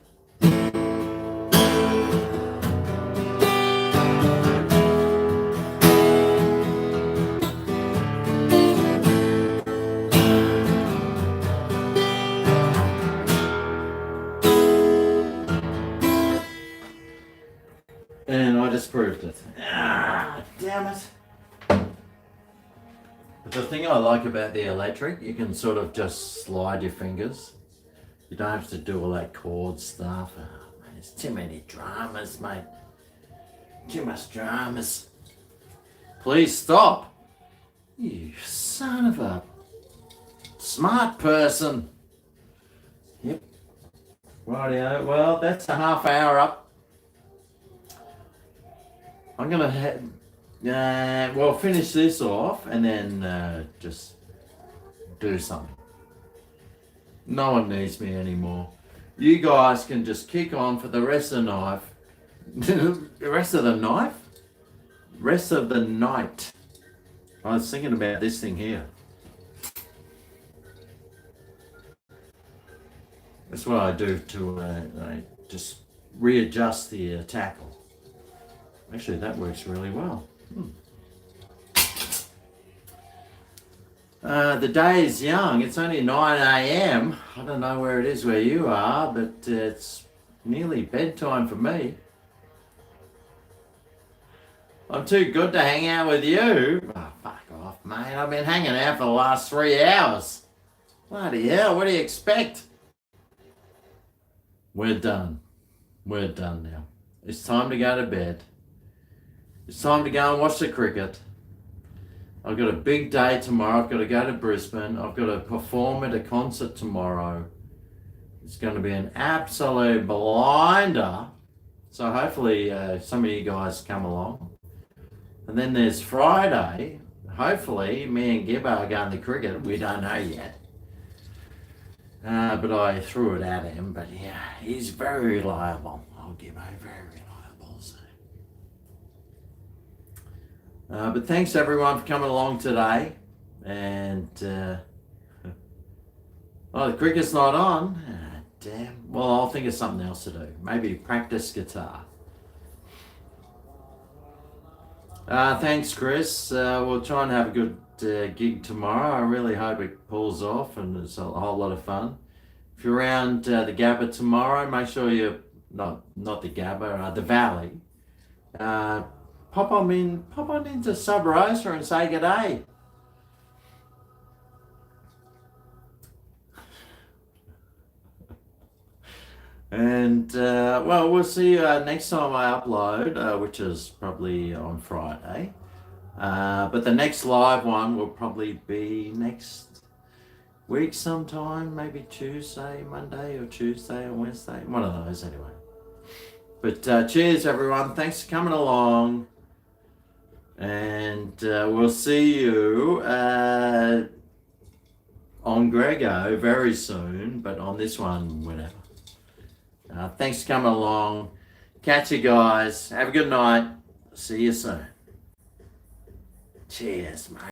disproved it. Ah, damn it. But the thing I like about the electric, you can sort of just slide your fingers. You don't have to do all that cord stuff. Oh, man, there's too many dramas, mate. Too much dramas. Please stop. You son of a smart person. Yep. Rightio. Well, that's a half hour up. I'm going to finish this off and then just do something. No one needs me anymore. You guys can just kick on for the rest of the night. The rest of the knife? Rest of the night. I was thinking about this thing here. That's what I do to I just readjust the tackle. Actually, that works really well. The day is young. It's only 9 a.m. I don't know where it is where you are, but it's nearly bedtime for me. I'm too good to hang out with you. Oh, fuck off, mate. I've been hanging out for the last 3 hours. Bloody hell, what do you expect? We're done. We're done now. It's time to go to bed. It's time to go and watch the cricket. I've got a big day tomorrow. I've got to go to Brisbane. I've got to perform at a concert tomorrow. It's going to be an absolute blinder. So hopefully some of you guys come along. And then there's Friday. Hopefully me and Gibbo are going to cricket. We don't know yet. But I threw it at him. But yeah, he's very reliable. Oh, Gibbo, very reliable. So. But thanks everyone for coming along today. And the cricket's not on. Damn. Well, I'll think of something else to do. Maybe practice guitar. Thanks, Chris. We'll try and have a good gig tomorrow. I really hope it pulls off and it's a whole lot of fun. If you're around the Gabba tomorrow, make sure you're not the Gabba, the Valley. Pop on into Sub Rosa and say good day. And we'll see you next time I upload, which is probably on Friday. But the next live one will probably be next week sometime, maybe Tuesday, Monday, or Tuesday or Wednesday. One of those anyway. But cheers everyone. Thanks for coming along. And we'll see you on GregO very soon, but on this one, whenever. Thanks for coming along. Catch you guys. Have a good night. See you soon. Cheers, mate.